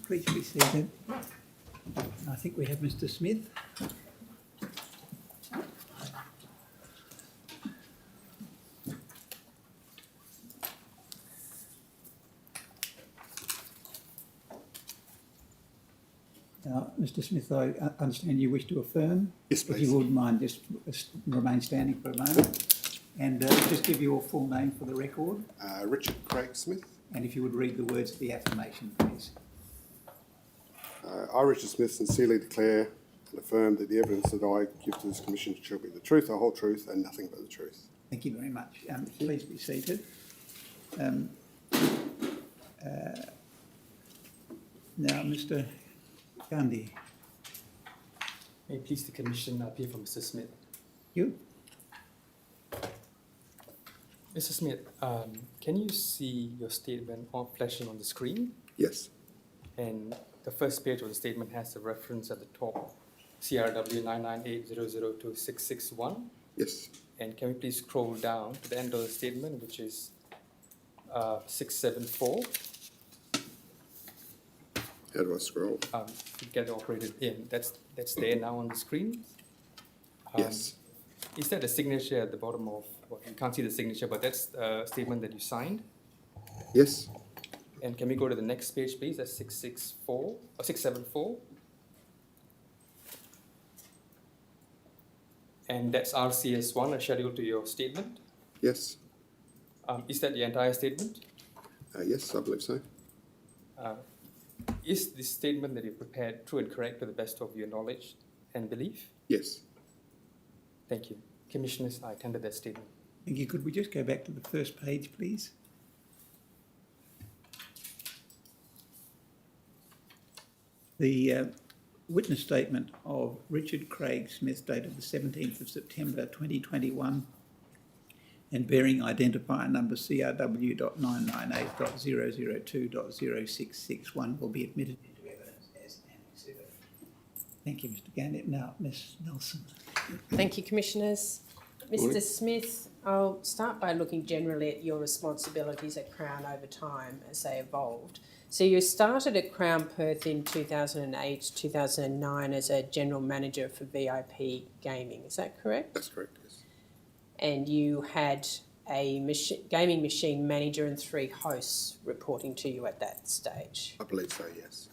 Please be seated. I think we have Mr. Smith. Now, Mr. Smith, I understand you wish to affirm. Yes, please. If you wouldn't mind, just remain standing for a moment. And just give your full name for the record. Richard Craig Smith. And if you would read the words of the affirmation, please. I, Richard Smith, sincerely declare and affirm that the evidence that I give to this commission shall be the truth, the whole truth, and nothing but the truth. Thank you very much. Please be seated. Now, Mr. Gandhi. May it please the Commission appear for Mr. Smith. You? Mr. Smith, can you see your statement flashing on the screen? Yes. And the first page of the statement has a reference at the top, CRW 998002661. Yes. And can we please scroll down to the end of the statement, which is 674. How do I scroll? To get it operated in. That's there now on the screen. Yes. Is that a signature at the bottom of, well, you can't see the signature, but that's a statement that you signed? Yes. And can we go to the next page, please? That's 664 or 674. And that's RCS1, a schedule to your statement. Yes. Is that the entire statement? Yes, I believe so. Is this statement that you prepared true and correct to the best of your knowledge and belief? Yes. Thank you. Commissioners, I attended that statement. Thank you. Could we just go back to the first page, please? The witness statement of Richard Craig Smith, dated the 17th of September 2021, and bearing identifier number CRW.998.002.0661 will be admitted into evidence as an exhibit. Thank you, Mr. Gannett. Now, Ms. Nelson. Thank you, Commissioners. Mr. Smith, I'll start by looking generally at your responsibilities at Crown over time as they evolved. So you started at Crown Perth in 2008, 2009 as a General Manager for VIP Gaming, is that correct? That's correct, yes. And you had a gaming machine manager and 3 hosts reporting to you at that stage? I believe so, yes.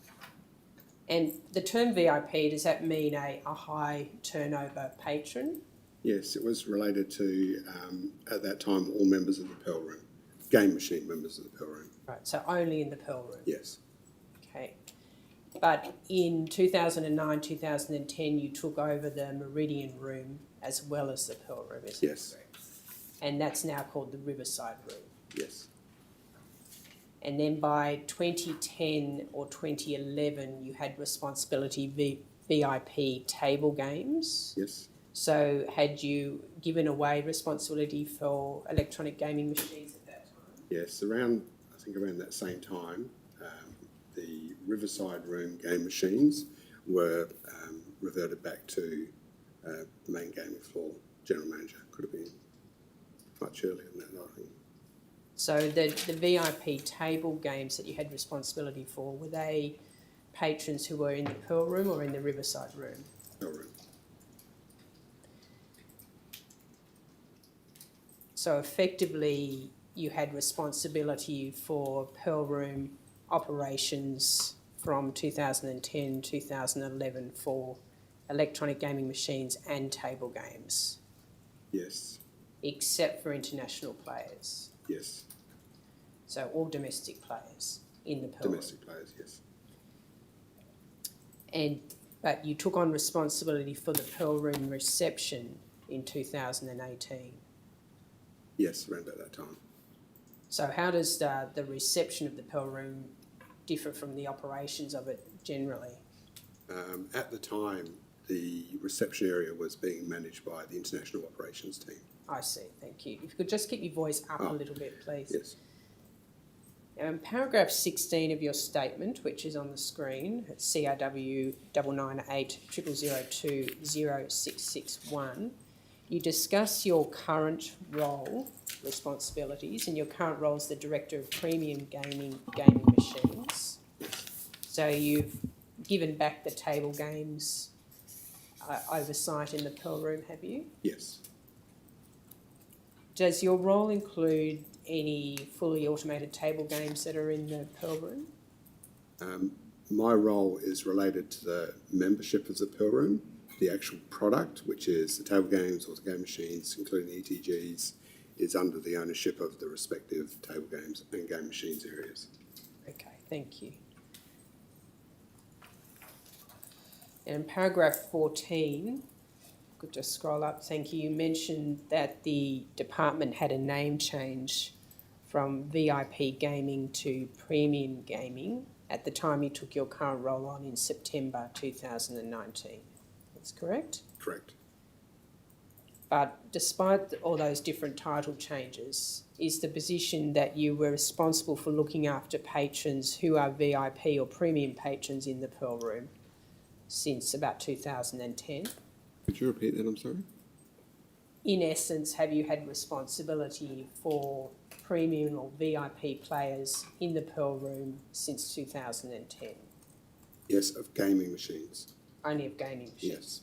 And the term VIP, does that mean a high turnover patron? Yes, it was related to, at that time, all members of the Pearl Room, game machine members of the Pearl Room. Right, so only in the Pearl Room? Yes. Okay. But in 2009, 2010, you took over the Meridian Room as well as the Pearl Room, is Yes. that correct? And that's now called the Riverside Room. Yes. And then by 2010 or 2011, you had responsibility VIP table games. Yes. So had you given away responsibility for electronic gaming machines at that time? Yes, I think around that same time, the Riverside Room game machines were reverted back to the main gaming floor general manager. Could have been much earlier than that, I think. So the VIP table games that you had responsibility for, were they patrons who were in the Pearl Room or in the Riverside Room? Pearl Room. So effectively, you had responsibility for Pearl Room operations from 2010, 2011 for electronic gaming machines and table games, Yes. except for international players. Yes. So all domestic players in the Pearl Domestic players, yes. Room. But you took on responsibility for the Pearl Room reception in 2018. Yes, around about that time. So how does the reception of the Pearl Room differ from the operations of it generally? At the time, the reception area was being managed by the international operations team. I see, thank you. If you could just keep your voice up a little bit, please. Yes. Now, in paragraph 16 of your statement, which is on the screen, at CRW 99800020661, you discuss your current role, responsibilities, and your current role as the Director of Premium Gaming Machines. So you've given back the table games oversight in the Pearl Room, have you? Yes. Does your role include any fully automated table games that are in the Pearl Room? My role is related to the membership of the Pearl Room. The actual product, which is the table games or the game machines, including the ETGs, is under the ownership of the respective table games and game machines areas. Okay, thank you. And in paragraph 14, could just scroll up, thank you, you mentioned that the department had a name change from VIP gaming to premium gaming at the time you took your current role on in September 2019. That's correct? Correct. But despite all those different title changes, is the position that you were responsible for looking after patrons who are VIP or premium patrons in the Pearl Room since about 2010? Could you repeat that, I'm sorry? In essence, have you had responsibility for premium or VIP players in the Pearl Room since 2010? Yes, of gaming machines. Only of gaming machines? Yes.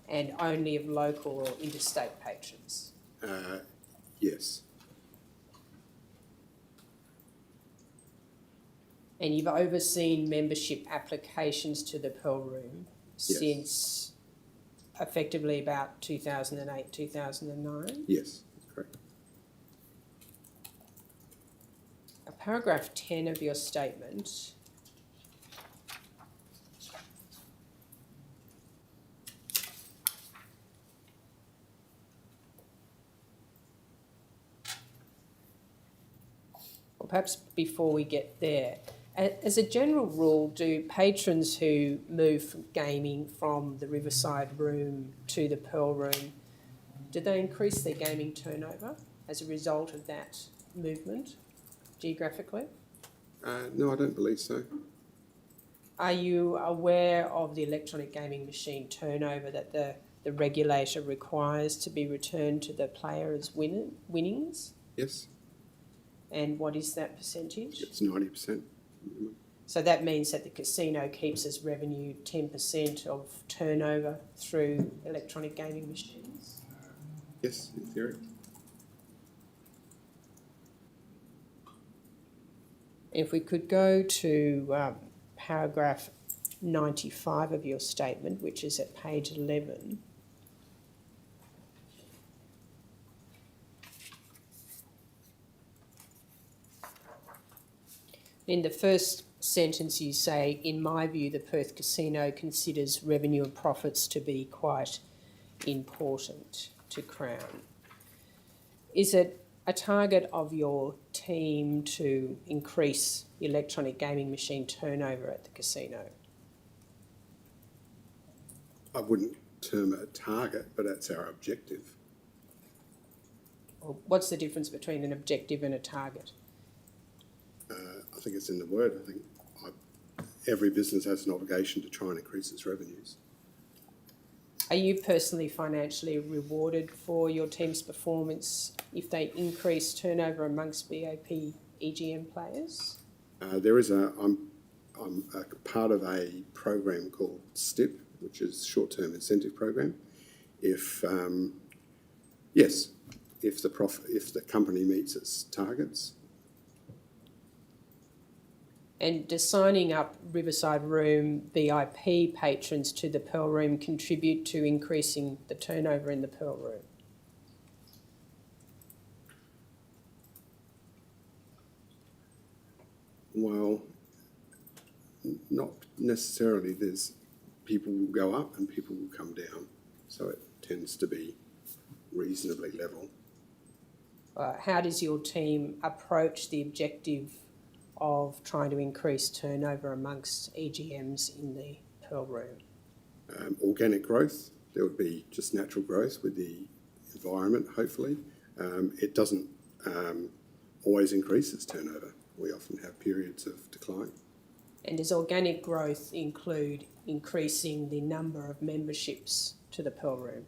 And only of local or interstate patrons? Yes. And you've overseen membership applications to the Pearl Room Yes. since effectively about 2008, 2009? Yes, that's correct. Paragraph 10 of your statement or perhaps before we get there, as a general rule, do patrons who move from gaming from the Riverside Room to the Pearl Room, do they increase their gaming turnover as a result of that movement geographically? No, I don't believe so. Are you aware of the electronic gaming machine turnover that the regulator requires to be returned to the player as winnings? Yes, And what is that percentage? it's 90%. So that means that the casino keeps as revenue 10% of turnover through electronic gaming machines? Yes, in theory. If we could go to paragraph 95 of your statement, which is at page 11. In the first sentence you say, in my view, the Perth Casino considers revenue and profits to be quite important to Crown. Is it a target of your team to increase electronic gaming machine turnover at the casino? I wouldn't term it a target, but that's our objective. Or what's the difference between an objective and a target? I think it's in the word. I think every business has an obligation to try and increase its revenues. Are you personally financially rewarded for your team's performance if they increase turnover amongst VIP EGM players? There is I'm a part of a program called STIP, which is short-term incentive program. If the company meets its targets. And does signing up Riverside Room VIP patrons to the Pearl Room contribute to increasing the turnover in the Pearl Room? Well, not necessarily. There's people will go up and people will come down, so it tends to be reasonably level. How does your team approach the objective of trying to increase turnover amongst EGMs in the Pearl Room? Organic growth, there would be just natural growth with the environment, hopefully. It doesn't always increase its turnover. We often have periods of decline. And does organic growth include increasing the number of memberships to the Pearl Room?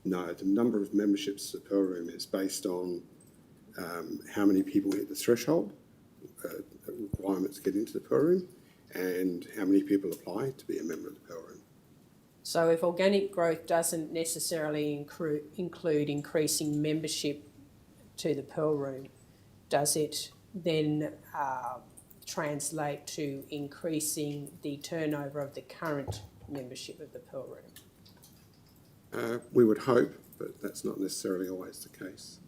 No, the number of memberships to the Pearl Room is based on how many people hit the threshold, requirements to get into the Pearl Room and how many people apply to be a member of the Pearl Room. So if organic growth doesn't necessarily include increasing membership to the Pearl Room, does it then translate to increasing the turnover of the current membership of the Pearl Room? We would hope, but that's not necessarily always the case.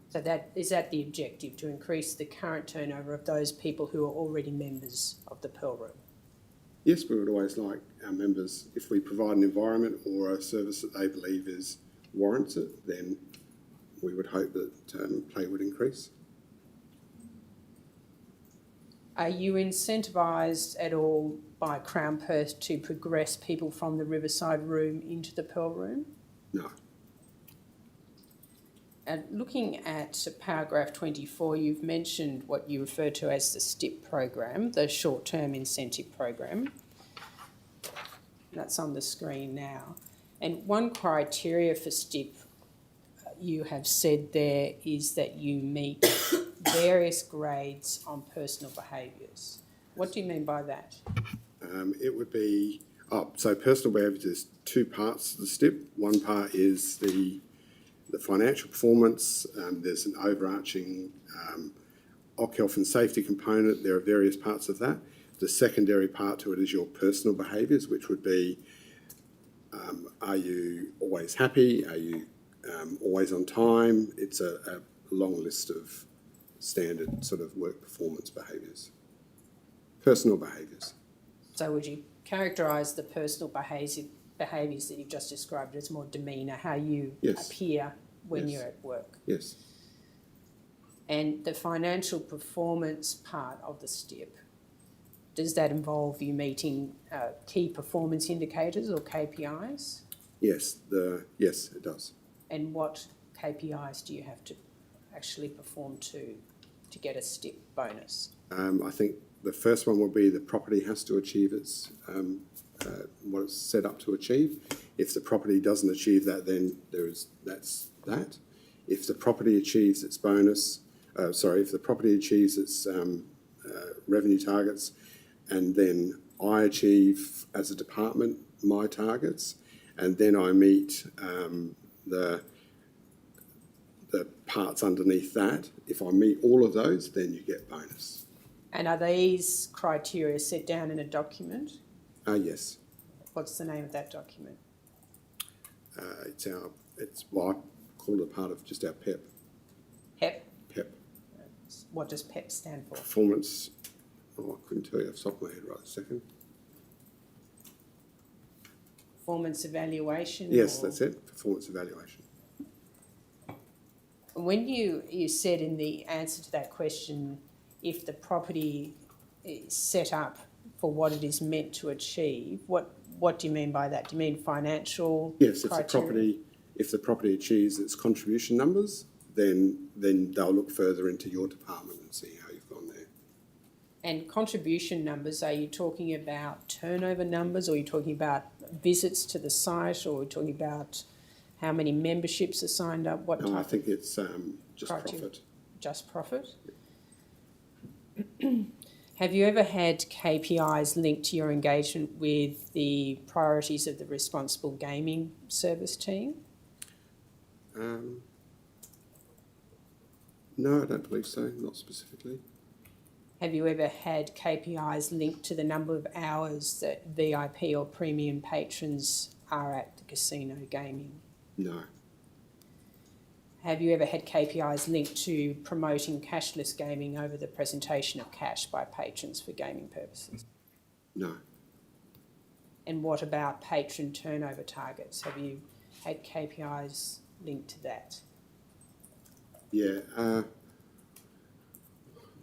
So is that the objective, to increase the current turnover of those people who are already members of the Pearl Room? Yes, we would always like our members, if we provide an environment or a service that they believe warrants it, then we would hope that play would increase. Are you incentivised at all by Crown Perth to progress people from the Riverside Room into the Pearl Room? No. And looking at paragraph 24, you've mentioned what you refer to as the STIP program, the short-term incentive program. That's on the screen now. And one criteria for STIP, you have said there, is that you meet various grades on personal behaviours. What do you mean by that? It would be, so personal behaviours, there's two parts to the STIP. One part is the financial performance. There's an overarching health and safety component. There are various parts of that. The secondary part to it is your personal behaviours, which would be, are you always happy? Are you always on time? It's a long list of standard sort of work performance behaviours, personal behaviours. So would you characterise the personal behaviours that you've just described as more demeanour, how you appear when you're at work? Yes. And the financial performance part of the STIP, does that involve you meeting key performance indicators or KPIs? Yes, yes, it does. And what KPIs do you have to actually perform to get a STIP bonus? I think the first one will be the property has to achieve its what it's set up to achieve. If the property doesn't achieve that, then that's that. If the property achieves its bonus, if the property achieves its revenue targets, and then I achieve as a department my targets, and then I meet the parts underneath that. If I meet all of those, then you get bonus. And are these criteria set down in a document? Yes. What's the name of that document? I call it a part of just our PEP. PEP? PEP. What does PEP stand for? Performance, I couldn't tell you off the top of my head right this second. Performance evaluation? Yes, that's it, performance evaluation. When you said in the answer to that question, if the property is set up for what it is meant to achieve, what do you mean by that? Do you mean financial Yes, criteria? if the property achieves its contribution numbers, then they'll look further into your department and see how you've gone there. And contribution numbers, are you talking about turnover numbers, or are you talking about visits to the site, or are you talking about how many memberships are signed up? No, I think it's just criteria? profit. Just profit? Have you ever had KPIs linked to your engagement with the priorities of the responsible gaming service team? No, I don't believe so, not specifically. Have you ever had KPIs linked to the number of hours that VIP or premium patrons are at the casino gaming? No. Have you ever had KPIs linked to promoting cashless gaming over the presentation of cash by patrons for gaming purposes? No. And what about patron turnover targets? Have you had KPIs linked to that? Yeah.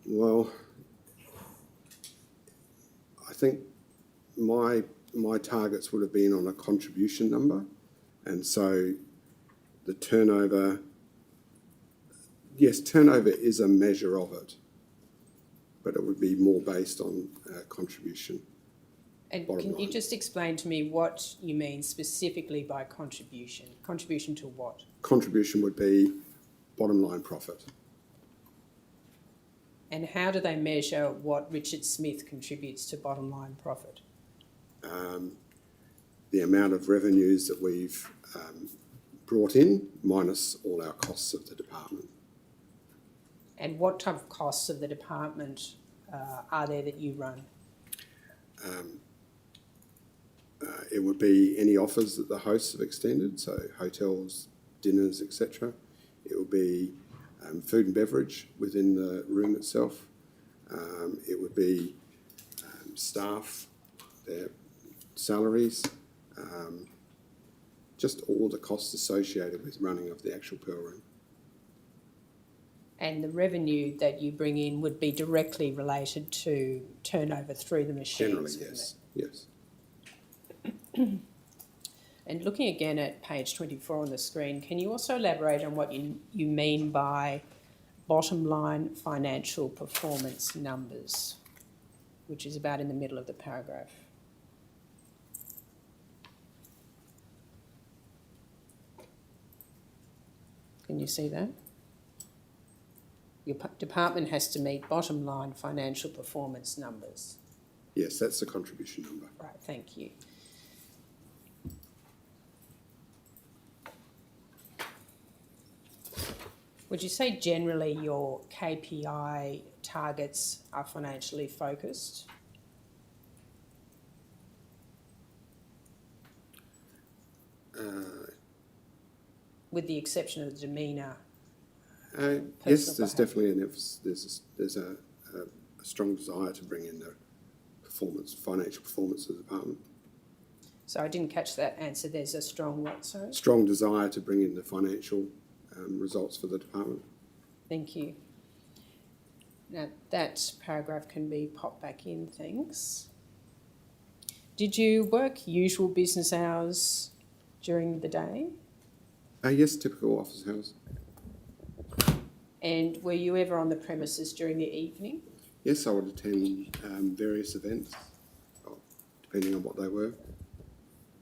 Well, I think my targets would have been on a contribution number, and so the turnover. Yes, turnover is a measure of it, but it would be more based on contribution. And can you just explain to me what you mean specifically by contribution? Contribution to what? Contribution would be bottom line profit. And how do they measure what Richard Smith contributes to bottom line profit? The amount of revenues that we've brought in minus all our costs of the department. And what type of costs of the department are there that you run? It would be any offers that the hosts have extended, so hotels, dinners, etc. It would be food and beverage within the room itself. It would be staff, their salaries, just all the costs associated with running of the actual Pearl Room. And the revenue that you bring in would be directly related to turnover through the machines? Generally, yes. Yes. And looking again at page 24 on the screen, can you also elaborate on what you mean by bottom line financial performance numbers, which is about in the middle of the paragraph? Can you see that? Your department has to meet bottom line financial performance numbers. Yes, that's the contribution number. Right, thank you. Would you say generally your KPI targets are financially focused? With the exception of the demeanour. Yes, there's definitely an emphasis. There's a strong desire to bring in the financial performance of the department. So I didn't catch that answer. There's a strong what, sorry? Strong desire to bring in the financial results for the department. Thank you. Now that paragraph can be popped back in, thanks. Did you work usual business hours during the day? Yes, typical office hours. And were you ever on the premises during the evening? Yes, I would attend various events, depending on what they were.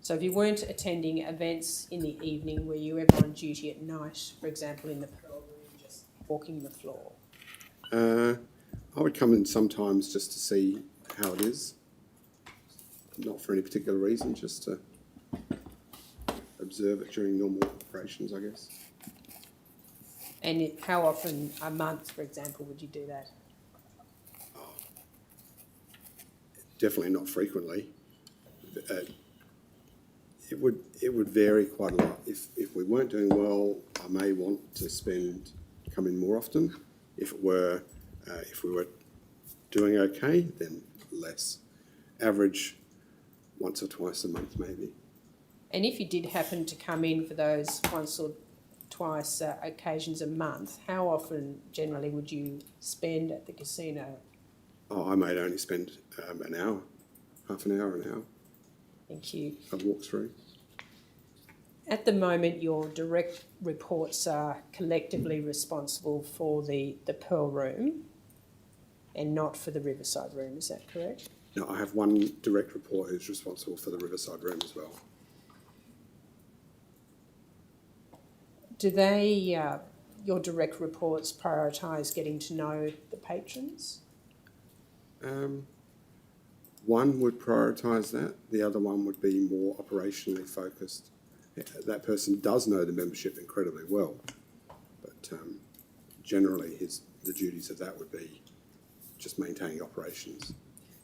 So if you weren't attending events in the evening, were you ever on duty at night, for example, in the Pearl Room, just walking the floor? I would come in sometimes just to see how it is, not for any particular reason, just to observe it during normal operations, I guess. And how often a month, for example, would you do that? Definitely not frequently. It would vary quite a lot. If we weren't doing well, I may want to come in more often. If we were doing okay, then less. Average once or twice a month, maybe. And if you did happen to come in for those once or twice occasions a month, how often generally would you spend at the casino? Oh, I may only spend an hour, half an hour, an hour. Thank you. I'd walk through. At the moment, your direct reports are collectively responsible for the Pearl Room and not for the Riverside Room, is that correct? No, I have one direct report who's responsible for the Riverside Room as well. Do they, your direct reports, prioritise getting to know the patrons? One would prioritise that. The other one would be more operationally focused. That person does know the membership incredibly well, but generally the duties of that would be just maintaining operations.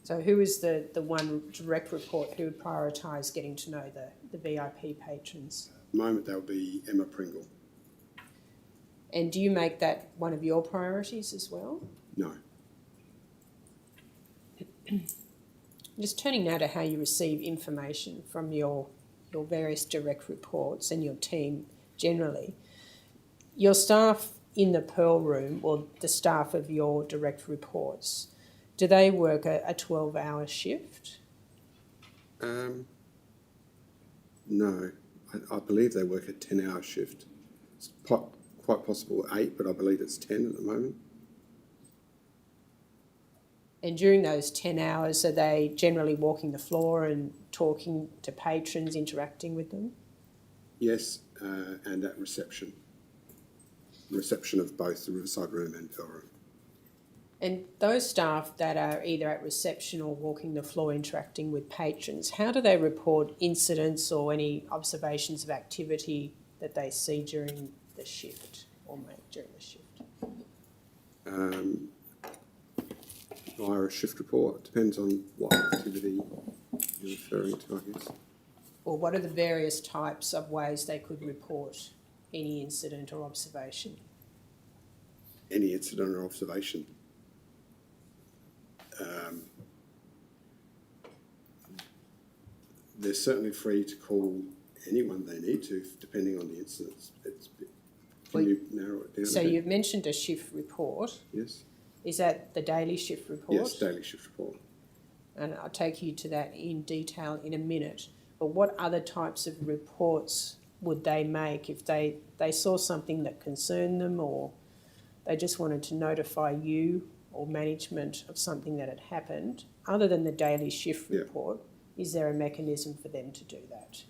So who is the one direct report who would prioritise getting to know the VIP patrons? At the moment, that would be Emma Pringle. And do you make that one of your priorities as well? No. Just turning now to how you receive information from your various direct reports and your team generally. Your staff in the Pearl Room, or the staff of your direct reports, do they work a 12-hour shift? No. I believe they work a 10-hour shift. It's quite possible 8, but I believe it's 10 at the moment. And during those 10 hours, are they generally walking the floor and talking to patrons, interacting with them? Yes, and at reception. Reception of both the Riverside Room and Pearl Room. And those staff that are either at reception or walking the floor interacting with patrons, how do they report incidents or any observations of activity that they see during the shift or make during the shift? Via a shift report. Depends on what activity you're referring to, I guess. Or what are the various types of ways they could report any incident or observation? Any incident or observation. They're certainly free to call anyone they need to, depending on the incidents. Can you narrow it down? So a bit? you've mentioned a shift report. Yes. Is that the daily shift report? Yes, daily shift report. And I'll take you to that in detail in a minute. But what other types of reports would they make if they saw something that concerned them, or they just wanted to notify you or management of something that had happened? Other than the daily shift report, is there a mechanism for them to do that?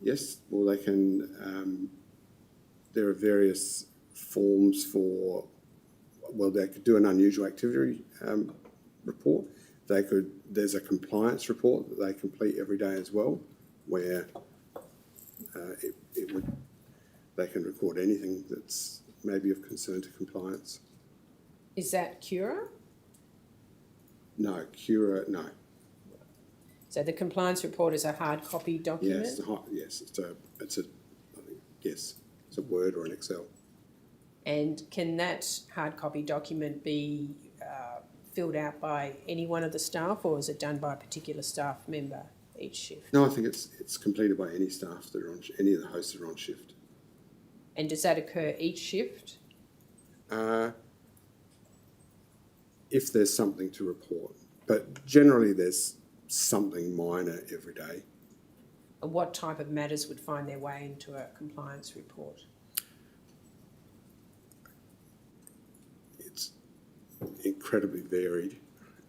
Yes, well they can, there are various forms for, well they could do an unusual activity report. There's a compliance report that they complete every day as well, where they can record anything that's maybe of concern to compliance. Is that Cura? No, Cura, no. So the compliance report is a hard copy document? Yes, it's a Word or an Excel. And can that hard copy document be filled out by any one of the staff, or is it done by a particular staff member each shift? No, I think it's completed by any staff that are on, any of the hosts that are on shift. And does that occur each shift? If there's something to report, but generally there's something minor every day. And what type of matters would find their way into a compliance report? It's incredibly varied.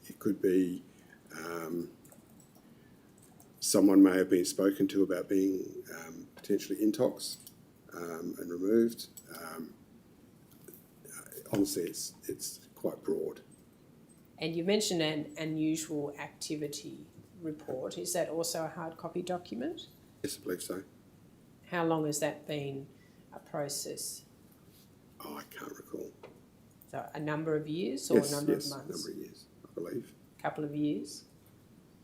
It could be someone may have been spoken to about being potentially intox and removed. Honestly, it's quite broad. And you mentioned an unusual activity report. Is that also a hard copy document? Yes, I believe so. How long has that been a process? Oh, I can't recall. So a number of years or a number of months? Yes, a number of years, I believe. A couple of years?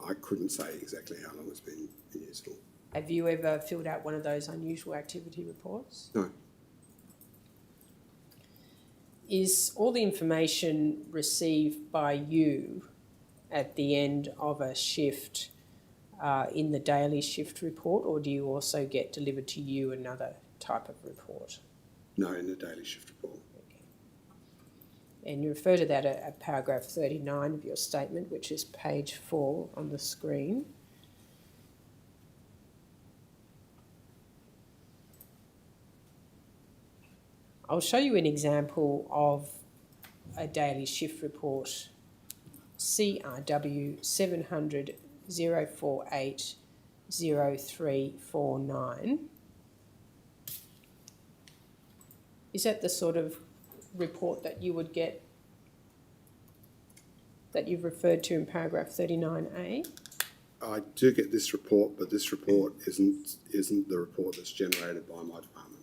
I couldn't say exactly how long it's been useful. Have you ever filled out one of those unusual activity reports? No. Is all the information received by you at the end of a shift in the daily shift report, or do you also get delivered to you another type of report? No, in the daily shift report. Okay. And you refer to that at paragraph 39 of your statement, which is page 4 on the screen. I'll show you an example of a daily shift report, CRW 700 048 0349. Is that the sort of report that you would get that you've referred to in paragraph 39A? I do get this report, but this report isn't the report that's generated by my department.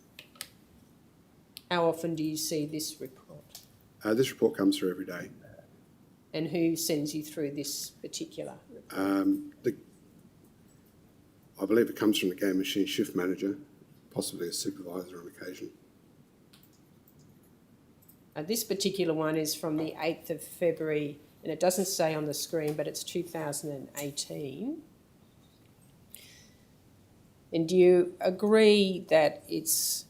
How often do you see this report? This report comes through every day. And who sends you through this particular report? I believe it comes from the game machine shift manager, possibly a supervisor on occasion. This particular one is from the 8th of February, and it doesn't say on the screen, but it's 2018. And do you agree that it's,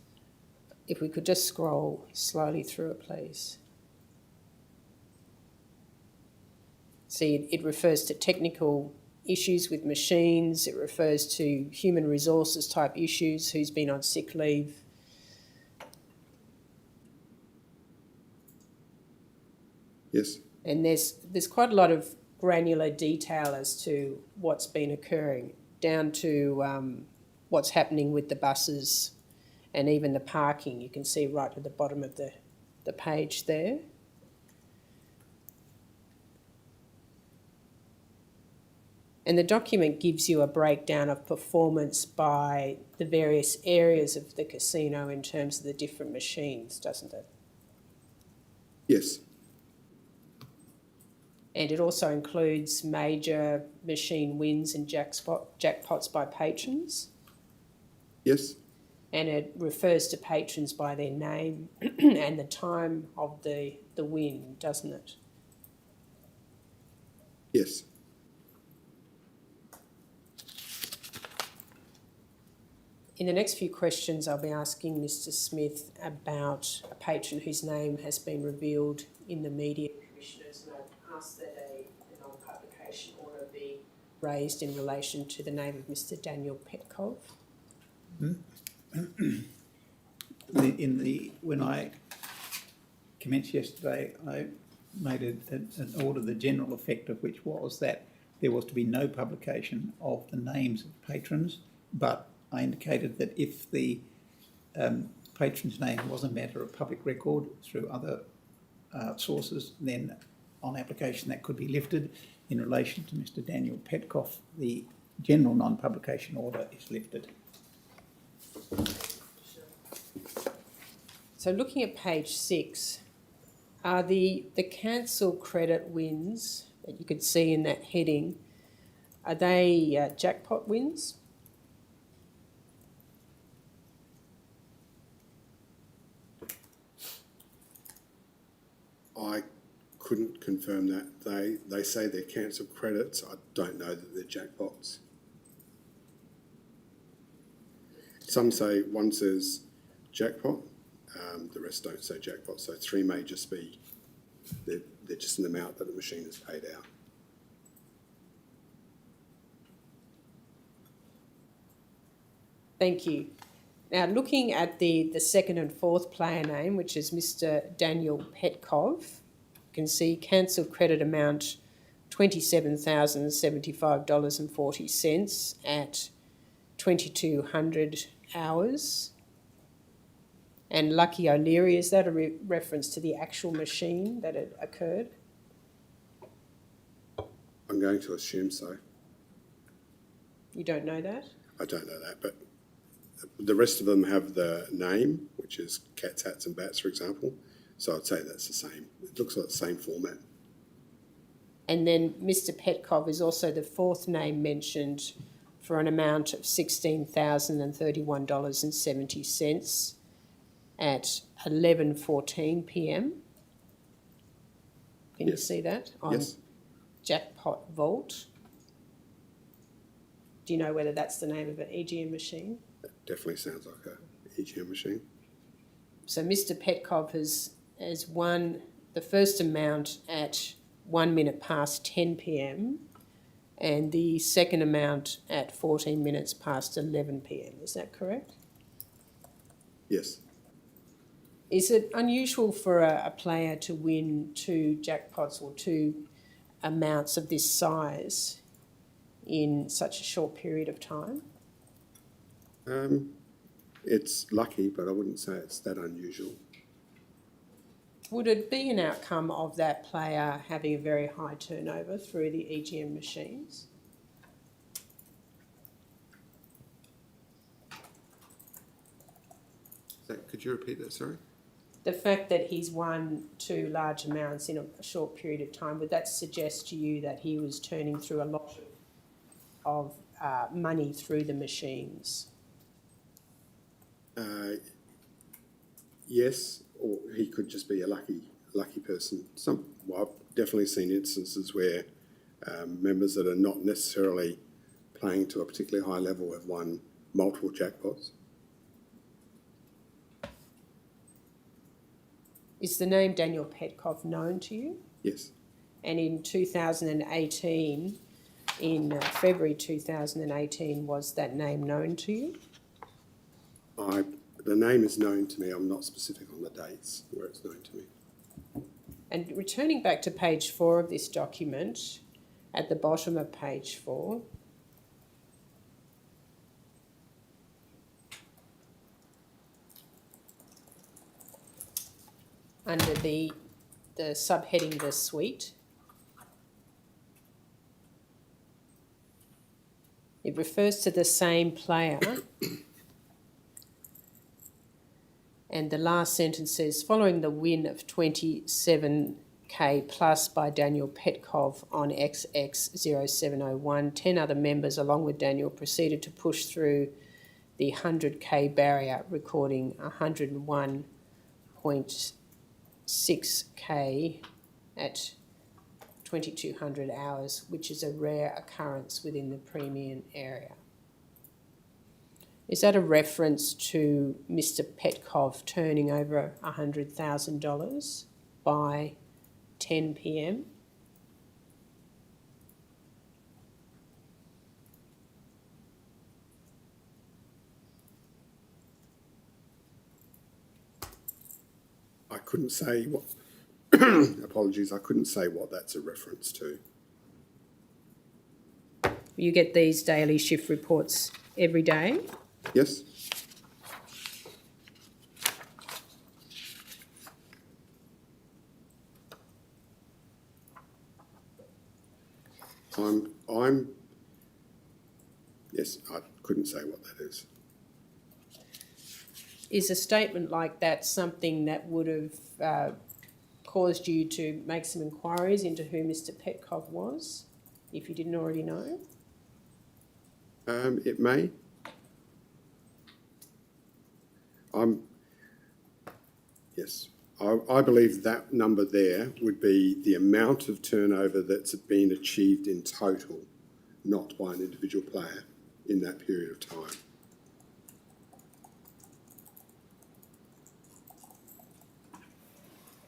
if we could just scroll slowly through it, please. See, it refers to technical issues with machines, it refers to human resources type issues, who's been on sick leave. Yes. And there's quite a lot of granular detail as to what's been occurring, down to what's happening with the buses and even the parking. You can see right at the bottom of the page there. And the document gives you a breakdown of performance by the various areas of the casino in terms of the different machines, doesn't it? Yes. And it also includes major machine wins and jackpots by patrons. Yes. And it refers to patrons by their name and the time of the win, doesn't it? Yes. In the next few questions, I'll be asking Mr. Smith about a patron whose name has been revealed in the media. Commissioners, and I've asked that a non-publication order be raised in relation to the name of Mr. Daniel Petkov. When I commenced yesterday, I made an order, the general effect of which was that there was to be no publication of the names of patrons, but I indicated that if the patron's name was a matter of public record through other sources, then on application that could be lifted. In relation to Mr. Daniel Petkov, the general non-publication order is lifted. So looking at page 6, are the cancel credit wins that you could see in that heading, are they jackpot wins? I couldn't confirm that. They say they're cancelled credits. I don't know that they're jackpots. Some say, one says jackpot, the rest don't say jackpot. So 3 may just be, they're just an amount that the machine has paid out. Thank you. Now, looking at the second and fourth player name, which is Mr. Daniel Petkov, you can see cancelled credit amount $27,075.40 at 2200 hours. And Lucky O'Leary, is that a reference to the actual machine that it occurred? I'm going to assume so. You don't know that? I don't know that, but the rest of them have the name, which is cats, hats and bats, for example. So I'd say that's the same. It looks like the same format. And then Mr. Petkov is also the fourth name mentioned for an amount of $16,031.70 at 11:14 p.m. Can you Yes. see that on Yes. Jackpot Vault? Do you know whether that's the name of an EGM machine? That definitely sounds like a EGM machine. So Mr. Petkov has won the first amount at 1 minute past 10 p.m. and the second amount at 14 minutes past 11 p.m. Is that correct? Yes. Is it unusual for a player to win 2 jackpots or 2 amounts of this size in such a short period of time? It's lucky, but I wouldn't say it's that unusual. Would it be an outcome of that player having a very high turnover through the EGM machines? Could you repeat that, sorry? The fact that he's won 2 large amounts in a short period of time, would that suggest to you that he was turning through a lot of money through the machines? Yes, or he could just be a lucky person. I've definitely seen instances where members that are not necessarily playing to a particularly high level have won multiple jackpots. Is the name Daniel Petkov known to you? Yes. And in 2018, in February 2018, was that name known to you? The name is known to me. I'm not specific on the dates where it's known to me. And returning back to page 4 of this document, at the bottom of page 4, under the subheading "The Suite," It refers to the same player. And the last sentence says, following the win of 27k plus by Daniel Petkov on XX0701, 10 other members along with Daniel proceeded to push through the 100k barrier, recording 101.6k at 2200 hours, which is a rare occurrence within the premium area. Is that a reference to Mr. Petkov turning over $100,000 by 10 p.m? I couldn't say what, apologies, I couldn't say what that's a reference to. You get these daily shift reports every day? Yes? Yes, I couldn't say what that is. Is a statement like that something that would have caused you to make some inquiries into who Mr. Petkov was, if you didn't already know? It may. Yes, I believe that number there would be the amount of turnover that's been achieved in total, not by an individual player in that period of time.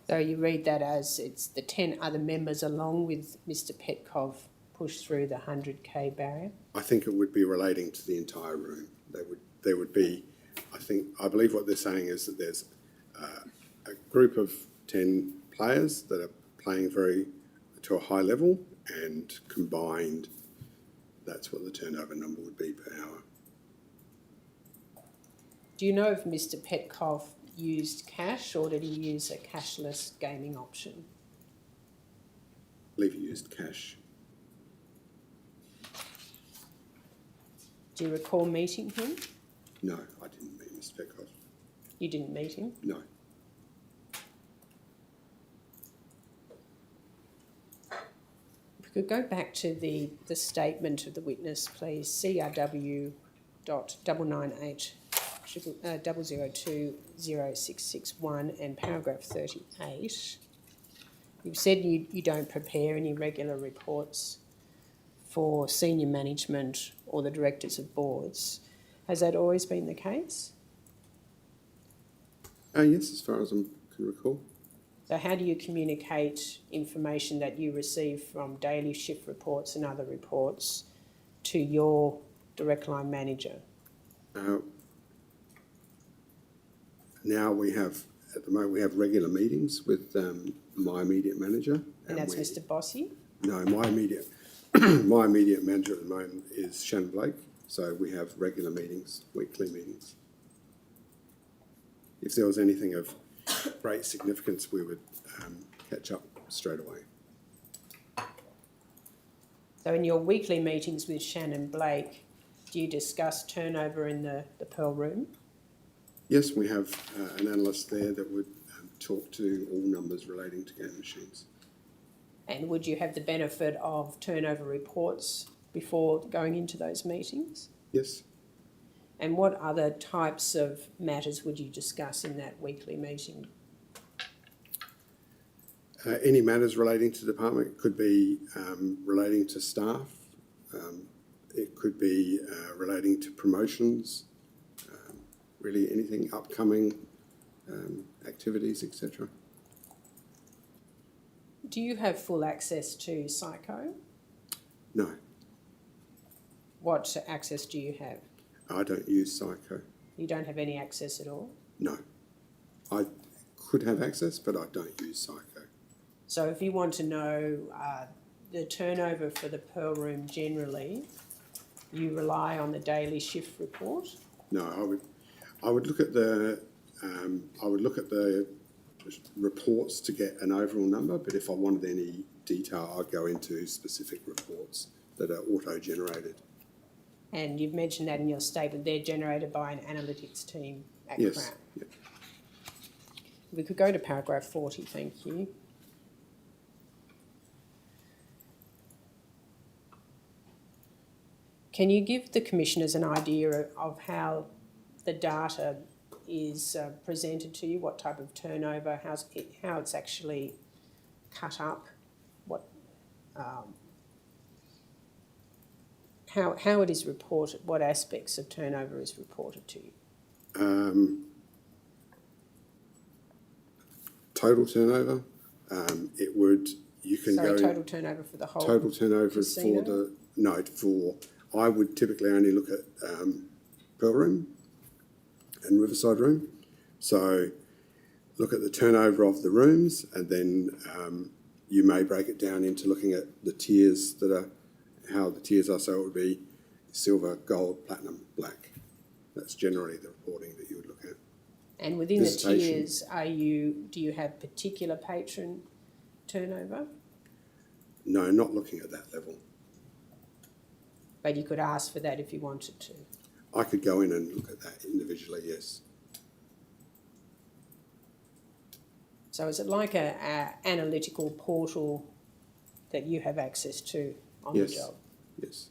So you read that as it's the 10 other members along with Mr. Petkov pushed through the 100k barrier? I think it would be relating to the entire room. There would be, I believe what they're saying is that there's a group of 10 players that are playing to a high level, and combined, that's what the turnover number would be per hour. Do you know if Mr. Petkov used cash, or did he use a cashless gaming option? I believe he used cash. Do you recall meeting him? No, I didn't meet Mr. Petkov. You didn't meet him? No. If we could go back to the statement of the witness, please. CRW.980020661 and paragraph 38. You've said you don't prepare any regular reports for senior management or the directors of boards. Has that always been the case? Yes, as far as I can recall. So how do you communicate information that you receive from daily shift reports and other reports to your direct line manager? Now at the moment we have regular meetings with my immediate manager. And that's Mr. Bossy? No, my immediate manager at the moment is Shannon Blake. So we have regular meetings, weekly meetings. If there was anything of great significance, we would catch up straight away. So in your weekly meetings with Shannon Blake, do you discuss turnover in the Pearl Room? Yes, we have an analyst there that would talk to all numbers relating to game machines. And would you have the benefit of turnover reports before going into those meetings? Yes. And what other types of matters would you discuss in that weekly meeting? Any matters relating to the department. It could be relating to staff. It could be relating to promotions. Really anything upcoming activities, etc. Do you have full access to Psycho? No, What access do you have? I don't use Psycho. You don't have any access at all? No. I could have access, but I don't use Psycho. So if you want to know the turnover for the Pearl Room generally, you rely on the daily shift report? No, I would look at the reports to get an overall number, but if I wanted any detail, I'd go into specific reports that are auto-generated. And you've mentioned that in your statement, they're generated by an analytics team at Yes. Crown. Yep. We could go to paragraph 40, thank you. Can you give the commissioners an idea of how the data is presented to you? What type of turnover? How it's actually cut up? What? How it is reported? What aspects of turnover is reported to you? Total turnover. It would. You can Sorry, go total turnover for the whole. total turnover casino? for the no for. I would typically only look at Pearl Room and Riverside Room. So look at the turnover of the rooms, and then you may break it down into looking at the tiers that are how the tiers are. So it would be silver, gold, platinum, black. That's generally the reporting that you would look at. And within the Visitation. tiers, do you have particular patron turnover? No, not looking at that level. But you could ask for that if you wanted to. I could go in and look at that individually, yes. So is it like a analytical portal that you have access to on Yes. the job? Yes.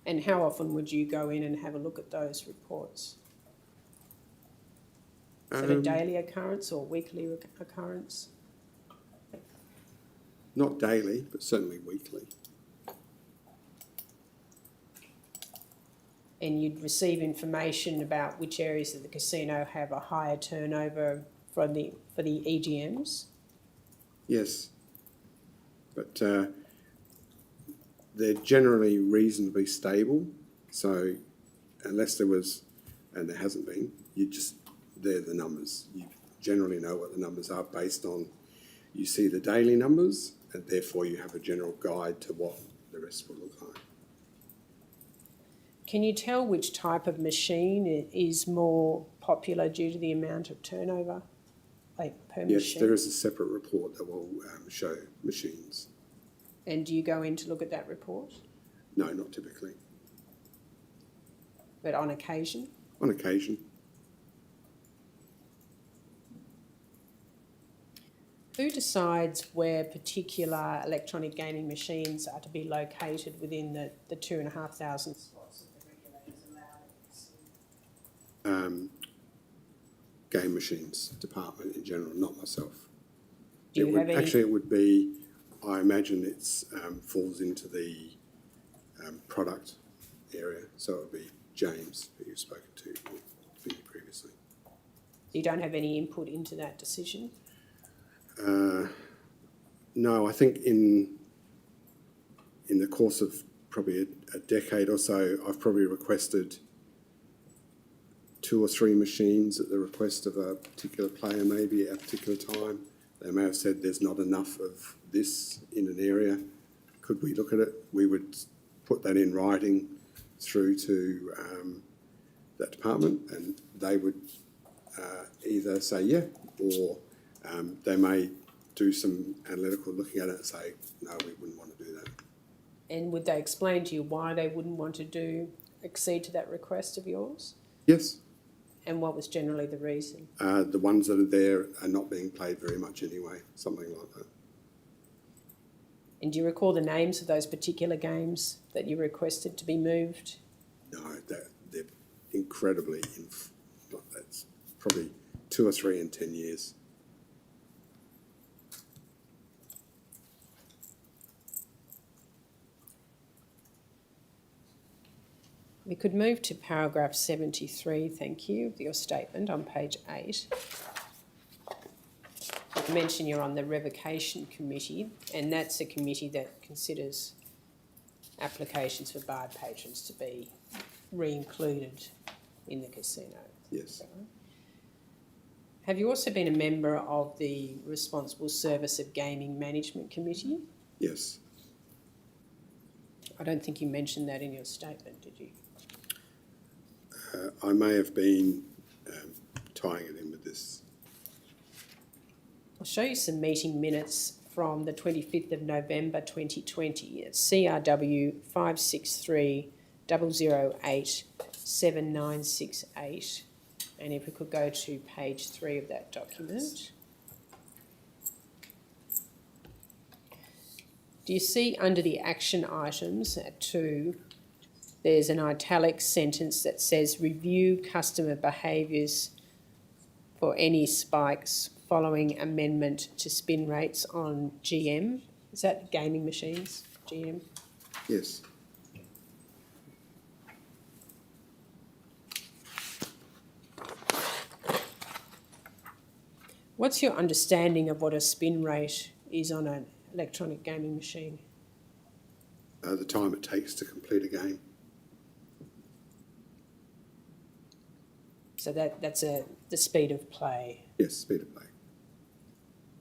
And how often would you go in and have a look at those reports? Is it a daily occurrence or weekly occurrence? Not daily, but certainly weekly. And you'd receive information about which areas of the casino have a higher turnover for the EGMs? Yes. But they're generally reasonably stable. So unless there was, and there hasn't been, they're the numbers. You generally know what the numbers are based on, you see the daily numbers, and therefore you have a general guide to what the rest will look like. Can you tell which type of machine is more popular due to the amount of turnover, like per Yes, machine? there is a separate report that will show machines. And do you go in to look at that report? No, not typically. But on occasion? On occasion. Who decides where particular electronic gaming machines are to be located within the 2,500 spots that the regulators allow? Game machines department in general, not myself. Do you have any? Actually, it would be, I imagine it's falls into the product area, so it would be James, who you've spoken to previously. You don't have any input into that decision? No, I think in the course of probably a decade or so, I've probably requested 2 or 3 machines at the request of a particular player, maybe at a particular time. They may have said there's not enough of this in an area. Could we look at it? We would put that in writing through to that department, and they would either say yeah, or they may do some analytical looking at it and say, no, we wouldn't want to do that. And would they explain to you why they wouldn't want to accede to that request of yours? Yes. And what was generally the reason? The ones that are there are not being played very much anyway, something like that. And do you recall the names of those particular games that you requested to be moved? No, they're incredibly, that's probably 2 or 3 in 10 years. We could move to paragraph 73, thank you, of your statement on page 8. You mentioned you're on the revocation committee, and that's a committee that considers applications for barred patrons to be re-included in the casino. Yes. Have you also been a member of the Responsible Service of Gaming Management Committee? Yes. I don't think you mentioned that in your statement, did you? I may have been tying it in with this. I'll show you some meeting minutes from the 25th of November 2020. It's CRW 563-008-7968. And if we could go to page 3 of that document. Do you see under the action items at 2, there's an italic sentence that says review customer behaviours for any spikes following amendment to spin rates on GM. Is that gaming machines, GM? Yes. What's your understanding of what a spin rate is on an electronic gaming machine? The time it takes to complete a game. So that's the speed of play. Yes, speed of play.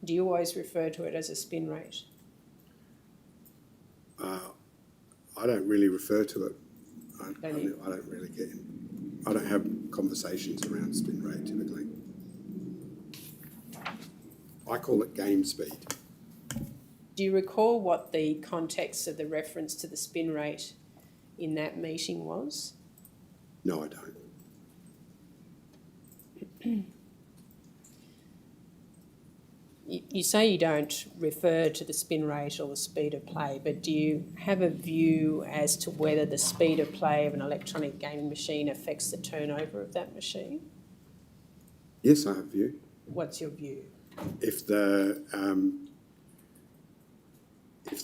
Do you always refer to it as a spin rate? I don't really refer to it. I Don't you? don't really get in. I don't have conversations around spin rate typically. I call it game speed. Do you recall what the context of the reference to the spin rate in that meeting was? No, I don't. You say you don't refer to the spin rate or the speed of play, but do you have a view as to whether the speed of play of an electronic gaming machine affects the turnover of that machine? Yes, I have a view. What's your view? If the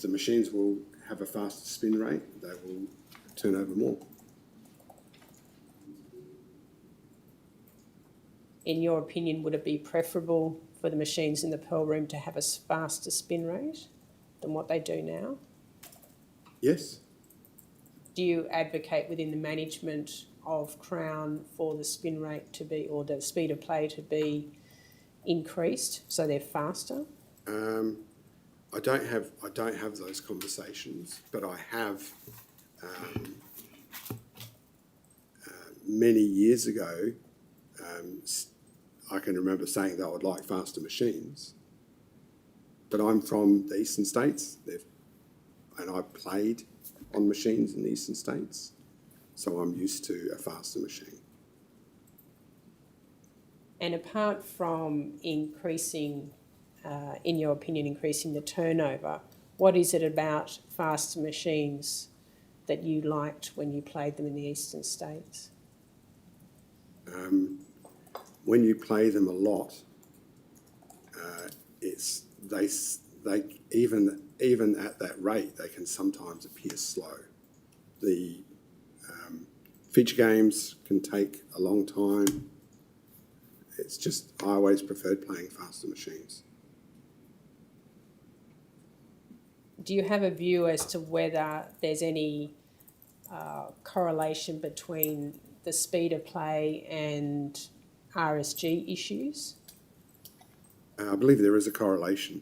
machines will have a faster spin rate, they will turn over more. In your opinion, would it be preferable for the machines in the Pearl Room to have a faster spin rate than what they do now? Yes. Do you advocate within the management of Crown for the spin rate to be, or the speed of play to be increased so they're faster? I don't have those conversations, but I have many years ago. I can remember saying that I would like faster machines, but I'm from the eastern states, and I played on machines in the eastern states, so I'm used to a faster machine. And apart from increasing, in your opinion, increasing the turnover, what is it about faster machines that you liked when you played them in the eastern states? When you play them a lot, they even at that rate they can sometimes appear slow. The feature games can take a long time. It's just I always preferred playing faster machines. Do you have a view as to whether there's any correlation between the speed of play and RSG issues? I believe there is a correlation.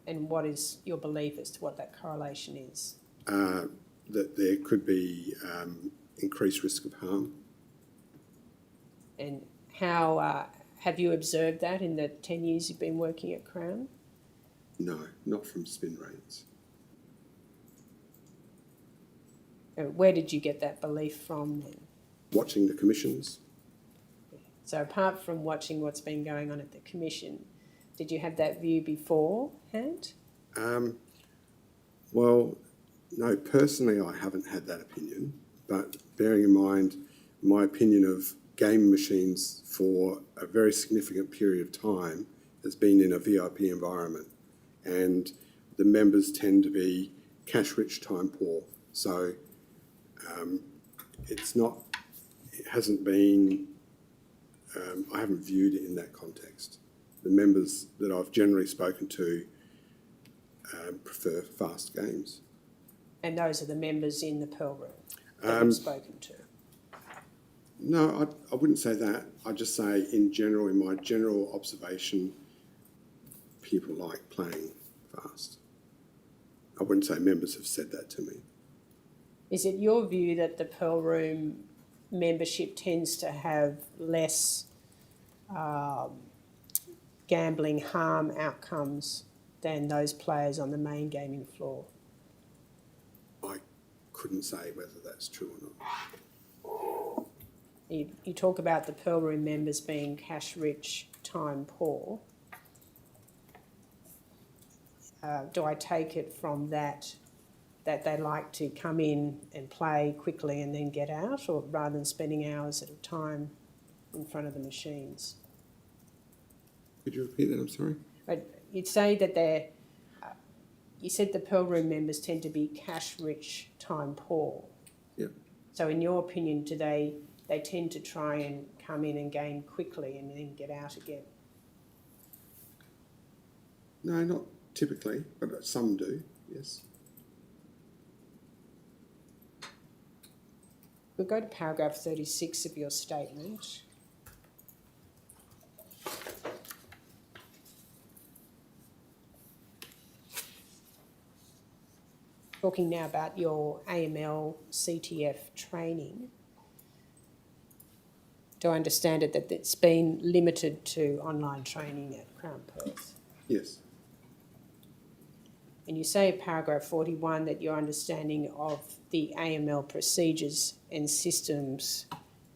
And what is your belief as to what that correlation is? That there could be increased risk of harm. And how have you observed that in the 10 years you've been working at Crown? No, not from spin rates. Where did you get that belief from then? Watching the commissions. So apart from watching what's been going on at the Commission, did you have that view beforehand? Well, no, personally I haven't had that opinion, but bearing in mind my opinion of gaming machines for a very significant period of time has been in a VIP environment, and the members tend to be cash-rich, time-poor. So it hasn't been, I haven't viewed it in that context. The members that I've generally spoken to prefer fast games. And those are the members in the Pearl Room that you've spoken to? No, I wouldn't say that. I just say in general, in my general observation, people like playing fast. I wouldn't say members have said that to me. Is it your view that the Pearl Room membership tends to have less gambling harm outcomes than those players on the main gaming floor? I couldn't say whether that's true or not. You talk about the Pearl Room members being cash rich, time poor. Do I take it from that they like to come in and play quickly and then get out, or rather than spending hours at a time in front of the machines? Could you repeat that? I'm sorry. But you'd say that you said the Pearl Room members tend to be cash rich, time poor. Yeah. So in your opinion, do they tend to try and come in and game quickly and then get out again? No, not typically, but some do, yes. We'll go to paragraph 36 of your statement. Talking now about your AML CTF training. Do I understand it that it's been limited to online training at Crown Perth? Yes. And you say in paragraph 41 that your understanding of the AML procedures and systems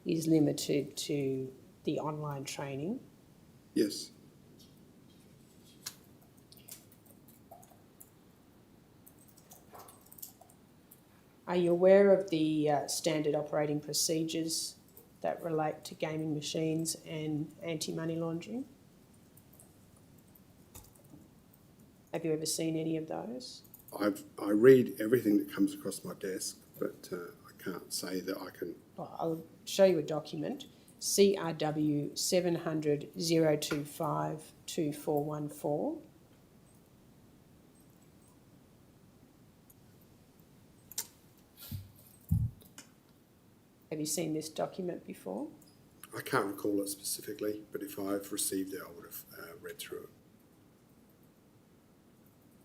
is limited to the online training. Yes. Are you aware of the standard operating procedures that relate to gaming machines and anti-money laundering? Have you ever seen any of those? I read everything that comes across my desk, but I can't say that I can. Well, I'll show you a document, CRW 700 025 2414. Have you seen this document before? I can't recall it specifically, but if I've received it, I would have read through it.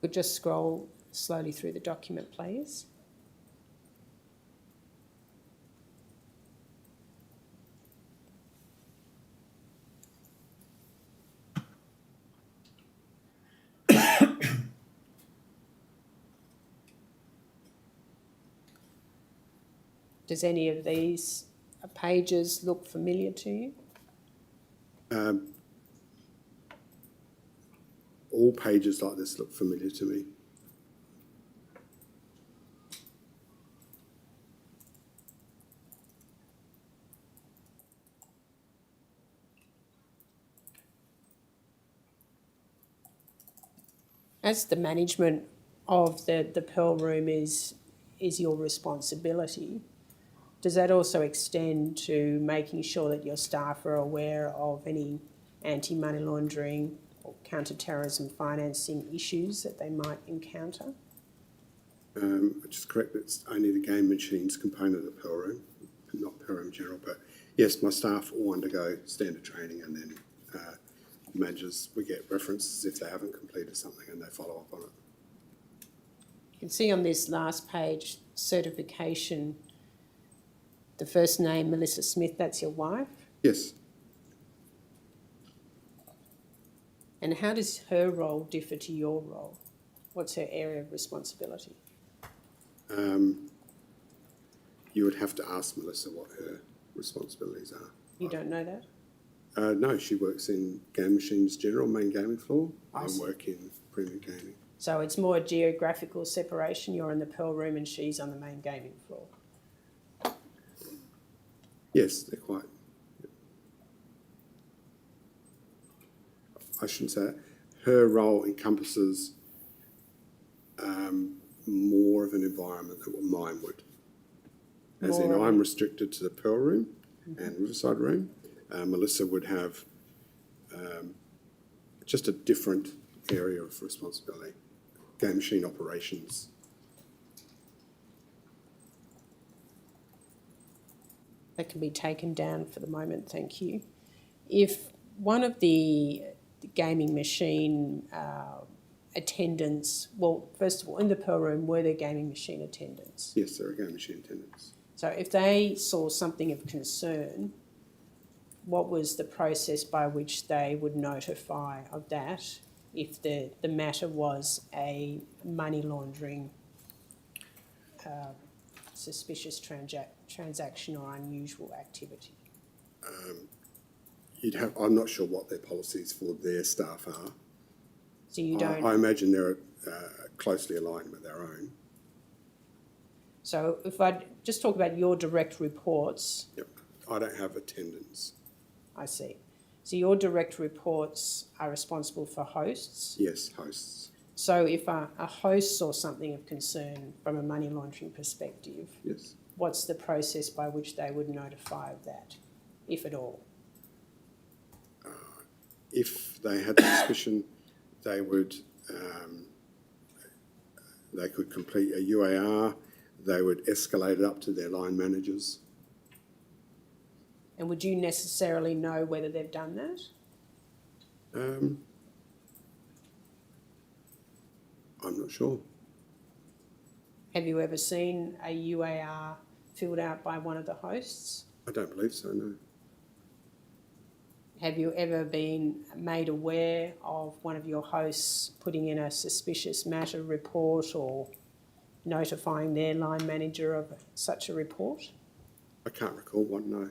We'll just scroll slowly through the document, please. Does any of these pages look familiar to you? All pages like this look familiar to me. As the management of the Pearl Room is your responsibility, does that also extend to making sure that your staff are aware of any anti-money laundering or counter-terrorism financing issues that they might encounter? Just correct, it's only the game machines component of the Pearl Room, not Pearl Room General, but yes, my staff all undergo standard training, and then managers, we get references if they haven't completed something and they follow up on it. You can see on this last page, certification, the first name, Melissa Smith, that's your wife. Yes. And how does her role differ to your role? What's her area of responsibility? You would have to ask Melissa what her responsibilities are. You don't know that? No, she works in Game Machines General, main gaming floor. I see. work in premium gaming. So it's more geographical separation. You're in the Pearl Room and she's on the main gaming floor. Yes, they're quite. I shouldn't say that. Her role encompasses more of an environment than what mine would. As in, I'm restricted to the Pearl Room and Riverside Room. Melissa would have just a different area of responsibility. Game machine operations. That can be taken down for the moment, thank you. If one of the gaming machine attendants, well, first of all, in the Pearl Room, were there gaming machine attendants? Yes, there are game machine attendants. So if they saw something of concern, what was the process by which they would notify of that if the matter was a money laundering suspicious transaction or unusual activity? I'm not sure what their policies for their staff are. So you don't. I imagine they're closely aligned with our own. So if I just talk about your direct reports. Yep. I don't have attendance. I see. So your direct reports are responsible for hosts? Yes, hosts. So if a host saw something of concern from a money laundering perspective, Yes. what's the process by which they would notify of that, if at all? If they had suspicion, they would. They could complete a UAR. They would escalate it up to their line managers. And would you necessarily know whether they've done that? I'm not sure. Have you ever seen a UAR filled out by one of the hosts? I don't believe so, no. Have you ever been made aware of one of your hosts putting in a suspicious matter report or notifying their line manager of such a report? I can't recall one, no.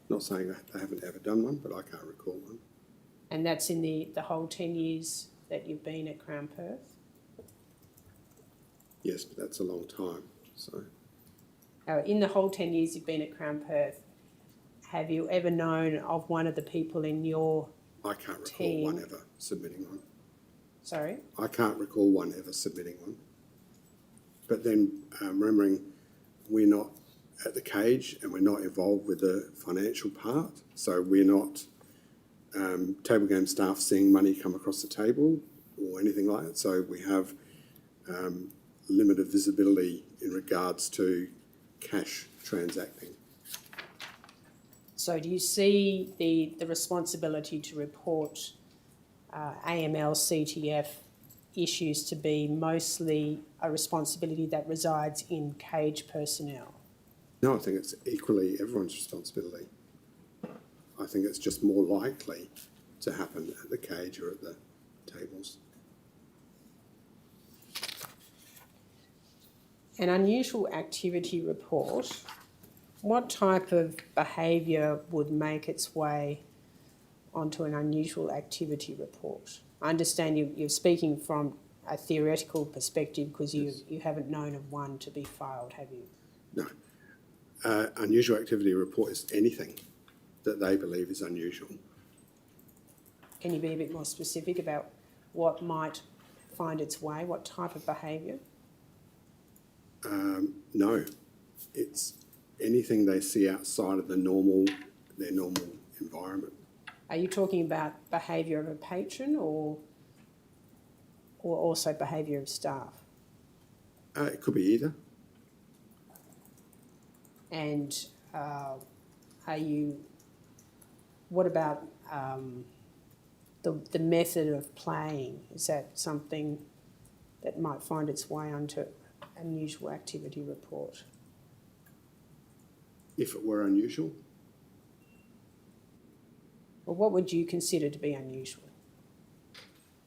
Not saying that they haven't ever done one, but I can't recall one. And that's in the whole 10 years that you've been at Crown Perth? Yes, but that's a long time, so. In the whole 10 years you've been at Crown Perth, have you ever known of one of the people in your I can't recall team? one ever submitting one. Sorry? I can't recall one ever submitting one. But then remembering we're not at the cage and we're not involved with the financial part, so we're not table game staff seeing money come across the table or anything like that. So we have limited visibility in regards to cash transacting. So do you see the responsibility to report AML, CTF issues to be mostly a responsibility that resides in cage personnel? No, I think it's equally everyone's responsibility. I think it's just more likely to happen at the cage or at the tables. An unusual activity report, what type of behaviour would make its way onto an unusual activity report? I understand you're speaking from a theoretical perspective because you haven't known of one to be filed, have you? No. Unusual activity report is anything that they believe is unusual. Can you be a bit more specific about what might find its way, what type of behaviour? No, it's anything they see outside of their normal environment. Are you talking about behaviour of a patron or also behaviour of staff? It could be either. And what about the method of playing? Is that something that might find its way onto unusual activity report? If it were unusual, Well, what would you consider to be unusual?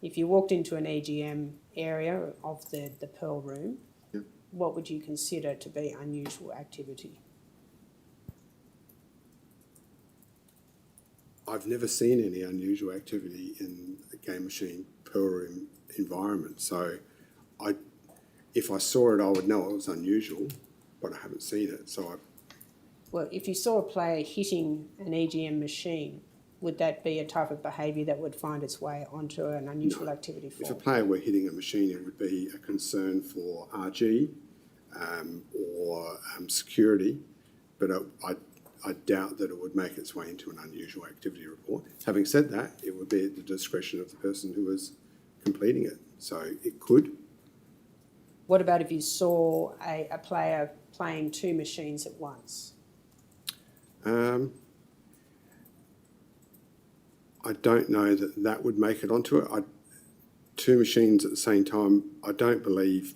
If you walked into an EGM area of the Pearl Room, yeah. what would you consider to be unusual activity? I've never seen any unusual activity in a game machine Pearl Room environment. So if I saw it, I would know it was unusual, but I haven't seen it. So Well, if you saw a player hitting an EGM machine, would that be a type of behaviour that would find its way onto an unusual activity form? if a player were hitting a machine, it would be a concern for RG or security, but I doubt that it would make its way into an unusual activity report. Having said that, it would be at the discretion of the person who was completing it. So it could. What about if you saw a player playing two machines at once? I don't know that would make it onto it. Two machines at the same time, I don't believe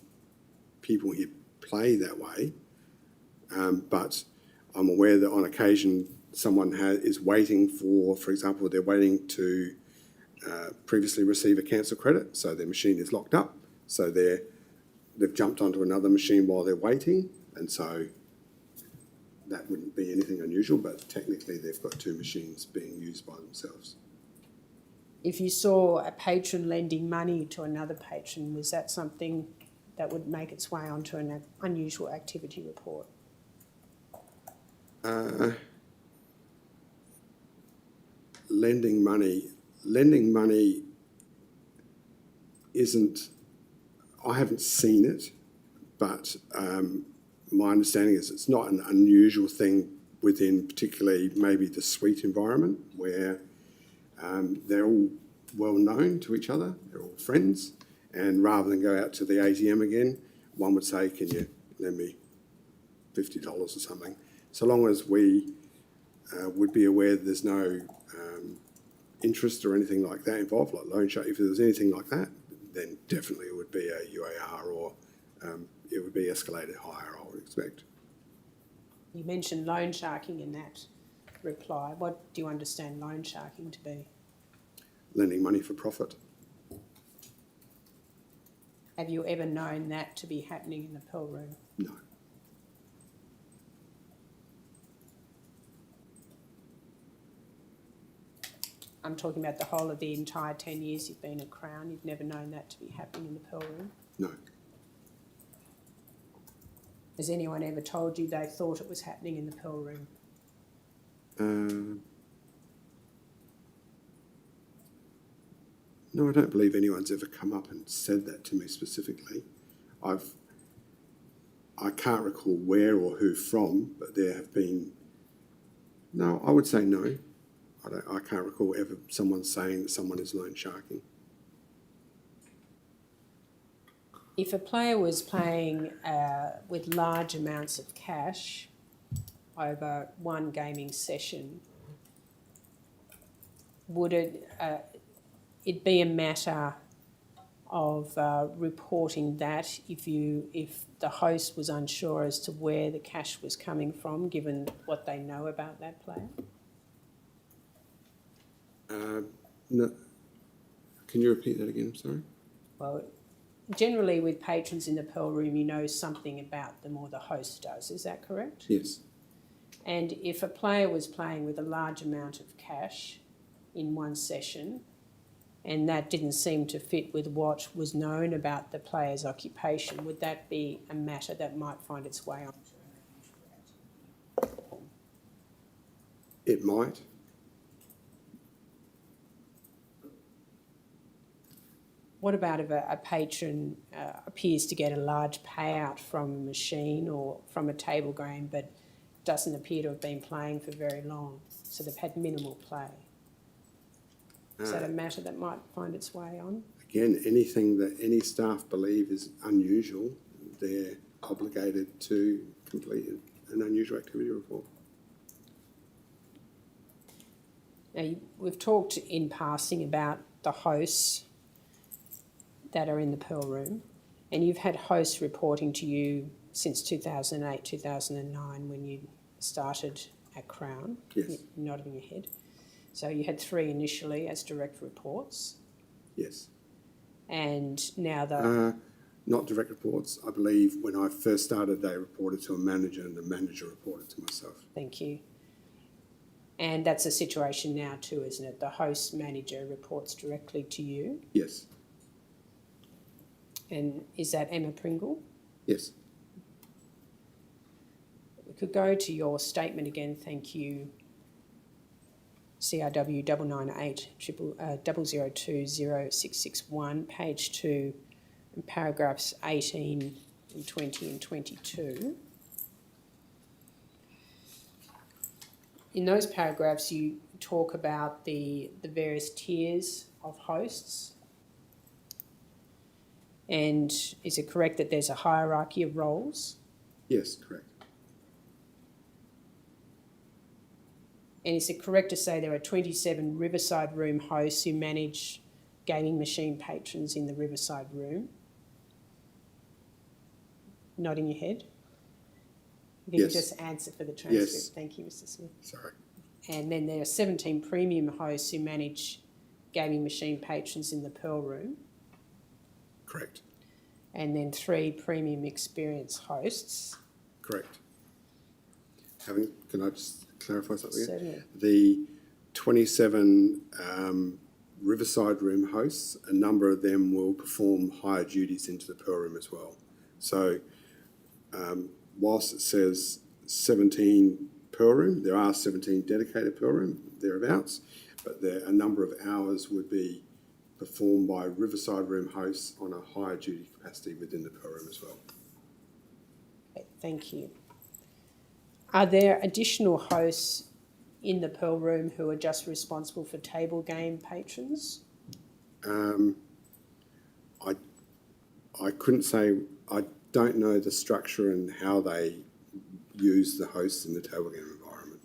people here play that way, but I'm aware that on occasion someone is waiting for example, they're waiting to previously receive a cancel credit, so their machine is locked up, so they've jumped onto another machine while they're waiting, and so that wouldn't be anything unusual, but technically they've got two machines being used by themselves. If you saw a patron lending money to another patron, was that something that would make its way onto an unusual activity report? Lending money isn't, I haven't seen it, but my understanding is it's not an unusual thing within particularly maybe the suite environment where they're all well known to each other, they're all friends, and rather than go out to the ATM again, one would say, can you lend me $50 or something? So long as we would be aware that there's no interest or anything like that involved, like loan shark. If there was anything like that, then definitely it would be a UAR or it would be escalated higher, I would expect. You mentioned loan sharking in that reply. What do you understand loan sharking to be? Lending money for profit. Have you ever known that to be happening in the Pearl Room? No. I'm talking about the whole of the entire 10 years you've been at Crown. You've never known that to be happening in the Pearl Room? No. Has anyone ever told you they thought it was happening in the Pearl Room? No, I don't believe anyone's ever come up and said that to me specifically. I can't recall where or who from, but there have been. No, I would say no. I can't recall ever someone saying that someone is loan sharking. If a player was playing with large amounts of cash over one gaming session, would it be a matter of reporting that if the host was unsure as to where the cash was coming from, given what they know about that player? No. Can you repeat that again? I'm sorry. Well, generally with patrons in the Pearl Room, you know something about them, or the host does. Is that correct? Yes. And if a player was playing with a large amount of cash in one session, and that didn't seem to fit with what was known about the player's occupation, would that be a matter that might find its way on? It might. What about if a patron appears to get a large payout from a machine or from a table game, but doesn't appear to have been playing for very long, so they've had minimal play? Is that a matter that might find its way on? Again, anything that any staff believe is unusual, they're obligated to complete an unusual activity report. Now, we've talked in passing about the hosts that are in the Pearl Room, and you've had hosts reporting to you since 2008, 2009 when you started at Crown. Yes. You're nodding your head. So you had 3 initially as direct reports. Yes. And now not direct reports. I believe when I first started, they reported to a manager and the manager reported to myself. Thank you. And that's a situation now too, isn't it? The host manager reports directly to you. Yes. And is that Emma Pringle? Yes. We could go to your statement again, thank you. CRW 998-002-0661, page 2, and paragraphs 18 and 20 and 22. In those paragraphs, you talk about the various tiers of hosts. And is it correct that there's a hierarchy of roles? Yes, correct. And is it correct to say there are 27 Riverside Room hosts who manage gaming machine patrons in the Riverside Room? Nodding your head? If you Yes. could just answer for the transcript. Yes. Thank you, Mr. Smith. Sorry. And then there are 17 premium hosts who manage gaming machine patrons in the Pearl Room, Correct. and then 3 premium experience hosts. Correct. Can I just clarify something? Certainly. The 27 Riverside Room hosts, a number of them will perform higher duties into the Pearl Room as well. So whilst it says 17 Pearl Room, there are 17 dedicated Pearl Room, thereabouts, but a number of hours would be performed by Riverside Room hosts on a higher duty capacity within the Pearl Room as well. Okay, thank you. Are there additional hosts in the Pearl Room who are just responsible for table game patrons? I couldn't say, I don't know the structure and how they use the hosts in the table game environment.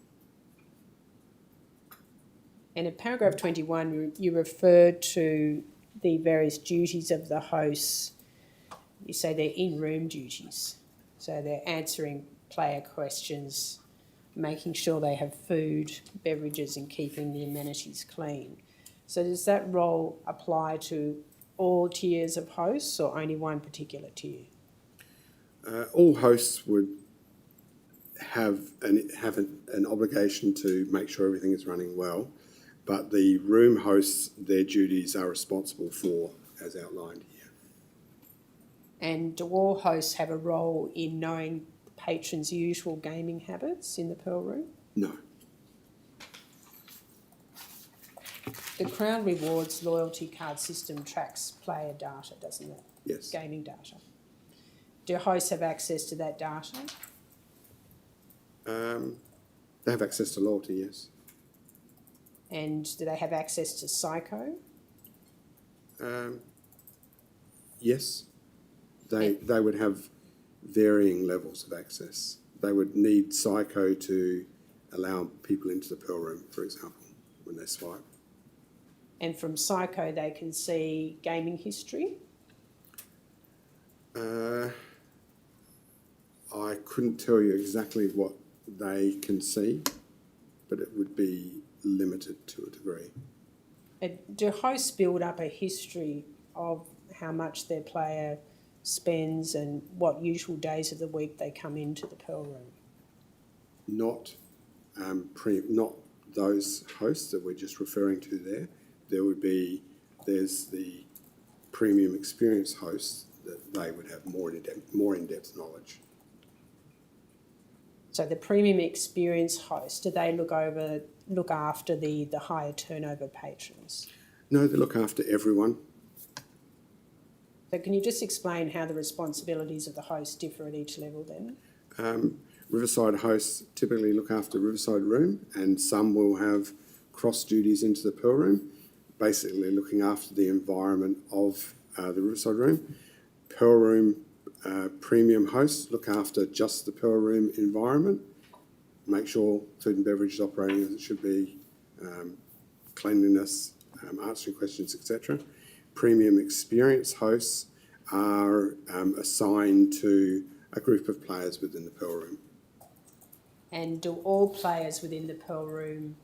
And in paragraph 21, you refer to the various duties of the hosts. You say they're in-room duties. So they're answering player questions, making sure they have food, beverages, and keeping the amenities clean. So does that role apply to all tiers of hosts or only one particular tier? All hosts would have an obligation to make sure everything is running well, but the room hosts, their duties are responsible for, as outlined here. And do all hosts have a role in knowing patrons' usual gaming habits in the Pearl Room? No. The Crown Rewards loyalty card system tracks player data, doesn't it? Yes. Gaming data. Do hosts have access to that data? They have access to loyalty, yes. And do they have access to Psycho? Yes. They would have varying levels of access. They would need Psycho to allow people into the Pearl Room, for example, when they swipe. And from Psycho they can see gaming history? I couldn't tell you exactly what they can see, but it would be limited to a degree. Do hosts build up a history of how much their player spends and what usual days of the week they come into the Pearl Room? Not those hosts that we're just referring to there. There's the premium experience hosts that they would have more in-depth knowledge. So the premium experience hosts, do they look after the higher turnover patrons? No, they look after everyone. So can you just explain how the responsibilities of the host differ at each level then? Riverside hosts typically look after Riverside Room, and some will have cross duties into the Pearl Room, basically looking after the environment of the Riverside Room. Pearl Room premium hosts look after just the Pearl Room environment, make sure food and beverage is operating as it should be, cleanliness, answering questions, etc. Premium experience hosts are assigned to a group of players within the Pearl Room. And do all players within the Pearl Room,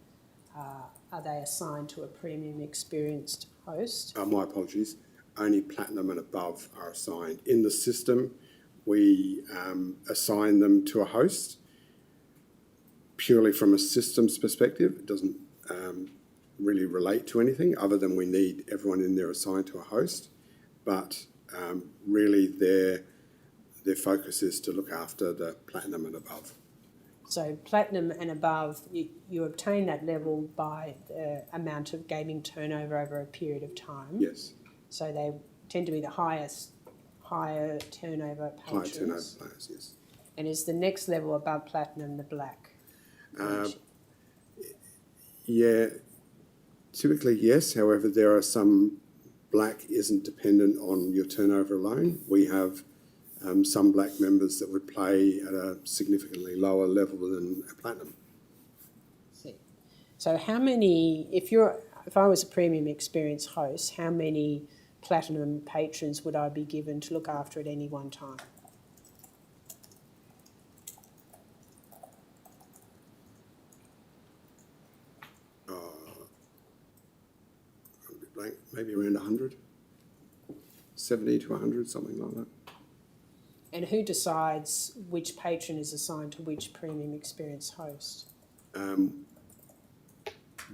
are they assigned to a premium experienced host? My apologies. Only Platinum and above are assigned. In the system, we assign them to a host purely from a systems perspective. It doesn't really relate to anything other than we need everyone in there assigned to a host. But really their focus is to look after the Platinum and above. So Platinum and above, you obtain that level by the amount of gaming turnover over a period of time. Yes. So they tend to be the higher turnover patrons. High turnover players, yes. And is the next level above Platinum the black? Yeah, typically yes. However, there are some black isn't dependent on your turnover alone. We have some black members that would play at a significantly lower level than a Platinum. So how many, if I was a premium experience host, how many Platinum patrons would I be given to look after at any one time? I'm like maybe around 100, 70 to 100, something like that. And who decides which patron is assigned to which premium experience host?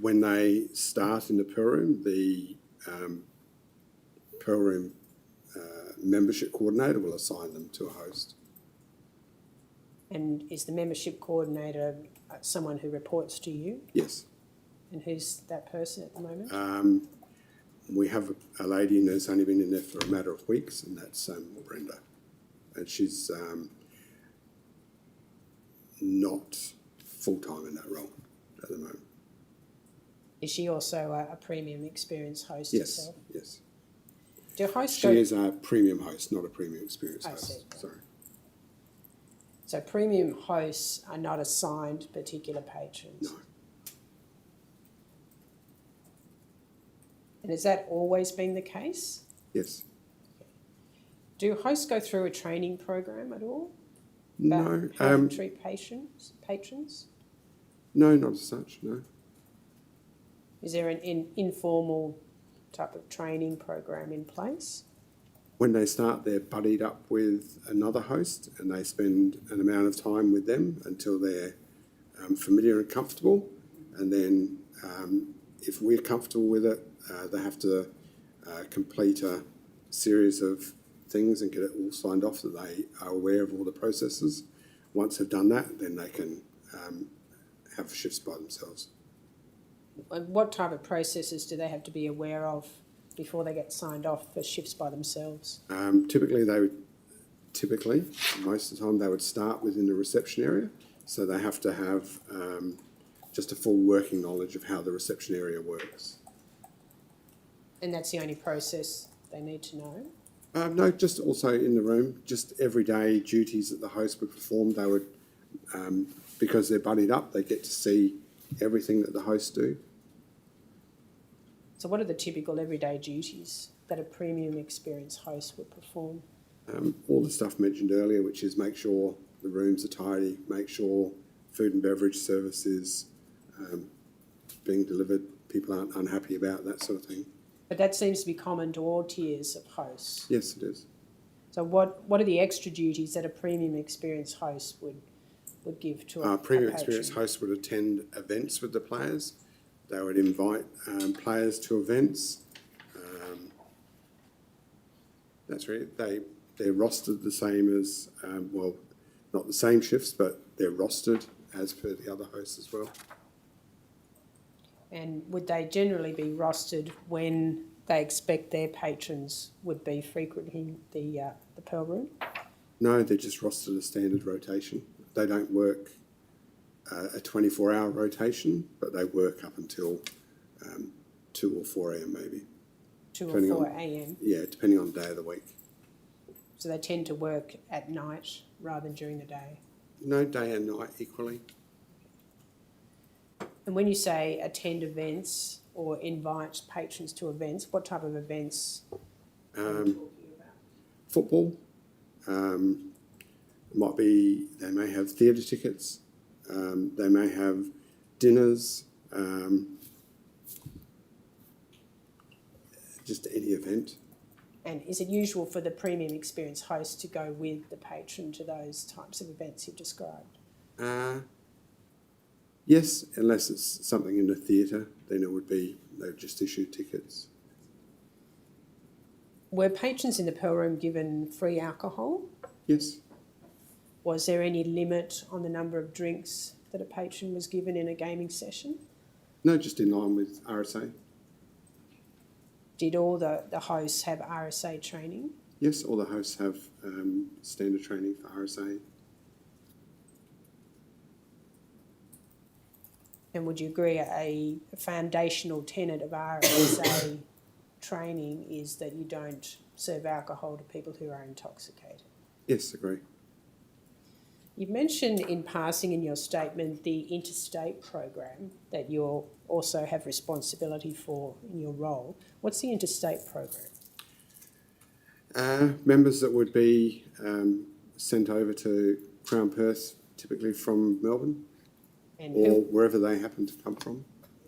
When they start in the Pearl Room, the Pearl Room membership coordinator will assign them to a host. And is the membership coordinator someone who reports to you? Yes. And who's that person at the moment? We have a lady who's only been in there for a matter of weeks, and that's Brenda. And she's not full-time in that role at the moment. Is she also a premium experience host Yes, herself? yes. Do hosts She is a premium host, not a premium experience I host. see. Sorry. So premium hosts are not assigned particular patrons? No. And has that always been the case? Yes. Do hosts go through a training program at all? No. About how to treat patrons? No, not as such, no. Is there an informal type of training program in place? When they start, they're buddied up with another host and they spend an amount of time with them until they're familiar and comfortable. And then if we're comfortable with it, they have to complete a series of things and get it all signed off that they are aware of all the processes. Once they've done that, then they can have shifts by themselves. And what type of processes do they have to be aware of before they get signed off for shifts by themselves? Typically, most of the time, they would start within the reception area. So they have to have just a full working knowledge of how the reception area works. And that's the only process they need to know? No, just also in the room, just everyday duties that the host would perform. They would, because they're buddied up, they get to see everything that the hosts do. So what are the typical everyday duties that a premium experience host would perform? All the stuff mentioned earlier, which is make sure the rooms are tidy, make sure food and beverage service is being delivered, people aren't unhappy about, that sort of thing. But that seems to be common to all tiers of hosts. Yes, it is. So what are the extra duties that a premium experience host would give to a Premium patron? experience hosts would attend events with the players. They would invite players to events. That's really, they're rostered the same as, well, not the same shifts, but they're rostered as per the other hosts as well. And would they generally be rostered when they expect their patrons would be frequenting the Pearl Room? No, they're just rostered a standard rotation. They don't work a 24-hour rotation, but they work up until 2 or 4 a.m. maybe. 2 or Depending 4 on- a.m. Yeah, depending on the day of the week. So they tend to work at night rather than during the day. No, day and night equally. And when you say attend events or invite patrons to events, what type of events are you talking about? Football. Might be, they may have theatre tickets. They may have dinners. Just any event. And is it usual for the premium experience host to go with the patron to those types of events you've described? Yes, unless it's something in the theatre, then it would be, they would just issue tickets. Were patrons in the Pearl Room given free alcohol? Yes. Was there any limit on the number of drinks that a patron was given in a gaming session? No, just in line with RSA. Did all the hosts have RSA training? Yes, all the hosts have standard training for RSA. And would you agree a foundational tenet of RSA training is that you don't serve alcohol to people who are intoxicated? Yes, agree. You've mentioned in passing in your statement the Interstate program that you also have responsibility for in your role. What's the Interstate program? Members that would be sent over to Crown Perth, typically from Melbourne, And or wherever they happen to come from.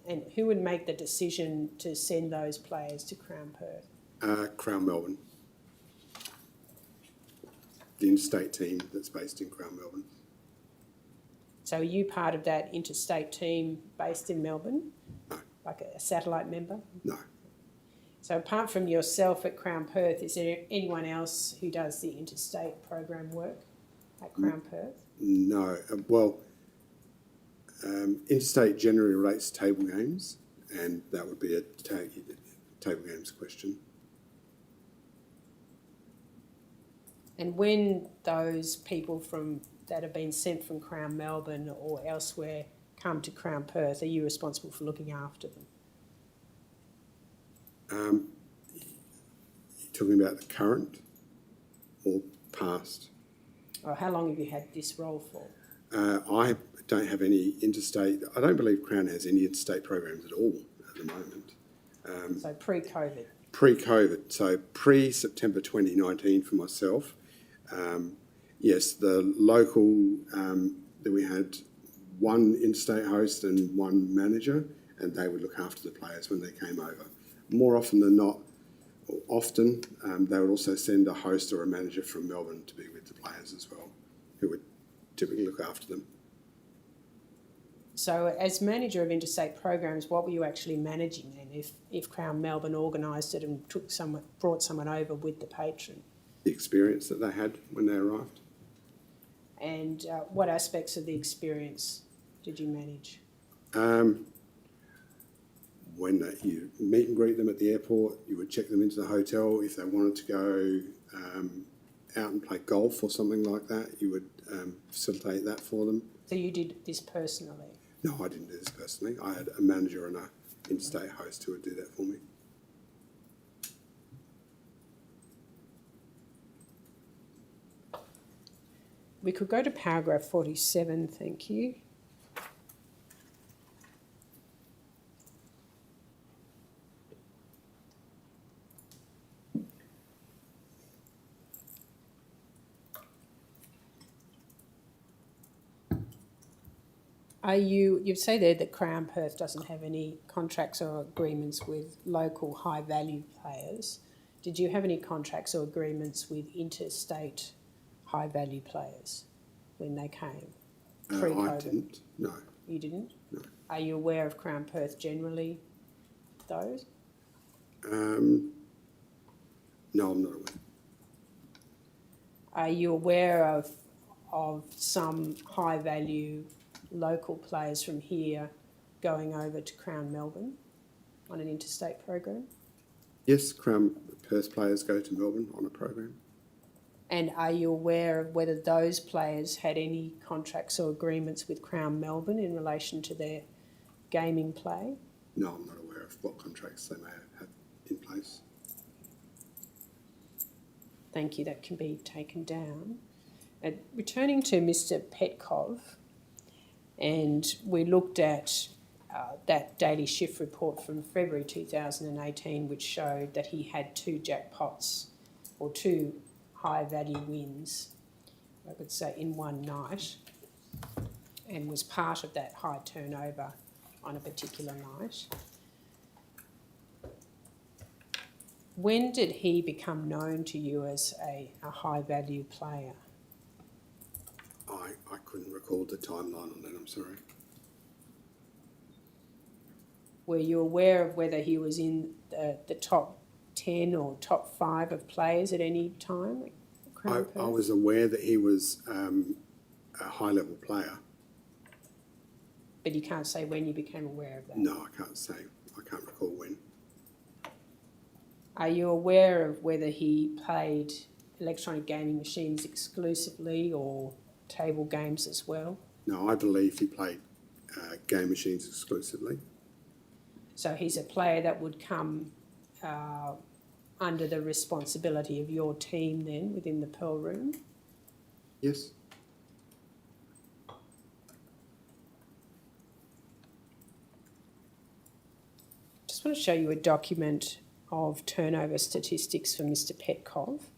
And who would make the decision to send those players to Crown Perth? Crown Melbourne. The Interstate team that's based in Crown Melbourne. So are you part of that Interstate team based in Melbourne? No. Like a satellite member? No. So apart from yourself at Crown Perth, is there anyone else who does the Interstate program work at Crown Perth? No. Interstate generally relates to table games, and that would be a table games question. And when those people that have been sent from Crown Melbourne or elsewhere come to Crown Perth, are you responsible for looking after them? You're talking about the current or past? Or how long have you had this role for? I don't have any interstate. I don't believe Crown has any interstate programs at all at the moment. So pre-COVID. Pre-COVID, so pre-September 2019 for myself. Yes, the local, that we had one interstate host and one manager, and they would look after the players when they came over. More often than not, they would also send a host or a manager from Melbourne to be with the players as well, who would typically look after them. So as manager of interstate programs, what were you actually managing then if Crown Melbourne organised it and brought someone over with the patron? The experience that they had when they arrived. And what aspects of the experience did you manage? When you meet and greet them at the airport, you would check them into the hotel. If they wanted to go out and play golf or something like that, you would facilitate that for them. So you did this personally? No, I didn't do this personally. I had a manager and an interstate host who would do that for me. We could go to paragraph 47, thank you. You say there that Crown Perth doesn't have any contracts or agreements with local high-value players. Did you have any contracts or agreements with interstate high-value players when they came? Pre-COVID? I didn't, no. You didn't? No. Are you aware of Crown Perth generally, those? No, I'm not aware. Are you aware of some high-value local players from here going over to Crown Melbourne on an interstate program? Yes, Crown Perth players go to Melbourne on a program. And are you aware of whether those players had any contracts or agreements with Crown Melbourne in relation to their gaming play? No, I'm not aware of what contracts they may have in place. Thank you, that can be taken down. Returning to Mr. Petkov, and we looked at that daily shift report from February 2018, which showed that he had 2 jackpots or 2 high value wins, I could say, in one night, and was part of that high turnover on a particular night. When did he become known to you as a high value player? I couldn't recall the timeline on that, I'm sorry. Were you aware of whether he was in the top 10 or top 5 of players at any time at Crown Perth? I was aware that he was a high-level player. But you can't say when you became aware of that? No, I can't say. I can't recall when. Are you aware of whether he played electronic gaming machines exclusively or table games as well? No, I believe he played game machines exclusively. So he's a player that would come under the responsibility of your team then within the Pearl Room? Yes. Just want to show you a document of turnover statistics for Mr. Petkov,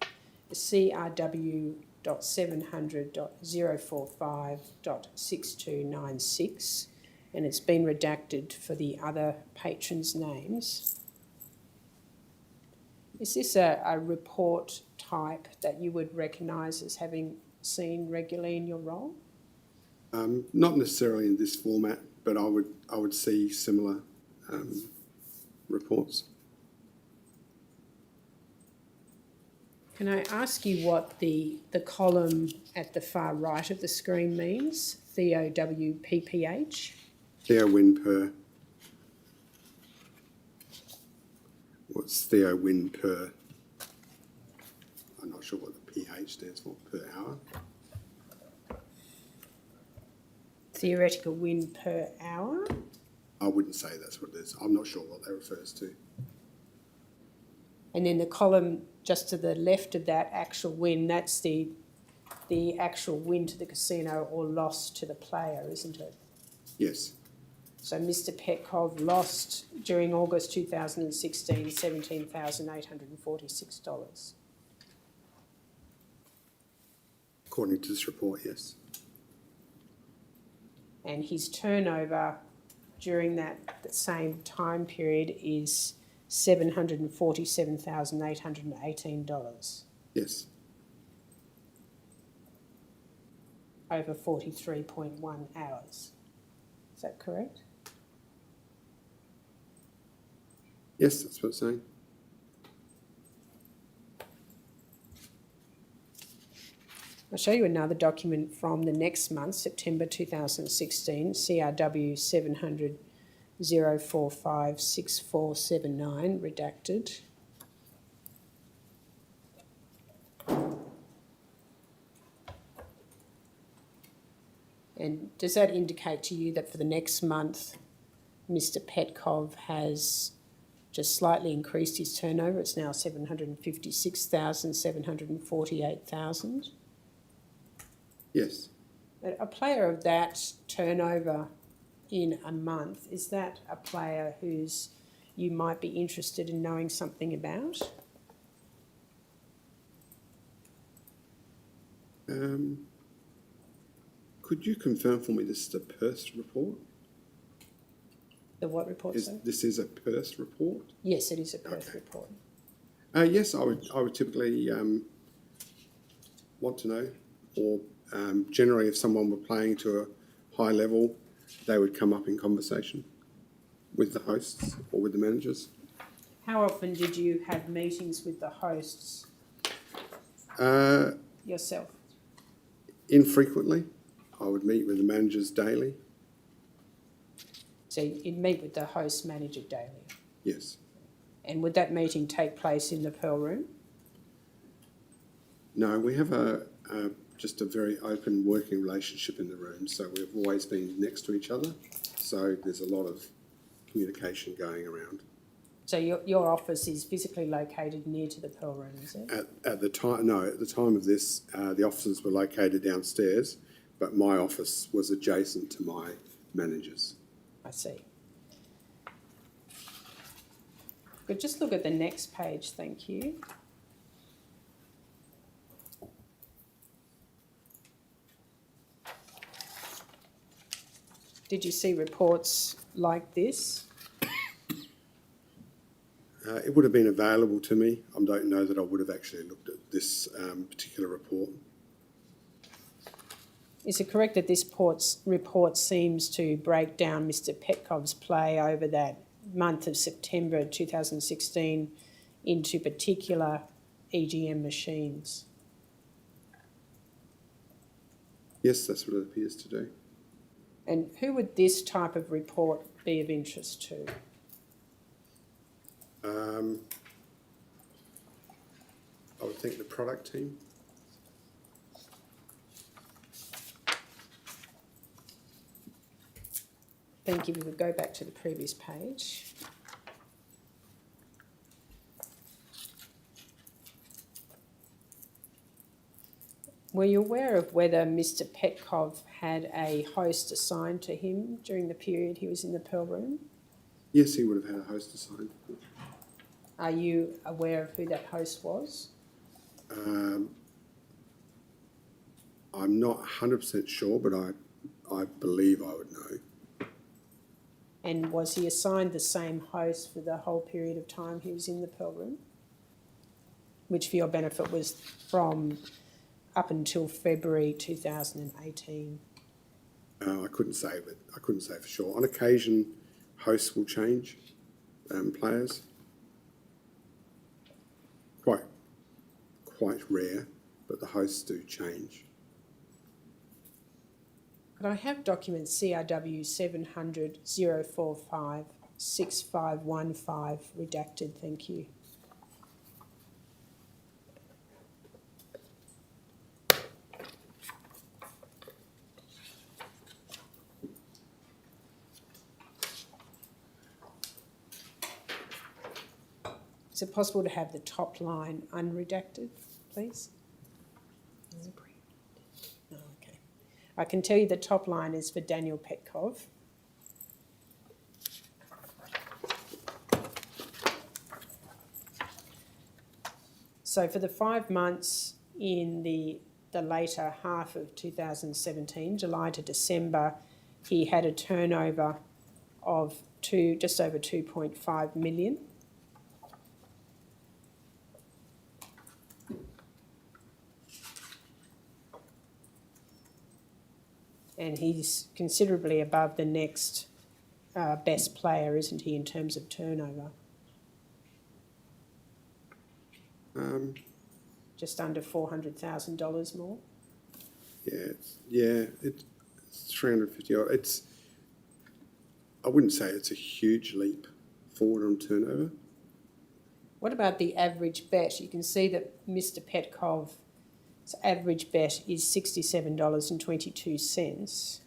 the CRW.700.045.6296, and it's been redacted for the other patrons' names. Is this a report type that you would recognise as having seen regularly in your role? Not necessarily in this format, but I would see similar reports. Can I ask you what the column at the far right of the screen means? TOWPPH? Theo win per. What's Theo win per? I'm not sure what the PH stands for, per hour. Theoretical win per hour? I wouldn't say that's what it is. I'm not sure what that refers to. And then the column just to the left of that actual win, that's the actual win to the casino or loss to the player, isn't it? Yes. So Mr. Petkov lost during August 2016 $17,846. According to this report, yes. And his turnover during that same time period is $747,818 Yes. over 43.1 hours. Is that correct? Yes, that's what it's saying. I'll show you another document from the next month, September 2016, CRW 700 045 6479, redacted. And does that indicate to you that for the next month, Mr. Petkov has just slightly increased his turnover? It's now 756,748,000. Yes. A player of that turnover in a month, is that a player who's you might be interested in knowing something about? Could you confirm for me this is a Perth report? The what report, sorry? This is a Perth report? Yes, it is a Perth Okay. report. Yes, I would typically want to know, or generally if someone were playing to a high level, they would come up in conversation with the hosts or with the managers. How often did you have meetings with the hosts yourself? Infrequently. I would meet with the managers daily. So you'd meet with the host manager daily. Yes. And would that meeting take place in the Pearl Room? No, we have just a very open working relationship in the room, so we've always been next to each other. So there's a lot of communication going around. So your office is physically located near to the Pearl Room, is it? At the time of this, the offices were located downstairs, but my office was adjacent to my managers. I see. But just look at the next page, thank you. Did you see reports like this? It would have been available to me. I don't know that I would have actually looked at this particular report. Is it correct that this report seems to break down Mr. Petkov's play over that month of September 2016 into particular EGM machines? Yes, that's what it appears to do. And who would this type of report be of interest to? I would think the product team. Thank you. We would go back to the previous page. Were you aware of whether Mr. Petkov had a host assigned to him during the period he was in the Pearl Room? Yes, he would have had a host assigned. Are you aware of who that host was? I'm not 100% sure, but I believe I would know. And was he assigned the same host for the whole period of time he was in the Pearl Room? Which, for your benefit, was from up until February 2018. I couldn't say, but I couldn't say for sure. On occasion, hosts will change players. Quite rare, but the hosts do change. But I have document CRW 700 045 6515 redacted, thank you. Is it possible to have the top line unredacted, please? No, okay. I can tell you the top line is for Daniel Petkov. So for the 5 months in the later half of 2017, July to December, he had a turnover of just over 2.5 million. And he's considerably above the next best player, isn't he, in terms of turnover? Just under $400,000 more. It's 350. I wouldn't say it's a huge leap forward on turnover. What about the average bet? You can see that Mr. Petkov's average bet is $67.22.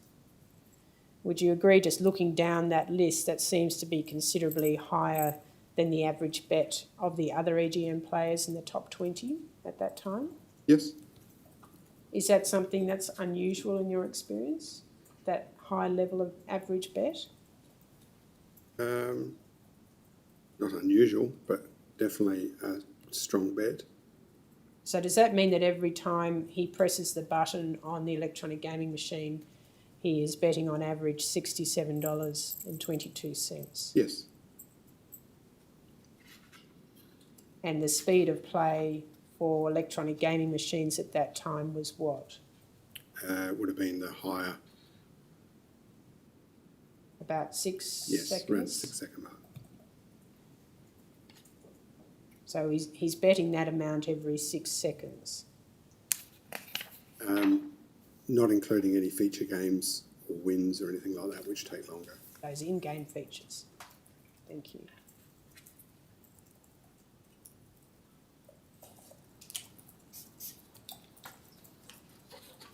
Would you agree, just looking down that list, that seems to be considerably higher than the average bet of the other EGM players in the top 20 at that time? Yes. Is that something that's unusual in your experience, that high level of average bet? Not unusual, but definitely a strong bet. So does that mean that every time he presses the button on the electronic gaming machine, he is betting on average $67.22? Yes. And the speed of play for electronic gaming machines at that time was what? It would have been the higher. About 6 seconds? Yes, around the 6 second mark. So he's betting that amount every 6 seconds? Not including any feature games or wins or anything like that, which take longer. Those in-game features. Thank you.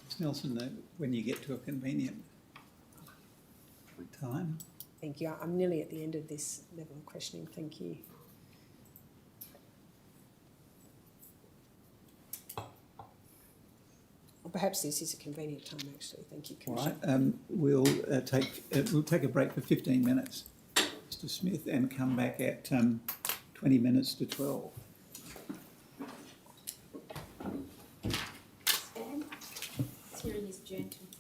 Ms. Nelson, when you get to a convenient time. Thank you. I'm nearly at the end of this level of questioning. Thank you. Or perhaps this is a convenient time, actually. Thank you, Commissioner. All right. We'll take a break for 15 minutes, Mr. Smith, and come back at 20 minutes to 12. Hearing is adjourned to 20 minutes.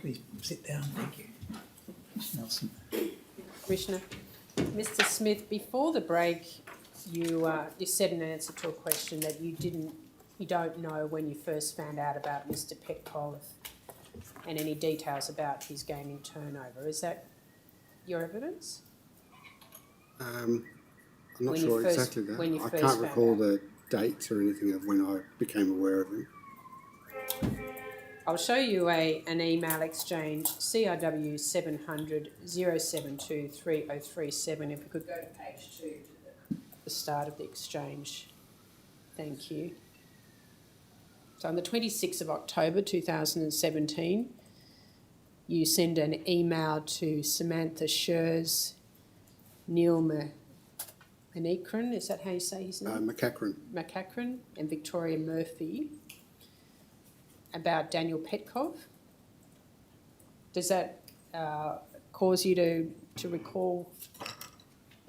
please sit down, thank you. Ms Nelson. Commissioner. Mr Smith, before the break, you said in answer to a question that you don't know when you first found out about Mr Petkov and any details about his gaming turnover. Is that your evidence? I'm not When you sure first- exactly that. when you I first can't found recall out. the dates or anything of when I became aware of him. I'll show you an email exchange, CRW 700 072 3037. If we could go to page 2 to the start of the exchange. Thank you. So on the 26th of October 2017, you send an email to Samantha Schurz, Neil Manikran, is that how you say his name? McCachran, and Victoria Murphy about Daniel Petkov. Does that cause you to recall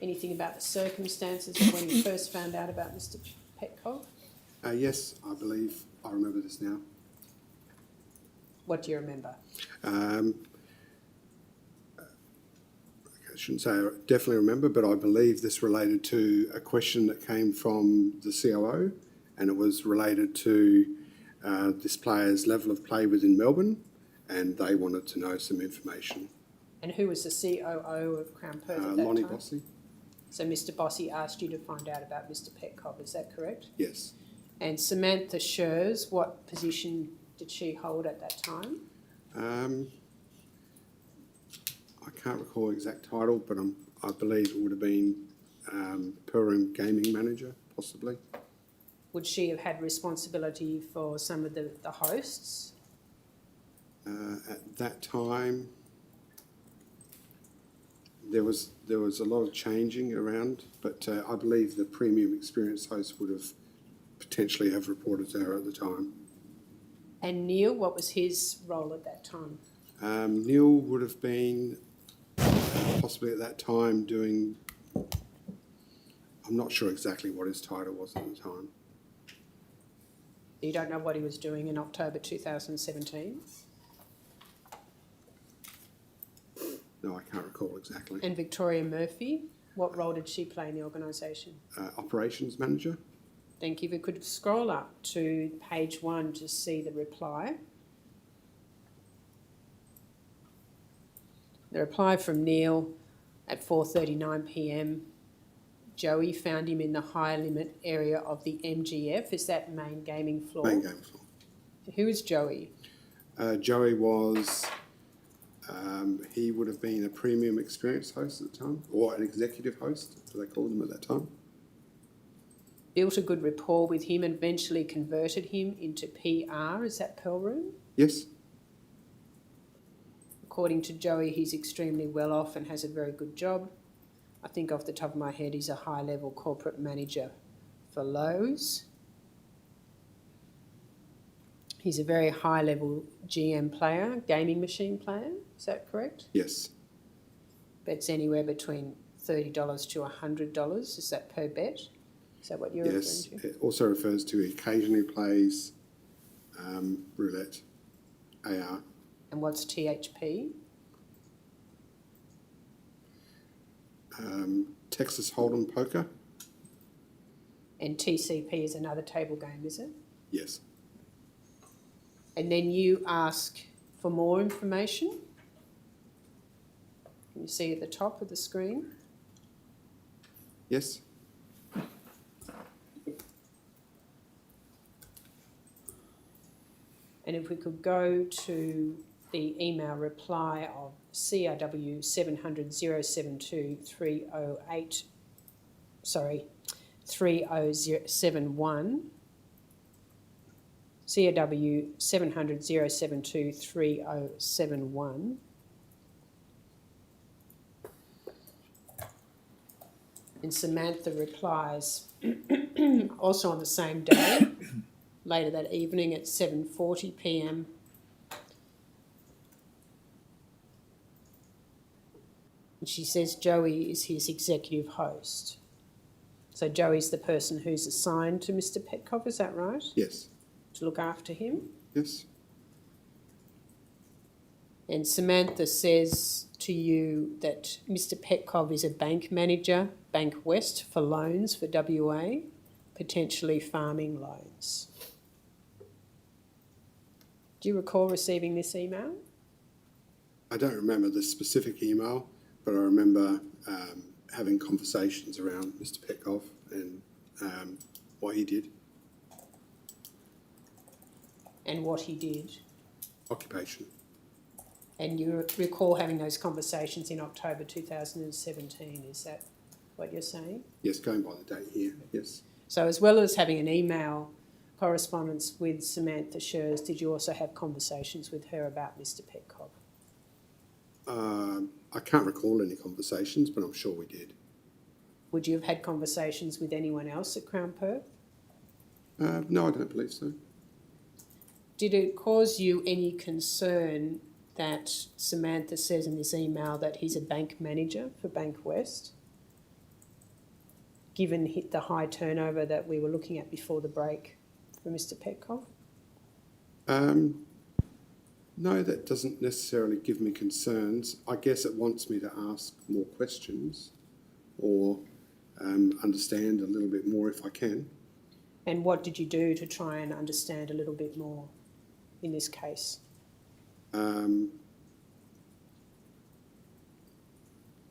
anything about the circumstances of when you first found out about Mr Petkov? Yes, I believe I remember this now. What do you remember? I shouldn't say I definitely remember, but I believe this related to a question that came from the COO, and it was related to this player's level of play within Melbourne, and they wanted to know some information. And who was the COO of Crown Perth at that Lonnie time? Bossy? So Mr Bossy asked you to find out about Mr Petkov, is that correct? Yes. And Samantha Schurz, what position did she hold at that time? I can't recall the exact title, but I believe it would have been per room gaming manager, possibly. Would she have had responsibility for some of the hosts? At that time, there was a lot of changing around, but I believe the premium experience host would have potentially have reported to her at the time. And Neil, what was his role at that time? Neil would have been possibly at that time doing, I'm not sure exactly what his title was at the time. You don't know what he was doing in October 2017? No, I can't recall exactly. And Victoria Murphy, what role did she play in the organisation? Operations manager. Thank you. If we could scroll up to page 1 to see the reply. The reply from Neil at 4:39 p.m. Joey found him in the high limit area of the MGF. Is that main gaming floor? Main gaming floor. Who is Joey? Joey was, he would have been a premium experience host at the time, or an executive host, as they called him at that time. Built a good rapport with him and eventually converted him into PR. Is that Pearl Room? Yes. According to Joey, he's extremely well off and has a very good job. I think off the top of my head, he's a high-level corporate manager for Lowe's. He's a very high-level GM player, gaming machine player. Is that correct? Yes. Bets anywhere between $30 to $100. Is that per bet? Is that what you're Yes. referring to? It also refers to he occasionally plays roulette, AR. And what's THP? Texas Hold'em poker. And TCP is another table game, is it? Yes. And then you ask for more information. Can you see at the top of the screen? Yes. And if we could go to the email reply of CRW 700 072 308, sorry, 3071, CRW 700 072 3071. And Samantha replies, also on the same day, later that evening at 7:40 p.m. And she says Joey is his executive host. So Joey's the person who's assigned to Mr. Petkov, is that right? Yes. To look after him? Yes. And Samantha says to you that Mr. Petkov is a bank manager, Bank West, for loans for WA, potentially farming loans. Do you recall receiving this email? I don't remember the specific email, but I remember having conversations around Mr. Petkov and what he did. And what he did? Occupation. And you recall having those conversations in October 2017, is that what you're saying? Yes, going by the date here, yes. So as well as having an email correspondence with Samantha Schurz, did you also have conversations with her about Mr. Petkov? I can't recall any conversations, but I'm sure we did. Would you have had conversations with anyone else at Crown Perth? No, I don't believe so. Did it cause you any concern that Samantha says in this email that he's a bank manager for Bank West, given the high turnover that we were looking at before the break for Mr. Petkov? No, that doesn't necessarily give me concerns. I guess it wants me to ask more questions or understand a little bit more if I can. And what did you do to try and understand a little bit more in this case? I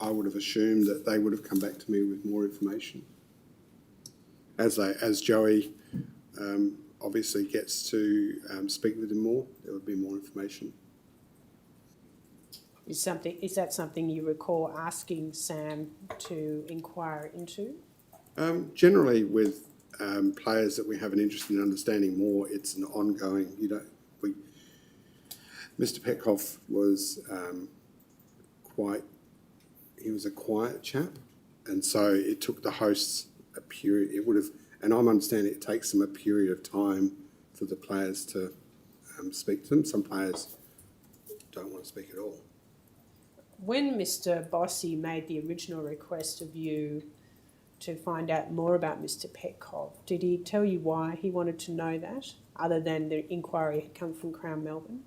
would have assumed that they would have come back to me with more information. As Joey obviously gets to speak with him more, there would be more information. Is that something you recall asking Sam to inquire into? Generally, with players that we have an interest in understanding more, it's an ongoing. Mr. Petkov was he was a quiet chap, and so it took the hosts a period. It would have, and I'm understanding it takes them a period of time for the players to speak to them. Some players don't want to speak at all. When Mr. Bossy made the original request of you to find out more about Mr. Petkov, did he tell you why he wanted to know that, other than the inquiry had come from Crown Melbourne?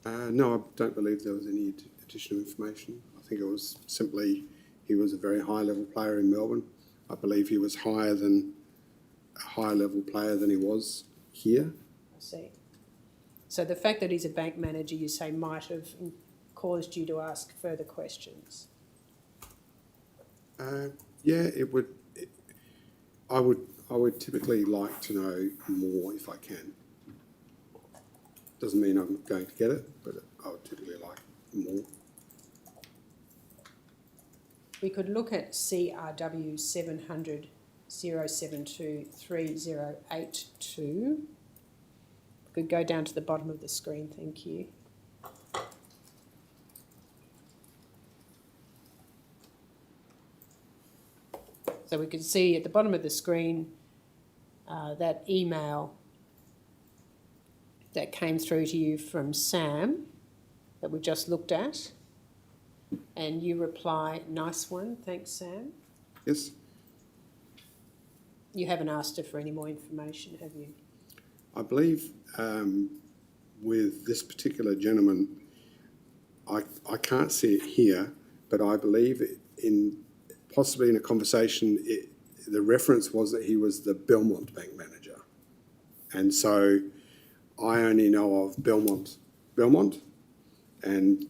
No, I don't believe there was any additional information. I think it was simply he was a very high-level player in Melbourne. I believe he was a higher-level player than he was here. I see. So the fact that he's a bank manager, you say, might have caused you to ask further questions? Yeah, it would. I would typically like to know more if I can. Doesn't mean I'm going to get it, but I would typically like more. We could look at CRW 700 072 3082. We could go down to the bottom of the screen, thank you. So we can see at the bottom of the screen that email that came through to you from Sam that we just looked at. And you reply, nice one, thanks Sam. Yes. You haven't asked her for any more information, have you? I believe with this particular gentleman, I can't see it here, but I believe possibly in a conversation, the reference was that he was the Belmont bank manager. And so I only know of Belmont, and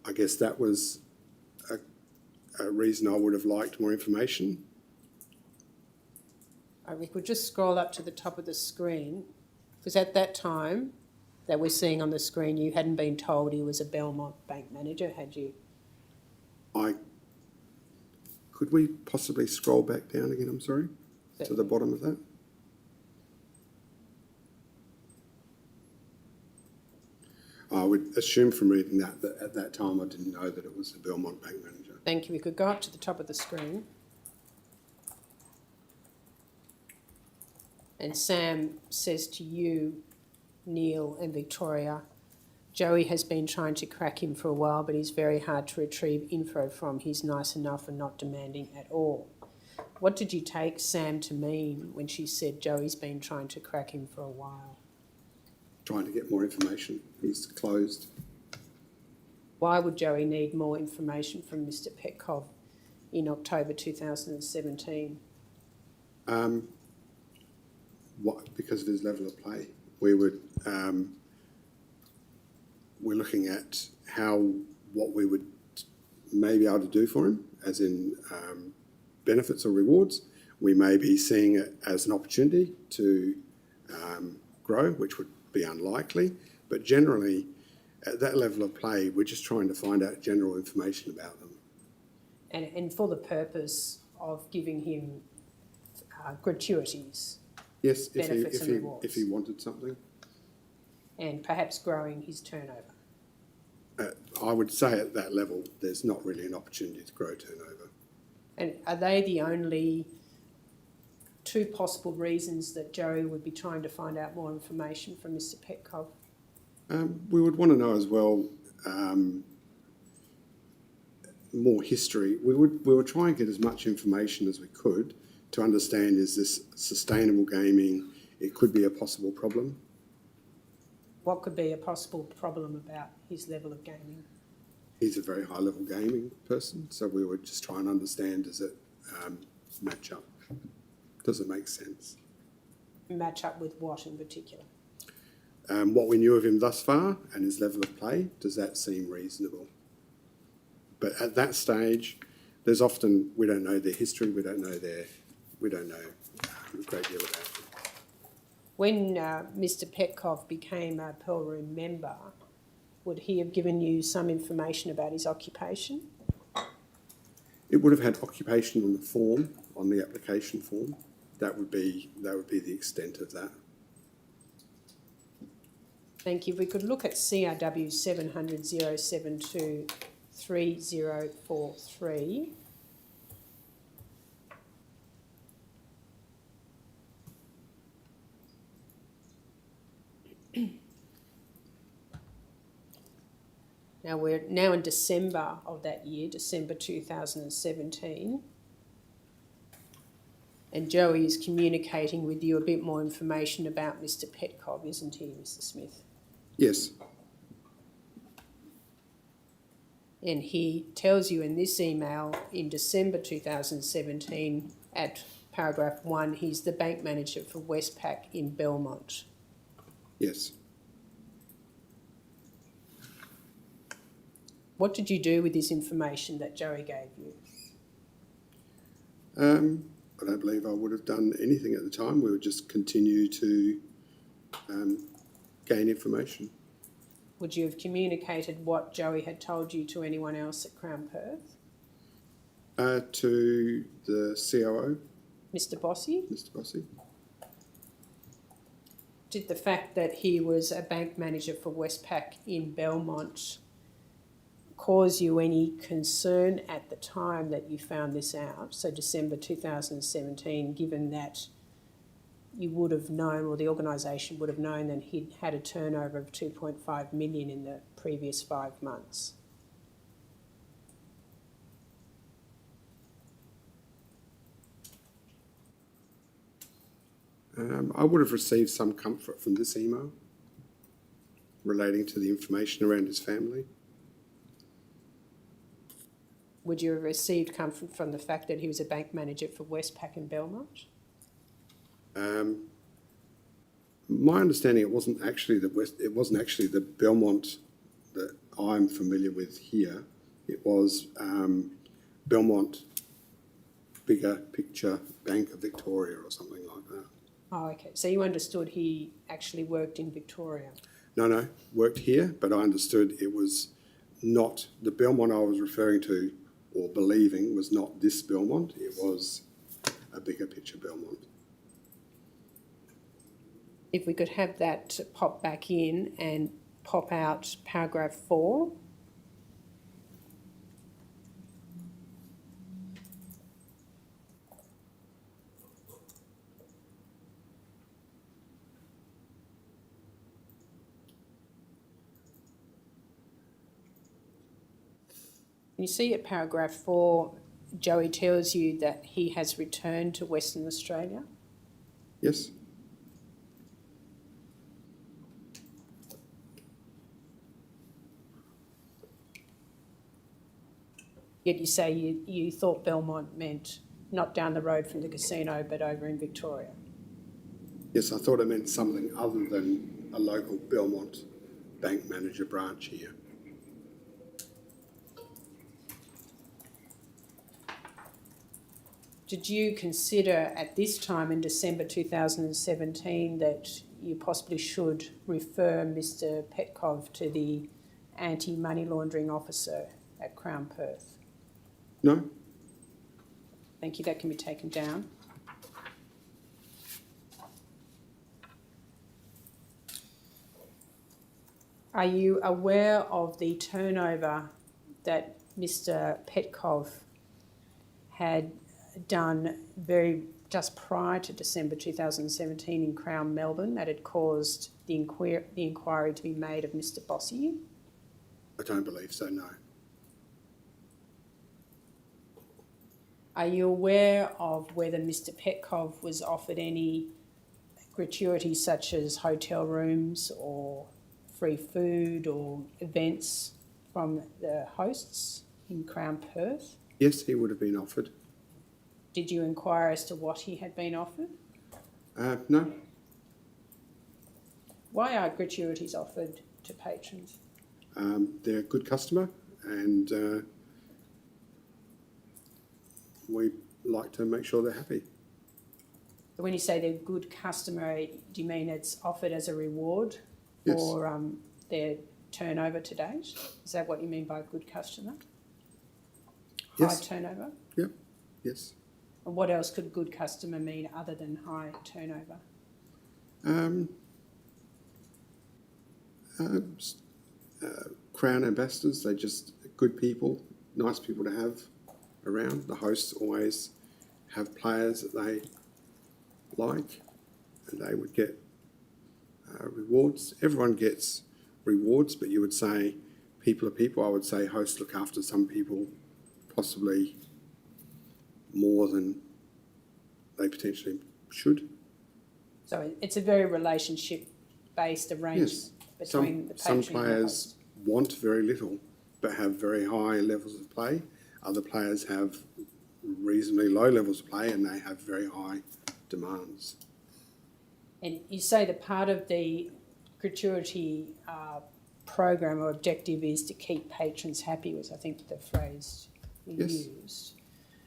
I guess that was a reason I would have liked more information. We could just scroll up to the top of the screen, because at that time that we're seeing on the screen, you hadn't been told he was a Belmont bank manager, had you? Could we possibly scroll back down again, I'm sorry, to the bottom of that? I would assume from reading that at that time I didn't know that it was the Belmont bank manager. Thank you. We could go up to the top of the screen. And Sam says to you, Neil and Victoria, Joey has been trying to crack him for a while, but he's very hard to retrieve info from. He's nice enough and not demanding at all. What did you take Sam to mean when she said Joey's been trying to crack him for a while? trying to get more information. He's closed. Why would Joey need more information from Mr Petkov in October 2017? Because of his level of play. We're looking at what we would may be able to do for him, as in benefits or rewards. We may be seeing it as an opportunity to grow, which would be unlikely. But generally, at that level of play, we're just trying to find out general information about them. And for the purpose of giving him gratuities Yes, Benefits and rewards. if he wanted something. and perhaps growing his turnover. I would say at that level, there's not really an opportunity to grow turnover. And are they the only two possible reasons that Joey would be trying to find out more information from Mr Petkov? We would want to know as well more history. We would try and get as much information as we could to understand, is this sustainable gaming? It could be a possible problem. What could be a possible problem about his level of gaming? He's a very high level gaming person, so we would just try and understand, does it match up? Does it make sense? Match up with what in particular? What we knew of him thus far and his level of play, does that seem reasonable? But at that stage, there's often, we don't know their history, we don't know a great deal about them. When Mr Petkov became a Pearl Room member, would he have given you some information about his occupation? It would have had occupation on the form, on the application form. That would be the extent of that. Thank you. If we could look at CRW 700 072 3043. Now we're now in December of that year, December 2017. And Joey is communicating with you a bit more information about Mr Petkov, isn't he, Mr Smith? Yes. And he tells you in this email in December 2017 at paragraph 1, he's the bank manager for Westpac in Belmont. Yes. What did you do with this information that Joey gave you? I don't believe I would have done anything at the time. We would just continue to gain information. Would you have communicated what Joey had told you to anyone else at Crown Perth? To the COO, Mr Bossy? Mr. Bossy. Did the fact that he was a bank manager for Westpac in Belmont cause you any concern at the time that you found this out, so December 2017, given that you would have known, or the organisation would have known, that he'd had a turnover of 2.5 million in the previous 5 months? I would have received some comfort from this email relating to the information around his family. Would you have received comfort from the fact that he was a bank manager for Westpac in Belmont? My understanding, it wasn't actually the Belmont that I'm familiar with here. It was Belmont Bigger Picture Bank of Victoria or something like that. Oh, okay. So you understood he actually worked in Victoria? No, worked here, but I understood it was not the Belmont I was referring to or believing was not this Belmont. It was a Bigger Picture Belmont. If we could have that pop back in and pop out paragraph 4. You see at paragraph 4, Joey tells you that he has returned to Western Australia. Yes. Yet you say you thought Belmont meant not down the road from the casino, but over in Victoria. Yes, I thought it meant something other than a local Belmont bank manager branch here. Did you consider at this time in December 2017 that you possibly should refer Mr. Petkov to the anti-money laundering officer at Crown Perth? No? Thank you, that can be taken down. Are you aware of the turnover that Mr. Petkov had done just prior to December 2017 in Crown Melbourne that had caused the inquiry to be made of Mr. Bossy? I don't believe so, no. Are you aware of whether Mr. Petkov was offered any gratuities such as hotel rooms or free food or events from the hosts in Crown Perth? Yes, he would have been offered. Did you inquire as to what he had been offered? No. Why are gratuities offered to patrons? They're a good customer and we like to make sure they're happy. When you say they're good customer, do you mean it's offered as a reward Yes. for their turnover to date? Is that what you mean by good customer? Yes. High turnover? Yep, yes. And what else could good customer mean other than high turnover? Crown ambassadors, they're just good people, nice people to have around. The hosts always have players that they like and they would get rewards. Everyone gets rewards, but you would say people are people. I would say hosts look after some people possibly more than they potentially should. So it's a very relationship-based arrangement between the patron Some and the players host. want very little but have very high levels of play. Other players have reasonably low levels of play and they have very high demands. And you say that part of the gratuity program or objective is to keep patrons happy, was I think the phrase you Yes. used.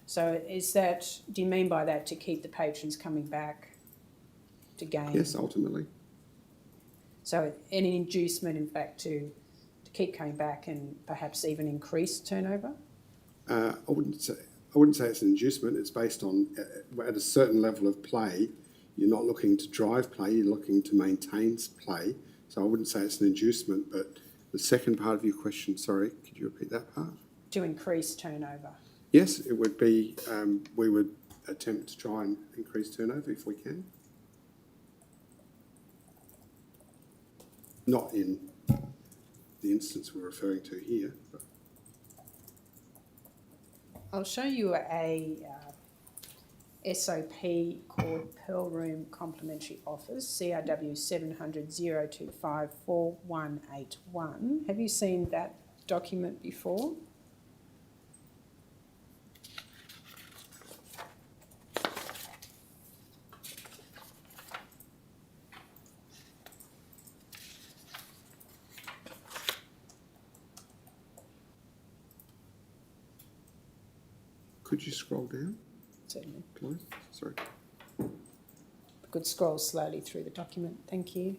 So is that, do you mean by that to keep the patrons coming back to game? Yes, ultimately. So any inducement, in fact, to keep coming back and perhaps even increase turnover? I wouldn't say it's an inducement. It's based on at a certain level of play. You're not looking to drive play. You're looking to maintain play. So I wouldn't say it's an inducement. But the second part of your question, sorry, could you repeat that part? To increase turnover. Yes, it would be. We would attempt to try and increase turnover if we can. Not in the instance we're referring to here. But I'll show you a SOP called Pearl Room Complimentary Offers, CRW 700 025 4181. Have you seen that document before? could you scroll down, Certainly. please? Sorry. Could scroll slowly through the document. Thank you.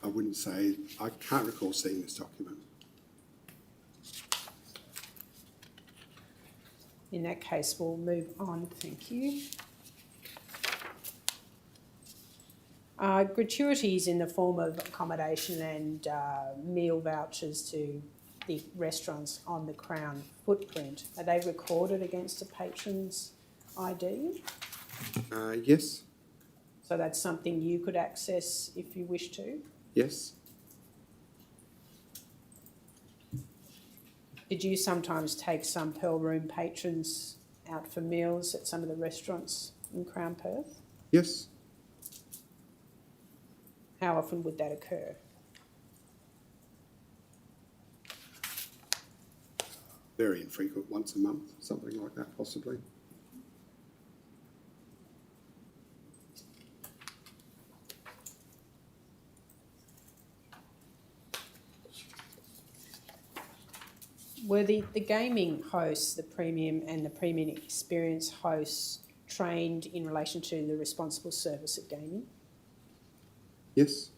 I wouldn't say, I can't recall seeing this document. In that case, we'll move on. Thank you. Gratuities in the form of accommodation and meal vouchers to the restaurants on the Crown footprint, are they recorded against a patron's ID? Yes, So that's something you could access if you wish to? yes. Did you sometimes take some Pearl Room patrons out for meals at some of the restaurants in Crown Perth? Yes, How often would that occur? very infrequent, once a month, something like that possibly. Were the gaming hosts, the premium and the premium experience hosts, trained in relation to the responsible service of gaming? Yes,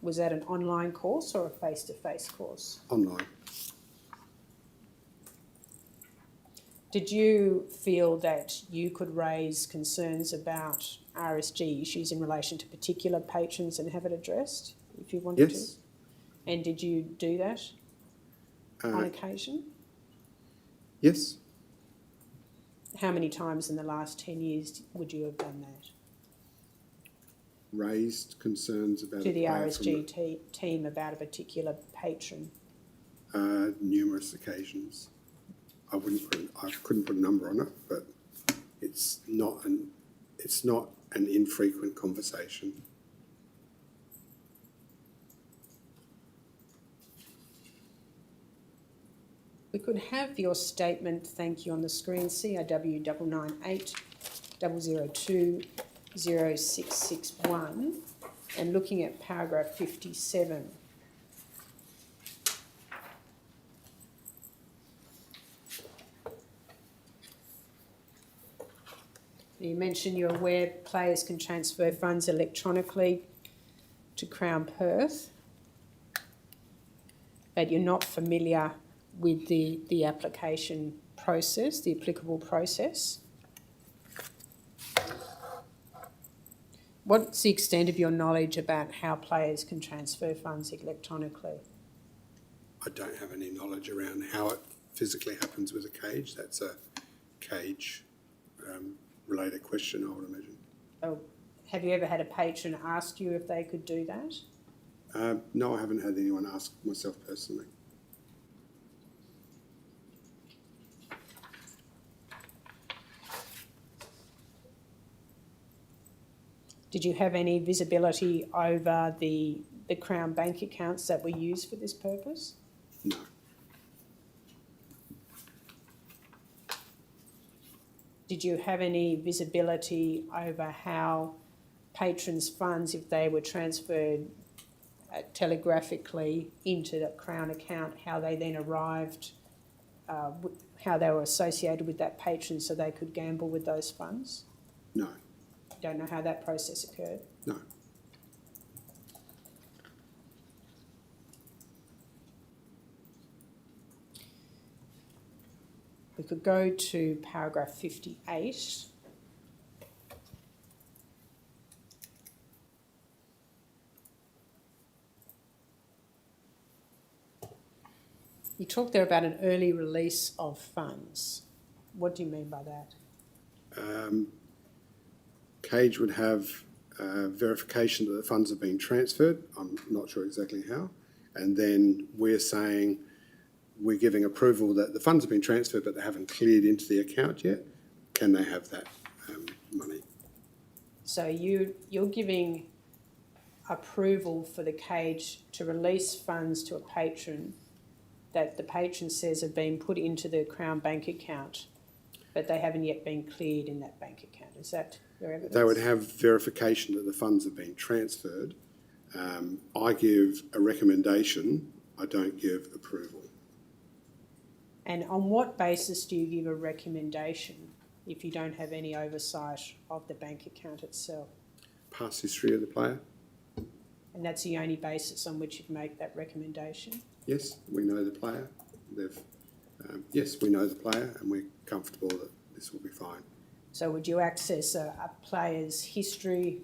Was that an online course or a face-to-face course? online. Did you feel that you could raise concerns about RSG issues in relation to particular patrons and have it addressed if you wanted Yes. to? And did you do that on Uh, occasion? yes, How many times in the last 10 years would you have done that? raised concerns about To a the player RSG team about a particular patron? from numerous occasions. I couldn't put a number on it, but it's not an infrequent conversation. We could have your statement, thank you, on the screen, CRW 998 002 0661, and looking at paragraph 57. You mentioned you're aware players can transfer funds electronically to Crown Perth, but you're not familiar with the application process, the applicable process. What's the extent of your knowledge about how players can transfer funds electronically? I don't have any knowledge around how it physically happens with a cage. That's a cage related question, I would imagine. Oh, have you ever had a patron ask you if they could do that? No, I haven't had anyone ask myself personally. Did you have any visibility over the Crown bank accounts that were used for this purpose? No. Did you have any visibility over how patrons' funds, if they were transferred telegraphically into the Crown account, how they then arrived, how they were associated with that patron so they could gamble with those funds? No. Don't know how that process occurred? No. We could go to paragraph 58. You talk there about an early release of funds. What do you mean by that? Cage would have verification that the funds have been transferred. I'm not sure exactly how. And then we're saying we're giving approval that the funds have been transferred but they haven't cleared into the account yet. Can they have that money? So you're giving approval for the Cage to release funds to a patron that the patron says have been put into the Crown bank account, but they haven't yet been cleared in that bank account. Is that your evidence? They would have verification that the funds have been transferred. I give a recommendation. I don't give approval. And on what basis do you give a recommendation if you don't have any oversight of the bank account itself? Past history of the player. And that's the only basis on which you'd make that recommendation? Yes, we know the player. Yes, we know the player and we're comfortable that this will be fine. So would you access a player's history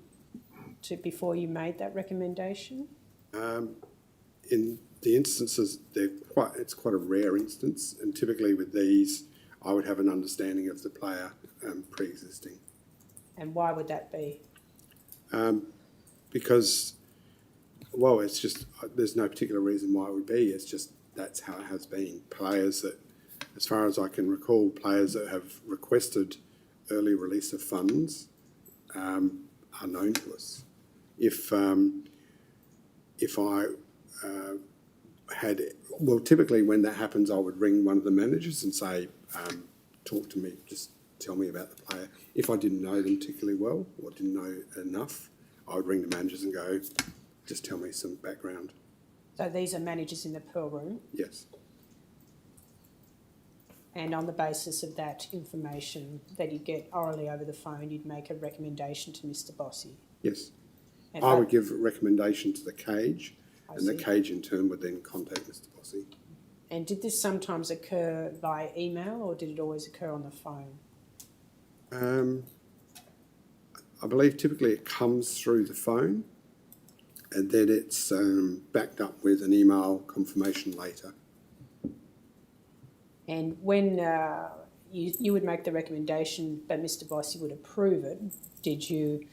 before you made that recommendation? In the instances, it's quite a rare instance, and typically with these, I would have an understanding of the player pre-existing. And why would that be? Because, well, it's just, there's no particular reason why it would be. It's just that's how it has been. Players that, as far as I can recall, players that have requested early release of funds are known to us. If I had, well, typically when that happens, I would ring one of the managers and say, talk to me, just tell me about the player. If I didn't know them particularly well or didn't know enough, I would ring the managers and go, just tell me some background. So these are managers in the Pearl Room, Yes. and on the basis of that information that you get orally over the phone, you'd make a recommendation to Mr. Bossy. Yes. And I would give a recommendation to the cage, I and the see. cage in turn would then contact Mr. Bossy. And did this sometimes occur via email, or did it always occur on the phone? I believe typically it comes through the phone, and then it's backed up with an email confirmation later. And when you would make the recommendation, but Mr. Bossy would approve it, did you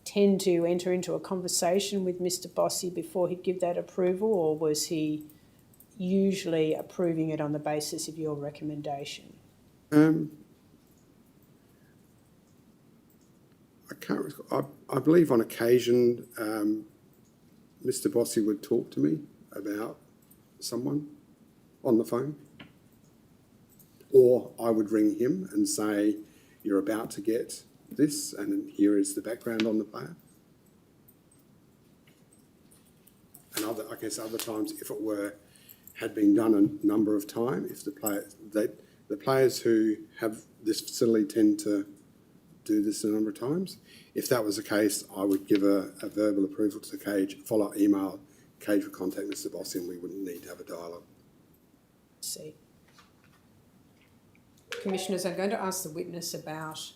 tend to enter into a conversation with Mr. Bossy before he'd give that approval, or was he usually approving it on the basis of your recommendation? I can't recall. I believe on occasion Mr. Bossy would talk to me about someone on the phone, or I would ring him and say, you're about to get this, and here is the background on the player. And I guess other times, if it had been done a number of times, if the players who have this facility tend to do this a number of times, if that was the case, I would give a verbal approval to the cage, follow-up email, cage would contact Mr. Bossy, and we wouldn't need to have a dialogue. See. Commissioners, I'm going to ask the witness about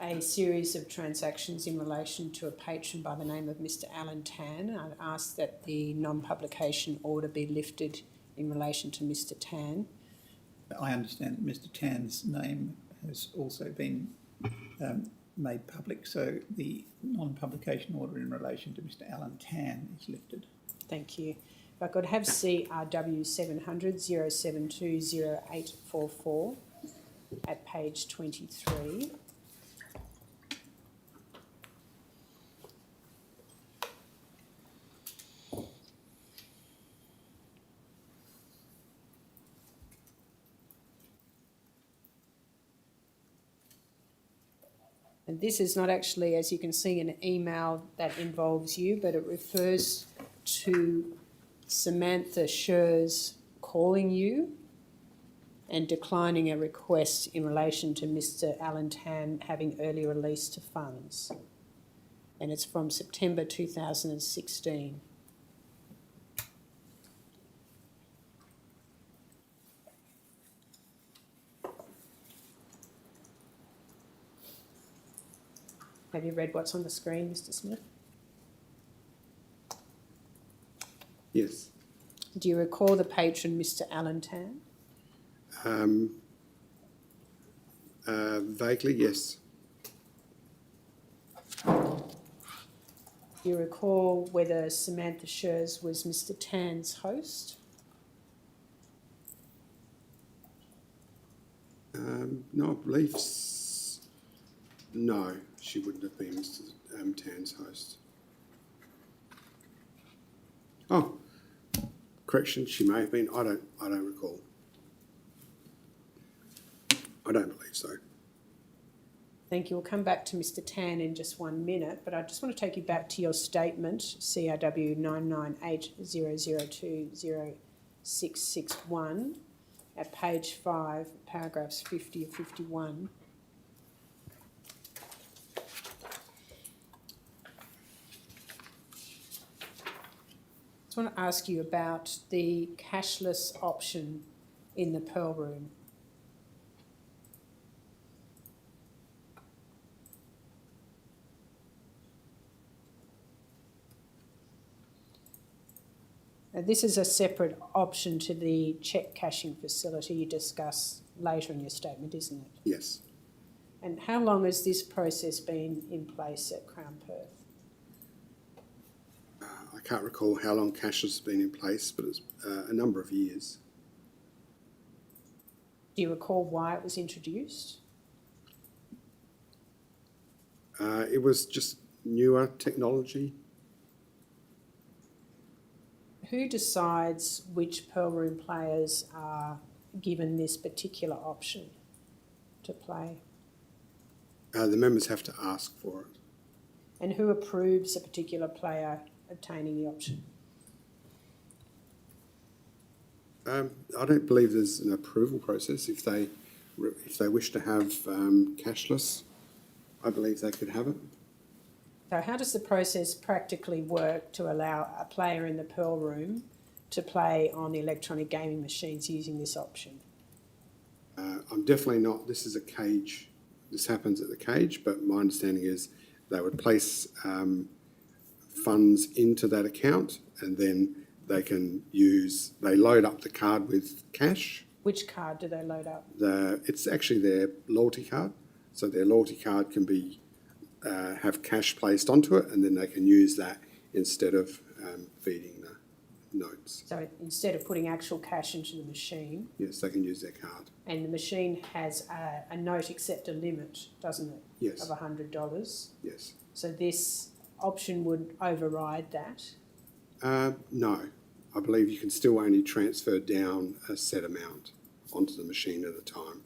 a series of transactions in relation to a patron by the name of Mr. Alan Tan. I'd ask that the non-publication order be lifted in relation to Mr. Tan. I understand that Mr. Tan's name has also been made public, so the non-publication order in relation to Mr. Alan Tan is lifted. Thank you. If I could have CRW 700 072 0844 at page 23. And this is not actually, as you can see, an email that involves you, but it refers to Samantha Schurz calling you and declining a request in relation to Mr. Alan Tan having early release to funds. And it's from September 2016. Have you read what's on the screen, Mr. Smith? Yes. Do you recall the patron, Mr. Alan Tan? Vaguely, yes. Do you recall whether Samantha Schurz was Mr. Tan's host? No, I believe no, she wouldn't have been Mr. Tan's host. Oh, correction, she may have been. I don't recall. I don't believe so. Thank you. We'll come back to Mr. Tan in just 1 minute, but I just want to take you back to your statement, CRW 99800200661, at page 5, paragraphs 50 and 51. I just want to ask you about the cashless option in the Pearl Room. Now, this is a separate option to the cheque cashing facility you discuss later in your statement, isn't it? Yes. And how long has this process been in place at Crown Perth? I can't recall how long cashless has been in place, but it's a number of years. Do you recall why it was introduced? It was just newer technology. Who decides which Pearl Room players are given this particular option to play? The members have to ask for it. And who approves a particular player obtaining the option? I don't believe there's an approval process. If they wish to have cashless, I believe they could have it. So how does the process practically work to allow a player in the Pearl Room to play on the electronic gaming machines using this option? I'm definitely not. This is a cage. This happens at the cage, but my understanding is they would place funds into that account, and then they load up the card with cash. Which card do they load up? It's actually their loyalty card. So their loyalty card can be have cash placed onto it, and then they can use that instead of feeding the notes. So instead of putting actual cash into the machine, Yes, they can use their card. and the machine has a note acceptor limit, doesn't it? Yes. Of $100. Yes. So this option would override that. No, I believe you can still only transfer down a set amount onto the machine at a time.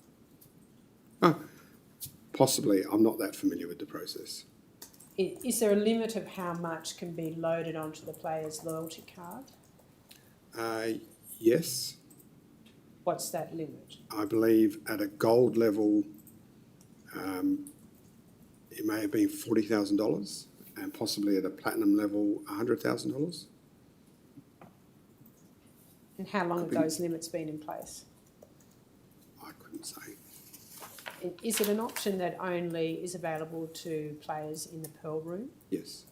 Possibly, I'm not that familiar with the process. Is there a limit of how much can be loaded onto the player's loyalty card? Yes, What's that limit? I believe at a gold level, it may have been $40,000, and possibly at a platinum level, $100,000. And how long have those limits been in place? I couldn't say. Is it an option that only is available to players in the Pearl Room? Yes,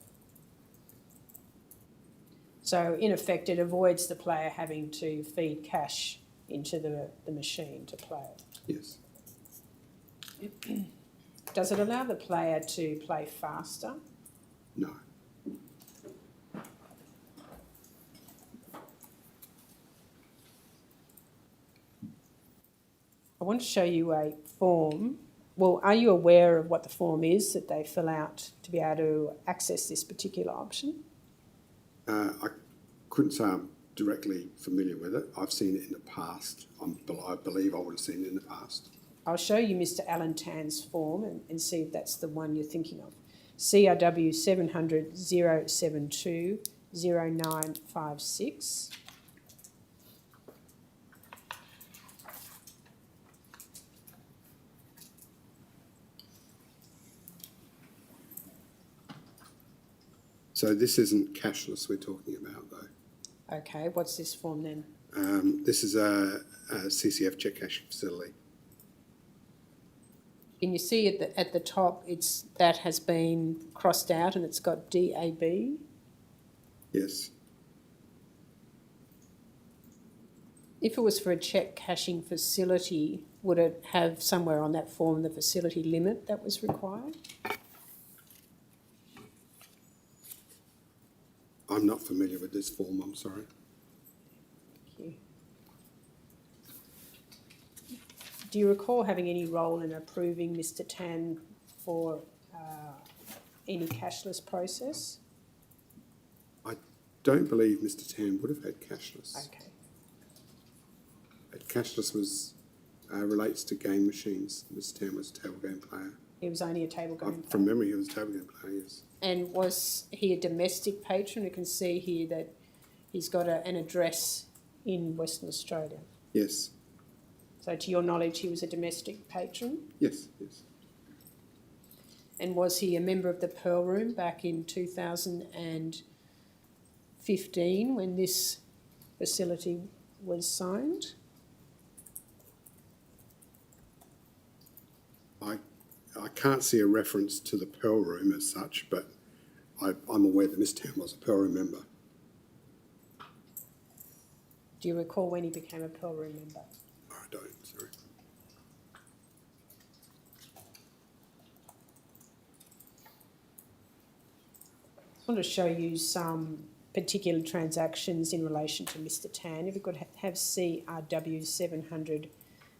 So in effect, it avoids the player having to feed cash into the machine to play yes. it. Does it allow the player to play faster? No. I want to show you a form. Well, are you aware of what the form is that they fill out to be able to access this particular option? I couldn't say I'm directly familiar with it. I've seen it in the past. I believe I would have seen it in the past. I'll show you Mr. Alan Tan's form and see if that's the one you're thinking of. CRW 700 072 0956. So this isn't cashless we're talking about, though. Okay, what's this form then? This is a CCF check cashing facility. Can you see at the top that has been crossed out and it's got DAB? Yes. If it was for a check cashing facility, would it have somewhere on that form the facility limit that was required? I'm not familiar with this form, I'm sorry. Thank you. Do you recall having any role in approving Mr. Tan for any cashless process? I don't believe Mr. Tan would have had cashless. Okay. Cashless relates to game machines. Mr. Tan was a table game player. He was only a table game player. From memory, he was a table game player, yes. And was he a domestic patron? You can see here that he's got an address in Western Australia. Yes. So to your knowledge, he was a domestic patron? Yes, yes. And was he a member of the Pearl Room back in 2015 when this facility was signed? I can't see a reference to the Pearl Room as such, but I'm aware that Mr. Tan was a Pearl Room member. Do you recall when he became a Pearl Room member? I don't, sorry. I want to show you some particular transactions in relation to Mr Tan. If we could have CRW 700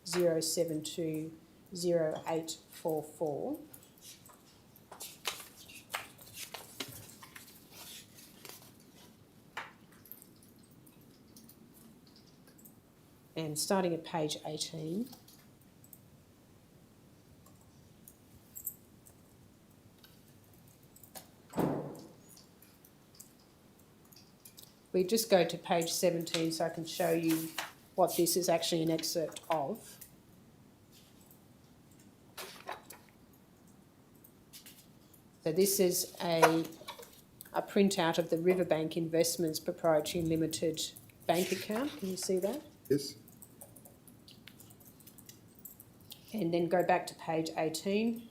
072 0844. And starting at page 18. We just go to page 17 so I can show you what this is actually an excerpt of. So this is a printout of the Riverbank Investments Proprietary Limited bank account. Can you see that? Yes. And then go back to page 18.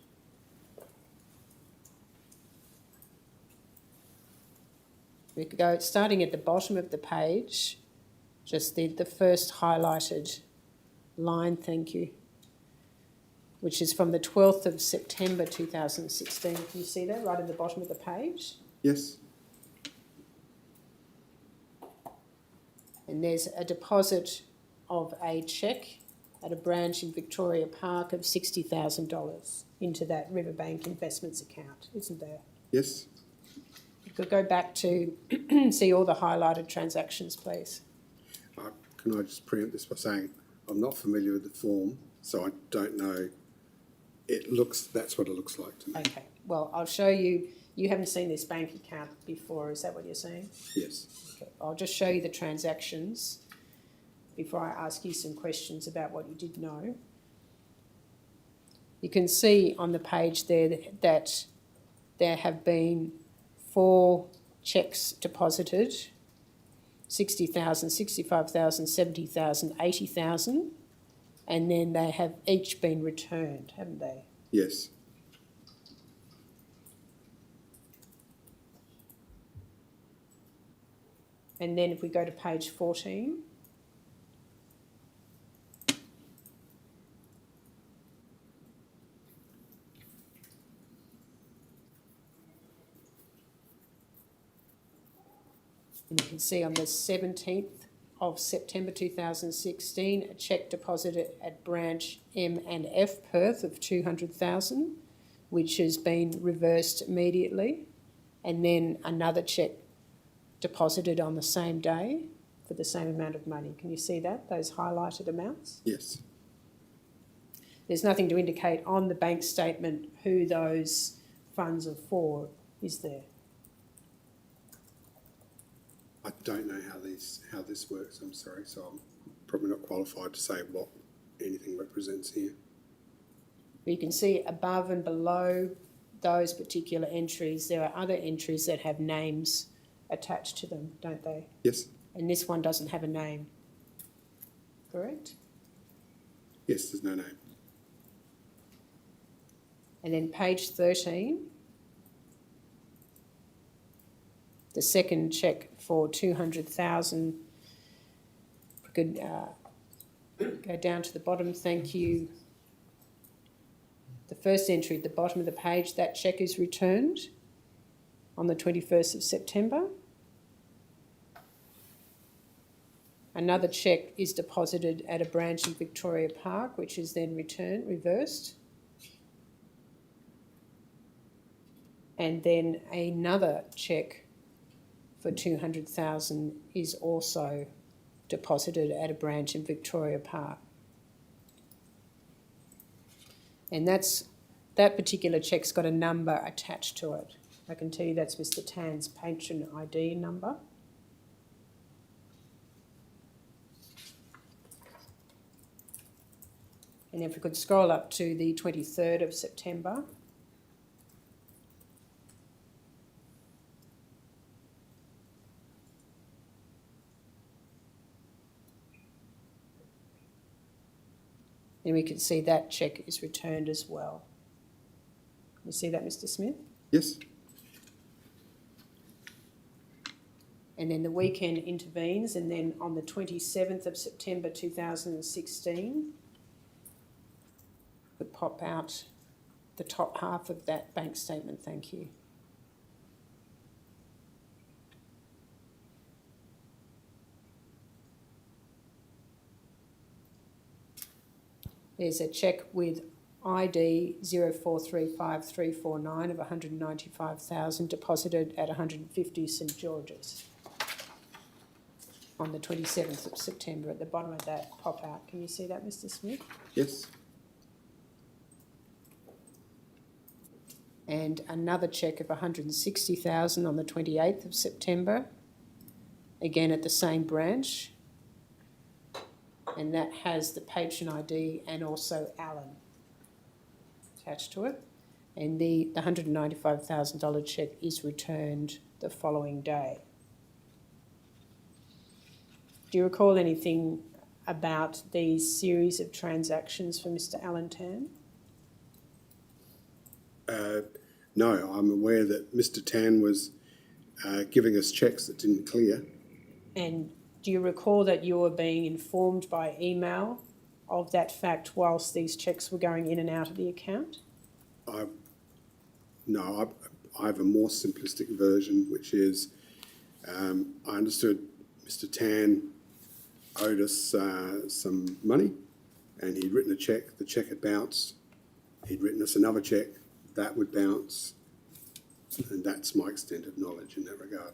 We could go starting at the bottom of the page, just the first highlighted line, thank you, which is from the 12th of September 2016. Can you see that right at the bottom of the page? Yes. And there's a deposit of a cheque at a branch in Victoria Park of $60,000 into that Riverbank Investments account, isn't there? Yes. You could go back to see all the highlighted transactions, please. Can I just preempt this by saying I'm not familiar with the form, so I don't know. That's what it looks like to me. Okay, well, I'll show you. You haven't seen this bank account before, is that what you're saying? Yes. Okay, I'll just show you the transactions before I ask you some questions about what you did know. You can see on the page there that there have been 4 cheques deposited, 60,000, 65,000, 70,000, 80,000, and then they have each been returned, haven't they? Yes. And then if we go to page 14, and you can see on the 17th of September 2016, a cheque deposited at branch M and F Perth of 200,000, which has been reversed immediately, and then another cheque deposited on the same day for the same amount of money. Can you see that, those highlighted amounts? Yes. There's nothing to indicate on the bank statement who those funds are for, is there? I don't know how this works, I'm sorry, so I'm probably not qualified to say what anything represents here. You can see above and below those particular entries, there are other entries that have names attached to them, don't they? Yes. And this one doesn't have a name, correct? Yes, there's no name. And then page 13, the second cheque for 200,000, we could go down to the bottom, thank you. The first entry at the bottom of the page, that cheque is returned on the 21st of September. Another cheque is deposited at a branch in Victoria Park, which is then reversed. And then another cheque for 200,000 is also deposited at a branch in Victoria Park. And that particular cheque's got a number attached to it. I can tell you that's Mr Tan's patron ID number. And if we could scroll up to the 23rd of September. And we can see that cheque is returned as well. You see that, Mr Smith? Yes. And then the weekend intervenes, and then on the 27th of September 2016, would pop out the top half of that bank statement, thank you. There's a cheque with ID 0435349 of 195,000 deposited at 150 St George's on the 27th of September. At the bottom of that pop out, can you see that, Mr Smith? Yes. And another cheque of 160,000 on the 28th of September, again at the same branch, and that has the patron ID and also Alan attached to it. And the $195,000 cheque is returned the following day. Do you recall anything about these series of transactions for Mr Alan Tan? No, I'm aware that Mr. Tan was giving us cheques that didn't clear. And do you recall that you were being informed by email of that fact whilst these cheques were going in and out of the account? I have a more simplistic version, which is I understood Mr. Tan owed us some money, and he'd written a cheque. The cheque had bounced. He'd written us another cheque. That would bounce, and that's my extent of knowledge in that regard.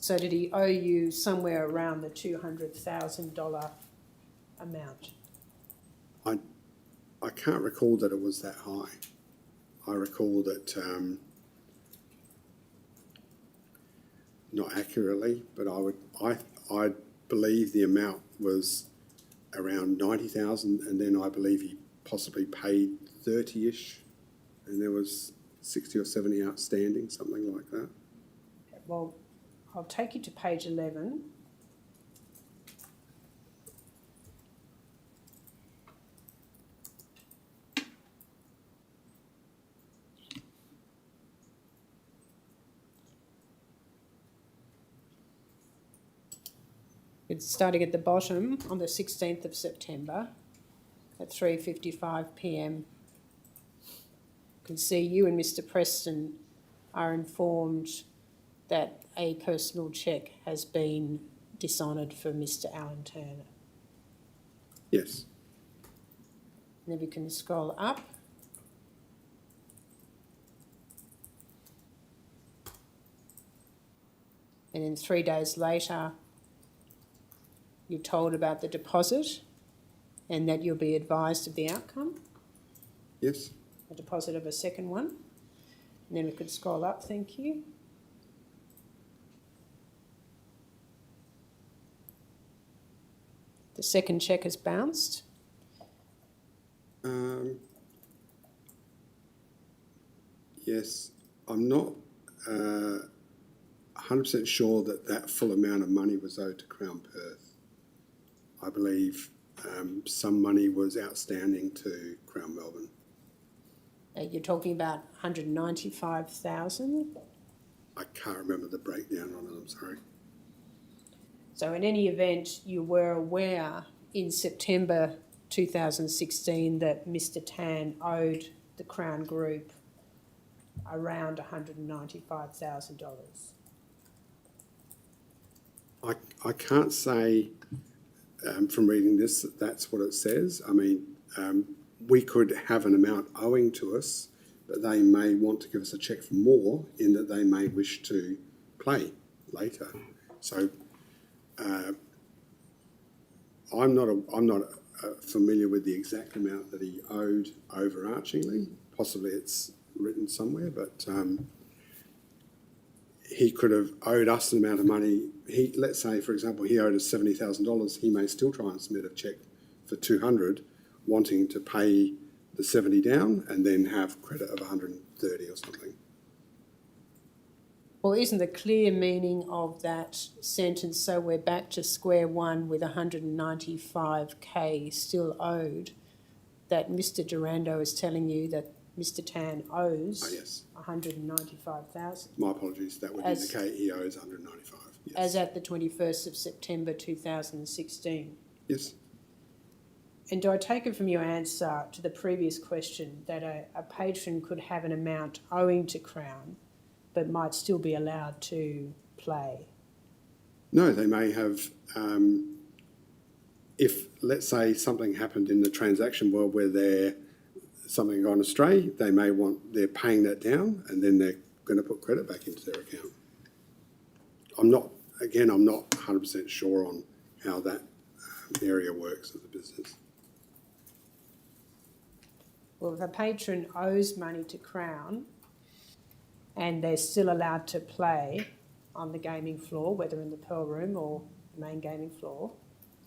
So did he owe you somewhere around the $200,000 amount? I can't recall that it was that high. I recall that, not accurately, but I believe the amount was around 90,000, and then I believe he possibly paid 30-ish, and there was 60 or 70 outstanding, something like that. Well, I'll take you to page 11. It's starting at the bottom on the 16th of September at 3:55 p.m. You can see you and Mr Preston are informed that a personal cheque has been dishonoured for Mr Alan Turner. Yes. And then we can scroll up. And then 3 days later, you're told about the deposit and that you'll be advised of the outcome. Yes. A deposit of a second one. And then we could scroll up, thank you. The second cheque has bounced. Yes, I'm not 100% sure that that full amount of money was owed to Crown Perth. I believe some money was outstanding to Crown Melbourne. You're talking about 195,000. I can't remember the breakdown on it, I'm sorry. So in any event, you were aware in September 2016 that Mr Tan owed the Crown Group around $195,000. I can't say from reading this that that's what it says. I mean, we could have an amount owing to us, but they may want to give us a cheque for more in that they may wish to play later. So I'm not familiar with the exact amount that he owed overarchingly. Possibly it's written somewhere, but he could have owed us an amount of money. Let's say, for example, he owed us $70,000. He may still try and submit a cheque for $200, wanting to pay the 70 down and then have credit of 130 or something. Well, isn't the clear meaning of that sentence, so we're back to square one with 195k still owed, that Mr Durando is telling you that Mr Tan owes Yes. 195,000? My apologies. That would indicate he owes 195. Yes. As at the 21st of September 2016. Yes. And do I take it from your answer to the previous question that a patron could have an amount owing to Crown but might still be allowed to play? No, they may have if, let's say, something happened in the transaction world where something gone astray, they're paying that down and then they're going to put credit back into their account. I'm not 100% sure on how that area works of the business. Well, if a patron owes money to Crown and they're still allowed to play on the gaming floor, whether in the Pearl Room or the main gaming floor,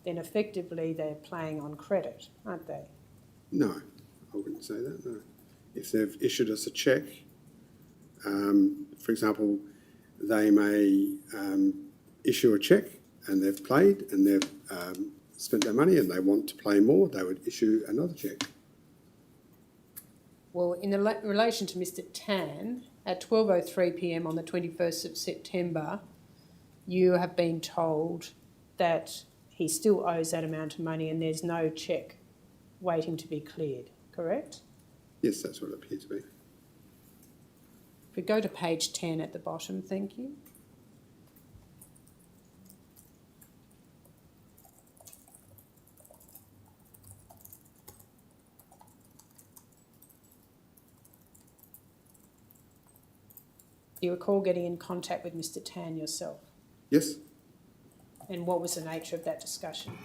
then effectively they're playing on credit, aren't they? No, I wouldn't say that, no. If they've issued us a cheque, for example, they may issue a cheque and they've played and they've spent their money and they want to play more, they would issue another cheque. Well, in relation to Mr Tan, at 12:03 p.m. on the 21st of September, you have been told that he still owes that amount of money and there's no cheque waiting to be cleared, correct? Yes, that's what it appears to be. If we go to page 10 at the bottom, thank you. Do you recall getting in contact with Mr Tan yourself? Yes. And what was the nature of that discussion?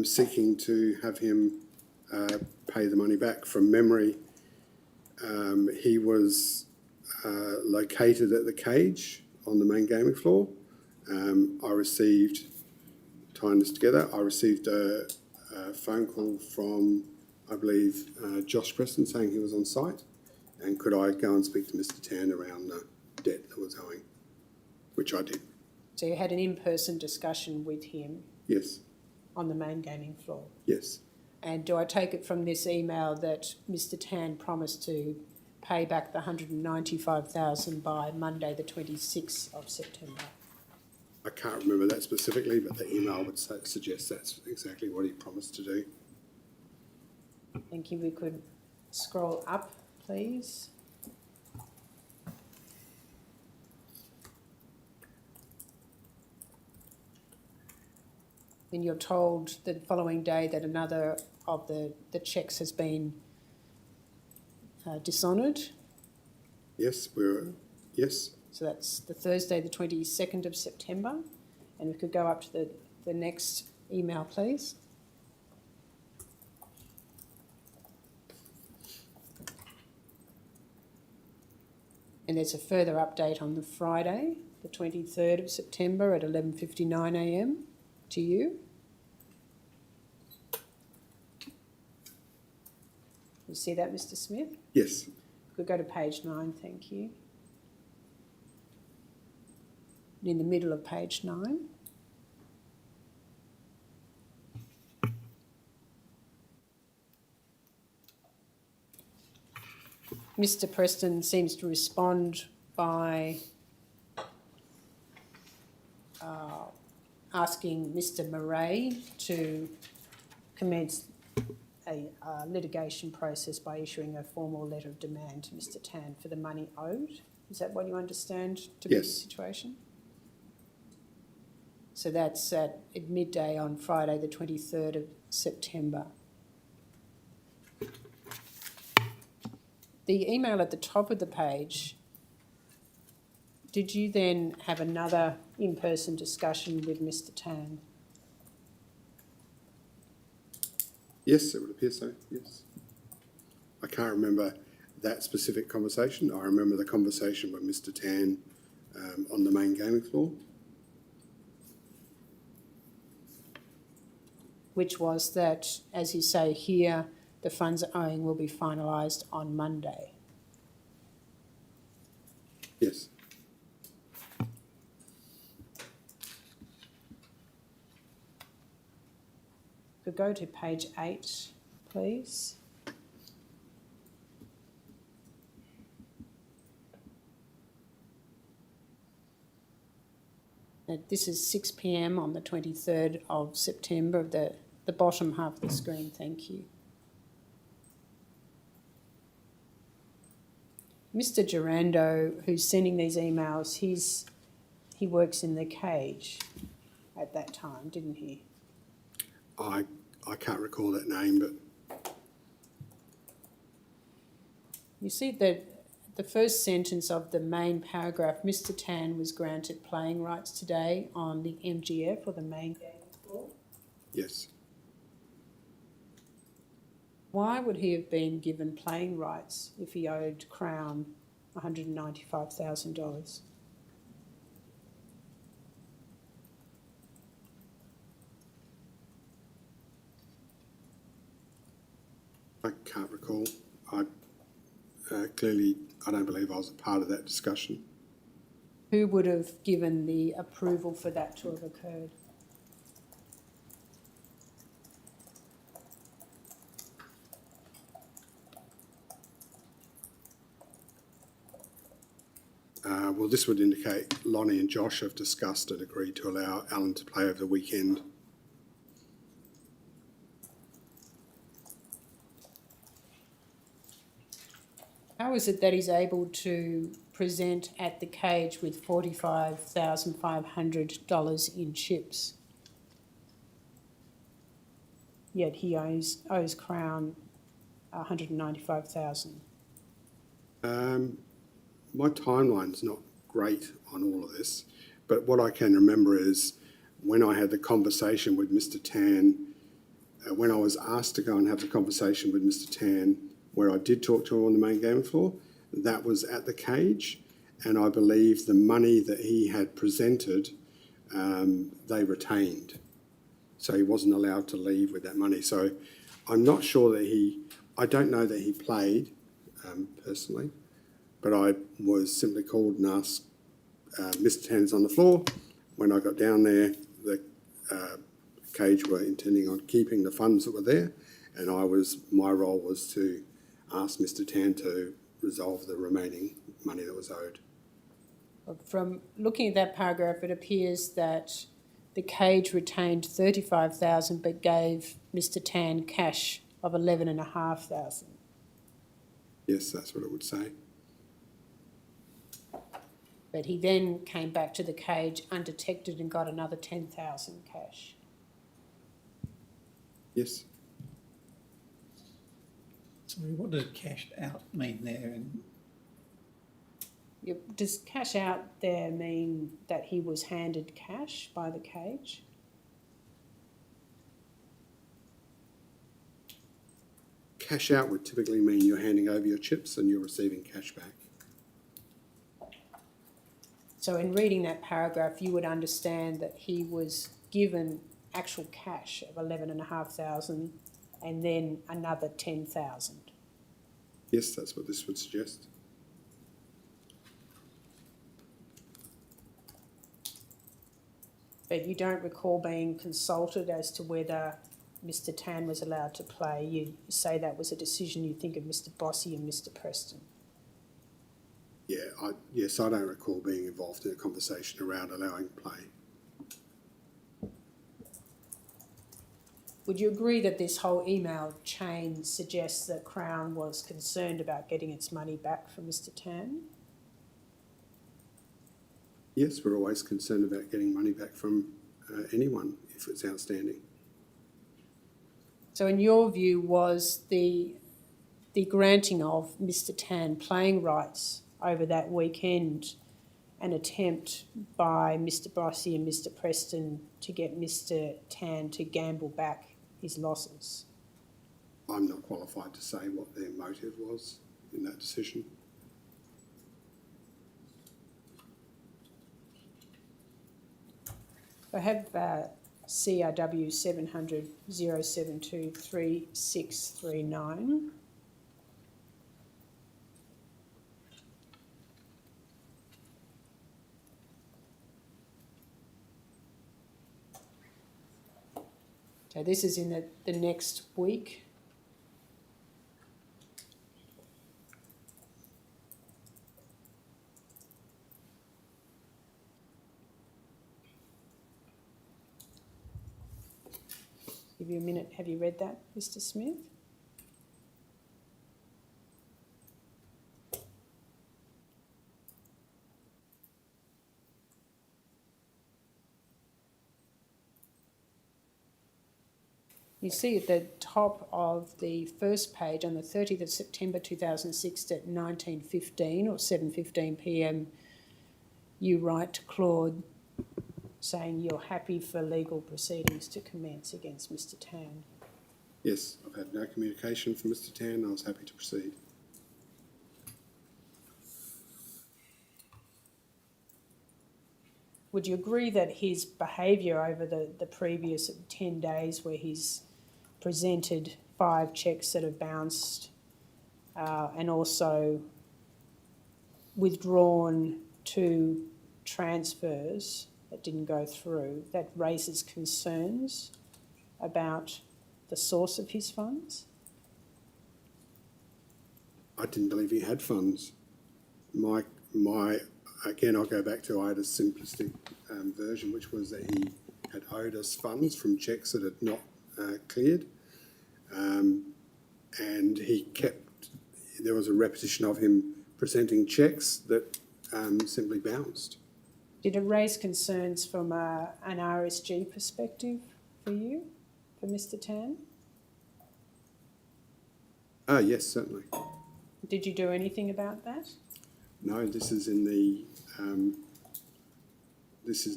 Seeking to have him pay the money back. From memory, he was located at the cage on the main gaming floor. Tying this together, I received a phone call from, I believe, Josh Preston saying he was on site. And could I go and speak to Mr Tan around the debt that was owing, which I did. So you had an in-person discussion with him? Yes. On the main gaming floor? Yes. And do I take it from this email that Mr Tan promised to pay back the $195,000 by Monday the 26th of September? I can't remember that specifically, but the email would suggest that's exactly what he promised to do. Thank you. We could scroll up, please. And you're told the following day that another of the cheques has been dishonoured. Yes, yes. So that's the Thursday, the 22nd of September. And we could go up to the next email, please. And there's a further update on the Friday, the 23rd of September at 11:59 a.m. to you. You see that, Mr Smith? Yes. Could go to page 9, thank you. In the middle of page 9. Mr Preston seems to respond by asking Mr Murray to commence a litigation process by issuing a formal letter of demand to Mr Tan for the money owed. Is that what you understand to be the situation? So that's at midday on Friday the 23rd of September. The email at the top of the page, did you then have another in-person discussion with Mr Tan? Yes, it would appear so, yes. I can't remember that specific conversation. I remember the conversation with Mr Tan on the main gaming floor. Which was that, as you say here, the funds owing will be finalised on Monday. Yes. Could go to page 8, please. This is 6 p.m. on the 23rd of September, the bottom half of the screen, thank you. Mr Gerando, who's sending these emails, he works in the cage at that time, didn't he? I can't recall that name, but You see that the first sentence of the main paragraph, Mr. Tan was granted playing rights today on the MGF or the main gaming floor. yes. Why would he have been given playing rights if he owed Crown $195,000? I can't recall. Clearly, I don't believe I was a part of that discussion. Who would have given the approval for that to have occurred? Well, this would indicate Lonnie and Josh have discussed and agreed to allow Alan to play over the weekend. How is it that he's able to present at the cage with $45,500 in chips? Yet he owes Crown $195,000. My timeline's not great on all of this, but what I can remember is when I had the conversation with Mr. Tan, when I was asked to go and have the conversation with Mr. Tan, where I did talk to him on the main game floor, that was at the cage, and I believe the money that he had presented, they retained. So he wasn't allowed to leave with that money. So I'm not sure that I don't know that he played personally, but I was simply called and asked, Mr. Tan's on the floor. When I got down there, the cage were intending on keeping the funds that were there, and my role was to ask Mr. Tan to resolve the remaining money that was owed. From looking at that paragraph, it appears that the cage retained $35,000 but gave Mr. Tan cash of $11,500. Yes, that's what it would say. But he then came back to the cage undetected and got another $10,000 cash. Yes. Sorry, what does cashed out mean there? And Does cash out there mean that he was handed cash by the cage? Cash out would typically mean you're handing over your chips and you're receiving cash back. So in reading that paragraph, you would understand that he was given actual cash of $11,500 and then another $10,000. Yes, that's what this would suggest. But you don't recall being consulted as to whether Mr. Tan was allowed to play. You say that was a decision you think of Mr. Bossy and Mr. Preston. Yeah, yes, I don't recall being involved in a conversation around allowing play. Would you agree that this whole email chain suggests that Crown was concerned about getting its money back from Mr. Tan? Yes, we're always concerned about getting money back from anyone if it's outstanding. So in your view, was the granting of Mr. Tan playing rights over that weekend an attempt by Mr. Bossy and Mr. Preston to get Mr. Tan to gamble back his losses? I'm not qualified to say what their motive was in that decision. I have CRW 700 072 3639. So this is in the next week. Give you a minute. Have you read that, Mr. Smith? You see at the top of the first page on the 30th of September 2006 at 19:15 or 7:15 p.m, you write to Claude saying you're happy for legal proceedings to commence against Mr Tan. Yes, I've had no communication from Mr Tan. I was happy to proceed. Would you agree that his behaviour over the previous 10 days where he's presented 5 cheques that have bounced and also withdrawn 2 transfers that didn't go through, that raises concerns about the source of his funds? I didn't believe he had funds. Again, I'll go back to I had a simplistic version, which was that he had owed us funds from cheques that had not cleared, and there was a repetition of him presenting cheques that simply bounced. Did it raise concerns from an RSG perspective for you, for Mr Tan? Yes, certainly. Did you do anything about that? No, this is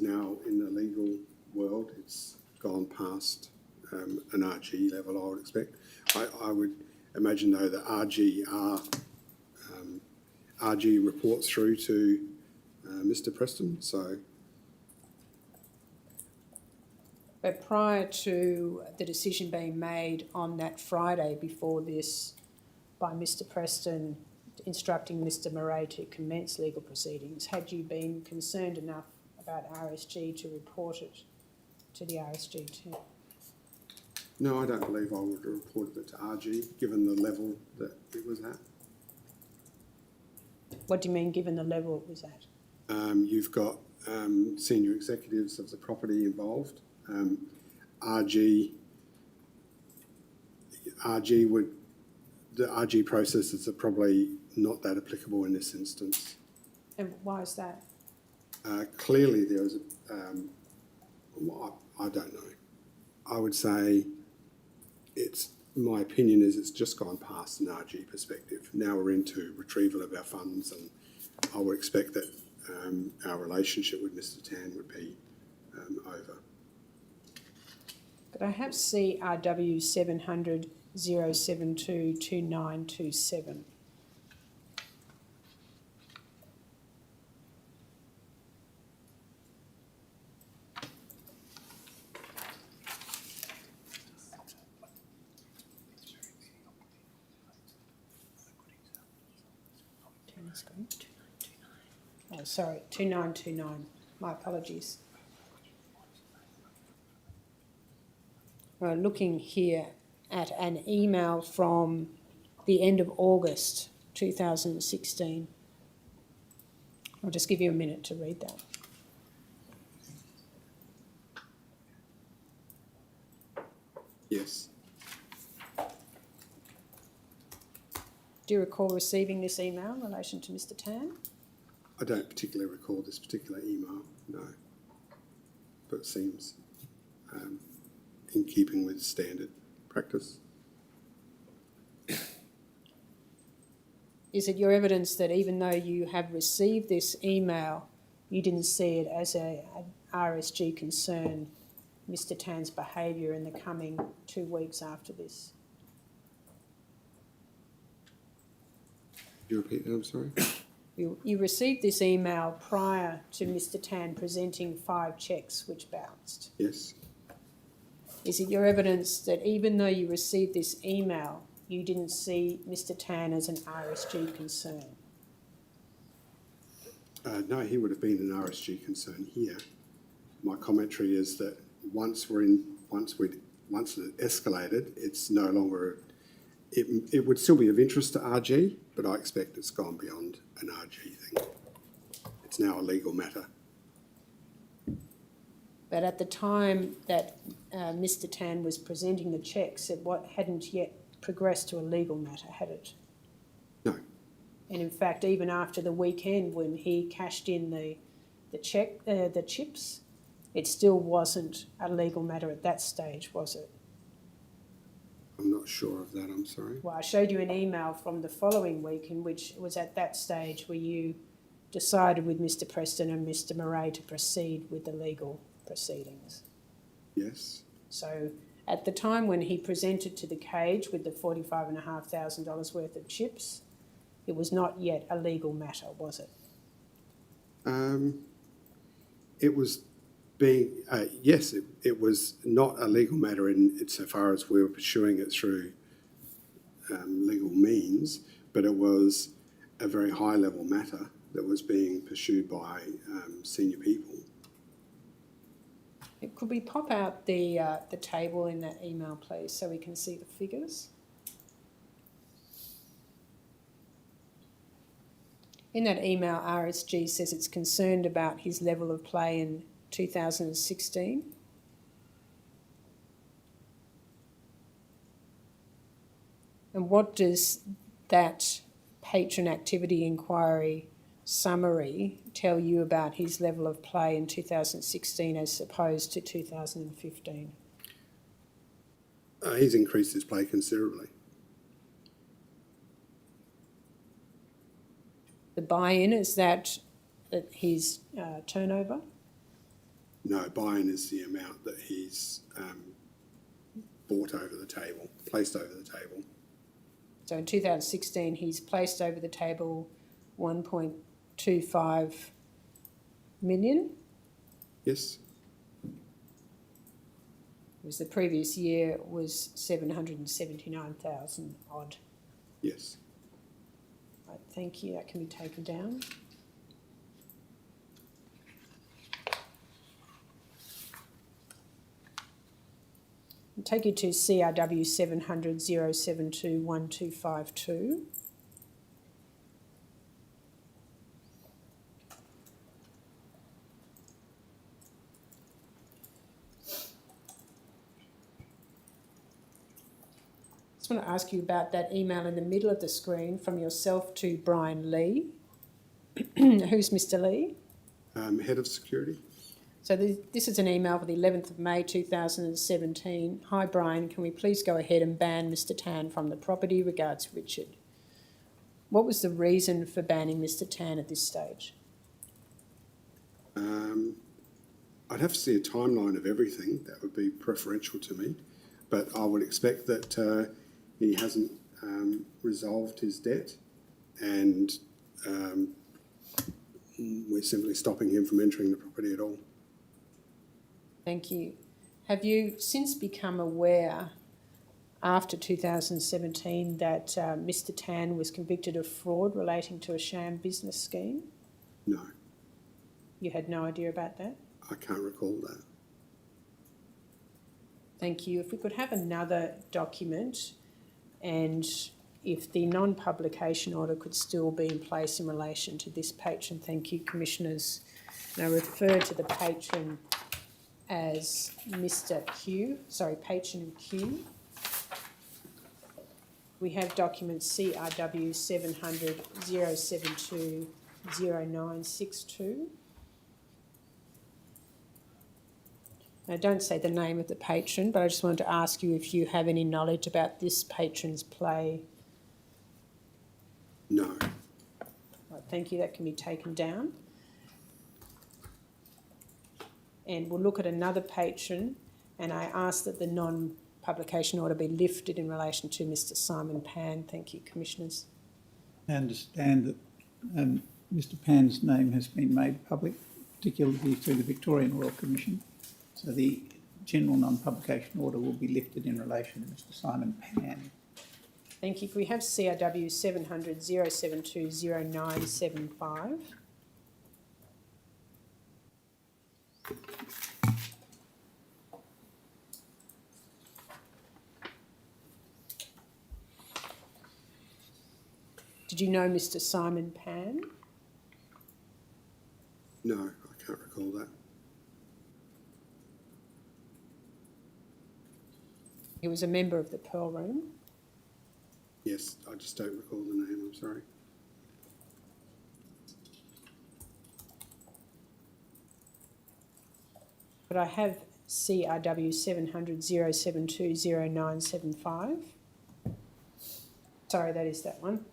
now in the legal world. It's gone past an RG level, I would expect. I would imagine, though, that RG reports through to Mr Preston, so... But prior to the decision being made on that Friday before this by Mr Preston instructing Mr Murray to commence legal proceedings, had you been concerned enough about RSG to report it to the RSG team? No, I don't believe I would have reported it to RG, given the level that it was at. What do you mean, given the level it was at? You've got senior executives of the property involved. The RG processes are probably not that applicable in this instance. And why is that? Clearly there was I don't know. I would say my opinion is it's just gone past an RG perspective. Now we're into retrieval of our funds, and I would expect that our relationship with Mr Tan would be over. Could I have CRW 700 072 2927? Oh, sorry, 2929. My apologies. We're looking here at an email from the end of August 2016. I'll just give you a minute to read that. Yes. Do you recall receiving this email in relation to Mr Tan? I don't particularly recall this particular email, no. But it seems in keeping with standard practice. Is it your evidence that even though you have received this email, you didn't see it as an RSG concern, Mr Tan's behaviour in the coming 2 weeks after this? Could you repeat that, I'm sorry? You received this email prior to Mr Tan presenting 5 cheques which bounced. Yes. Is it your evidence that even though you received this email, you didn't see Mr Tan as an RSG concern? No, he would have been an RSG concern here. My commentary is that once it escalated, it's no longer... It would still be of interest to RG, but I expect it's gone beyond an RG thing. It's now a legal matter. But at the time that Mr Tan was presenting the cheques, it hadn't yet progressed to a legal matter, had it? No. And in fact, even after the weekend when he cashed in the chips, it still wasn't a legal matter at that stage, was it? I'm not sure of that, I'm sorry. Well, I showed you an email from the following week in which it was at that stage where you decided with Mr Preston and Mr Murray to proceed with the legal proceedings. Yes, So at the time when he presented to the cage with the $45,500 worth of chips, it was not yet a legal matter, was it? it was being, yes, it was not a legal matter insofar as we were pursuing it through legal means, but it was a very high level matter that was being pursued by senior people. Could we pop out the table in that email, please, so we can see the figures? In that email, RSG says it's concerned about his level of play in 2016. And what does that patron activity inquiry summary tell you about his level of play in 2016 as opposed to 2015? He's increased his play considerably. The buy-in, is that his turnover? No, buy-in is the amount that he's bought over the table, placed over the table. So in 2016, he's placed over the table 1.25 million. Yes, Whereas the previous year was 779,000 odd. yes. Right, thank you, that can be taken down. I'll take you to CRW 700 072 1252. I just want to ask you about that email in the middle of the screen from yourself to Brian Lee. Who's Mr. Lee? Head of security. So this is an email for the 11th of May 2017. Hi Brian, can we please go ahead and ban Mr Tan from the property? Regards, Richard. What was the reason for banning Mr Tan at this stage? I'd have to see a timeline of everything. That would be preferential to me. But I would expect that he hasn't resolved his debt, and we're simply stopping him from entering the property at all. Thank you. Have you since become aware, after 2017, that Mr Tan was convicted of fraud relating to a sham business scheme? No, You had no idea about that? I can't recall that. Thank you. If we could have another document, and if the non-publication order could still be in place in relation to this patron. Thank you, Commissioners. And I refer to the patron as Mr Q, patron Q. We have document CRW 700 072 0962. Now, don't say the name of the patron, but I just wanted to ask you if you have any knowledge about this patron's play. No. Right, thank you, that can be taken down. And we'll look at another patron, and I ask that the non-publication order be lifted in relation to Mr Simon Pan. Thank you, Commissioners. I understand that Mr Pan's name has been made public, particularly through the Victorian Royal Commission. So the general non-publication order will be lifted in relation to Mr Simon Pan. Thank you. Can we have CRW 700 072 0975? Did you know Mr Simon Pan? No, I can't recall that. He was a member of the Pearl Room. Yes, I just don't recall the name, I'm sorry. But I have CRW 700 072 0975. Sorry, that is that one.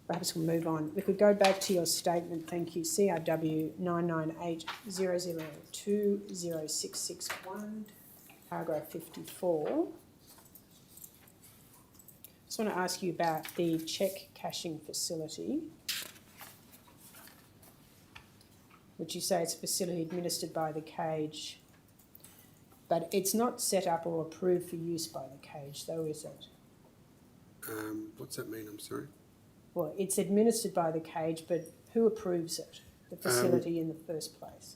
Perhaps we'll move on. We could go back to your statement, thank you. CRW 998 002 0661, paragraph 54. Just want to ask you about the cheque cashing facility, which you say it's a facility administered by the cage, but it's not set up or approved for use by the cage, though, is it? What's that mean? I'm sorry. Well, it's administered by the cage, but who approves it, the facility in the first place?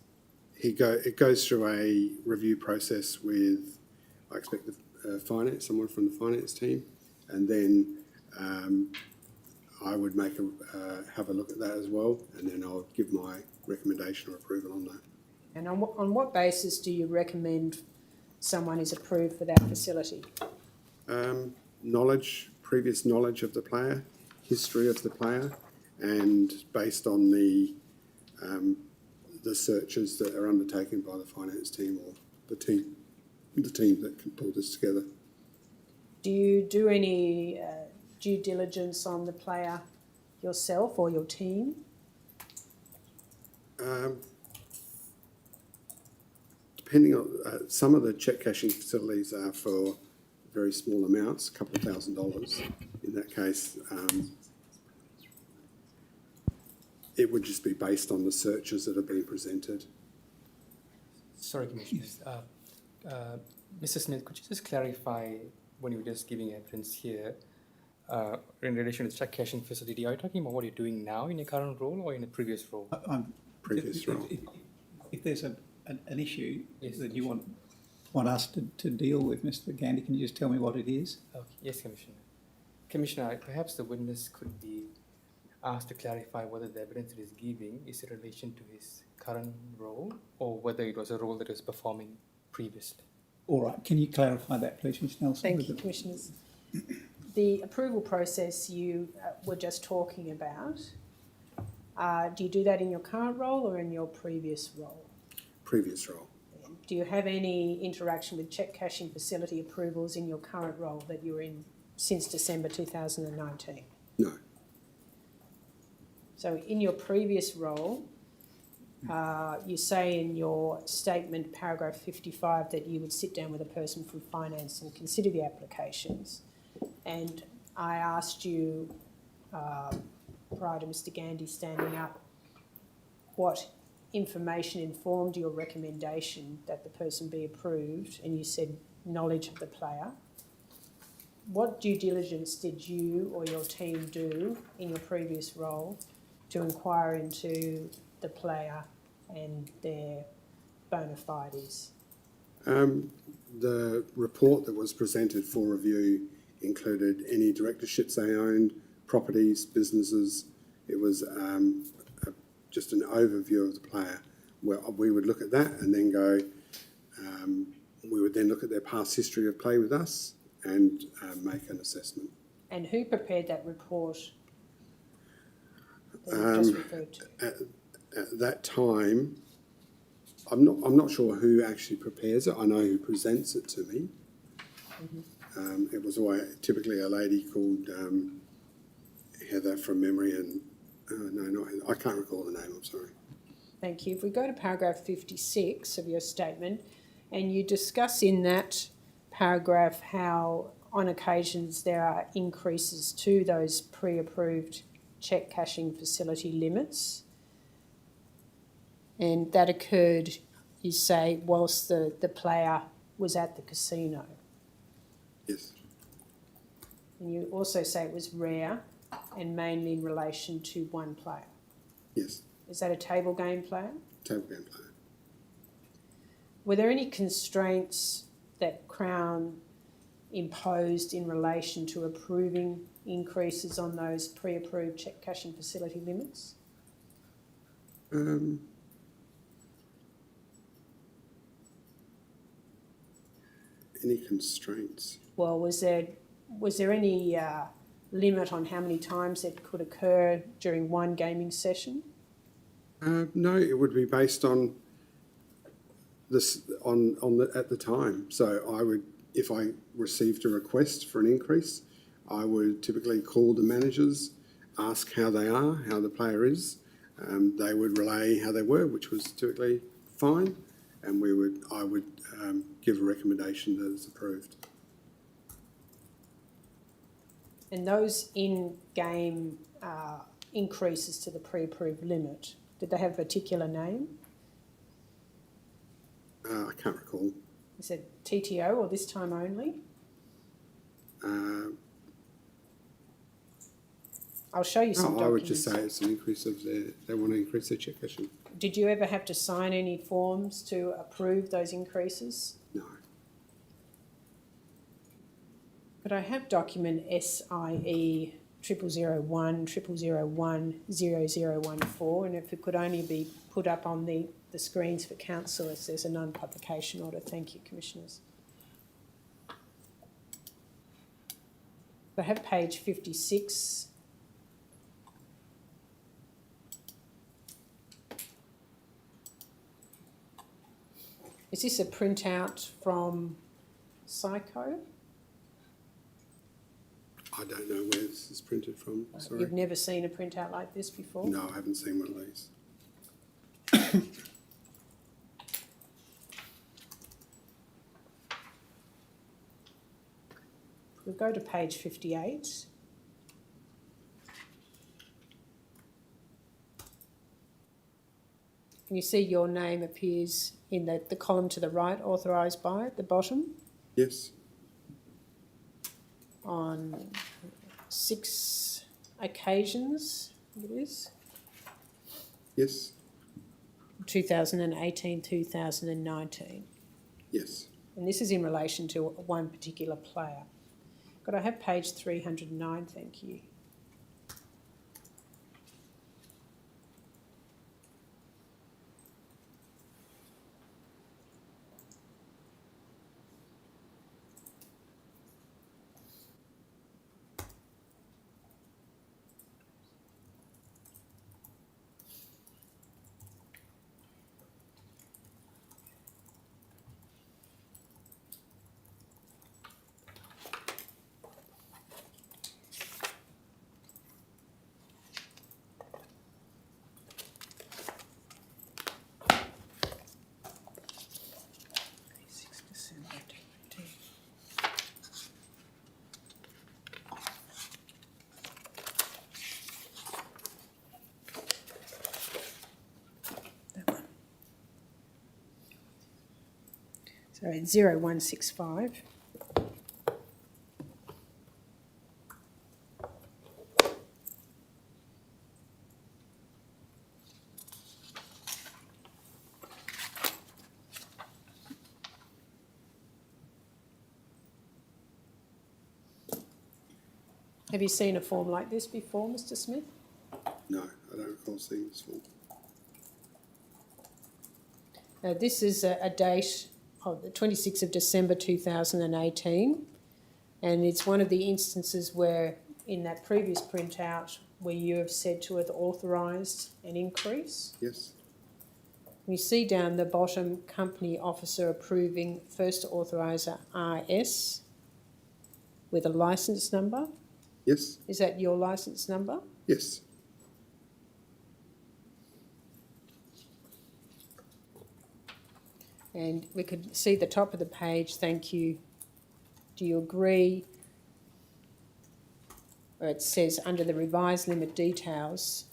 It goes through a review process with, I expect, the someone from the finance team, and then I would have a look at that as well, and then I'll give my recommendation or approval on that. And on what basis do you recommend someone is approved for that facility? Previous knowledge of the player, history of the player, and based on the searches that are undertaken by the finance team or the team that can pull this together. Do you do any due diligence on the player yourself or your team? Depending on some of the cheque cashing facilities are for very small amounts, a couple of $1,000. In that case, it would just be based on the searches that are being presented. Sorry, Commissioners. Mr. Smith, could you just clarify when you were just giving evidence here in relation to the cheque cashing facility? Are you talking about what you're doing now in your current role or in a previous role? Previous role. If there's an issue Yes, that you want us to deal with, Mr. Gandy, can you just tell me what it is? Okay. Yes, Commissioner. Commissioner, perhaps the witness could be asked to clarify whether the evidence that he's giving is in relation to his current role or whether it was a role that he was performing previously. All right, can you clarify that, please, Ms. Nelson? Thank you, Commissioners. The approval process you were just talking about, do you do that in your current role or in your previous role? Previous role. Do you have any interaction with cheque cashing facility approvals in your current role that you're in since December 2019? No. So in your previous role, you say in your statement, paragraph 55, that you would sit down with a person from finance and consider the applications. And I asked you, prior to Mr. Gandy standing up, what information informed your recommendation that the person be approved, and you said knowledge of the player. What due diligence did you or your team do in your previous role to inquire into the player and their bona fides? The report that was presented for review included any directorships they owned, properties, businesses. It was just an overview of the player, where we would look at that and then go, we would then look at their past history of play with us and make an assessment. And who prepared that report that you just referred to? At that time, I'm not sure who actually prepares it. I know who presents it to me. It was typically a lady called Heather from memory, and no, not Heather. I can't recall the name. I'm sorry. Thank you. If we go to paragraph 56 of your statement, and you discuss in that paragraph how on occasions there are increases to those pre-approved cheque cashing facility limits, and that occurred, you say, whilst the player was at the casino. Yes. And you also say it was rare and mainly in relation to one player. Yes. Is that a table game player? Table game player. Were there any constraints that Crown imposed in relation to approving increases on those pre-approved cheque cashing facility limits? Any constraints? Well, was there any limit on how many times it could occur during one gaming session? No, it would be based on this at the time. So I would, if I received a request for an increase, I would typically call the managers, ask how they are, how the player is. They would relay how they were, which was typically fine, and I would give a recommendation that it's approved. And those in-game increases to the pre-approved limit, did they have a particular name? I can't recall. Is it TTO or this time only? I'll show you some documents. I would just say it's an increase of they want to increase their check cashing. Did you ever have to sign any forms to approve those increases? No. Could I have document SIE 000100100014, and if it could only be put up on the screens for council as there's a non-publication order. Thank you, Commissioners. I have page 56. Is this a printout from Psycho? I don't know where this is printed from. Sorry. You've never seen a printout like this before? No, I haven't seen one of these. We'll go to page 58. Can you see your name appears in the column to the right, authorised by, at the bottom? Yes. On 6 occasions, I think it is. Yes. 2018, 2019. Yes. And this is in relation to one particular player. Could I have page 309, thank you. So it's 0165. Have you seen a form like this before, Mr. Smith? No, I don't recall seeing this form. Now, this is a date of the 26th of December 2018, and it's one of the instances where, in that previous printout, where you have said to have authorised an increase. Yes. You see down the bottom, company officer approving first authoriser RS with a licence number. Yes. Is that your licence number? Yes. And we could see the top of the page, thank you. Do you agree? Where it says under the revised limit details,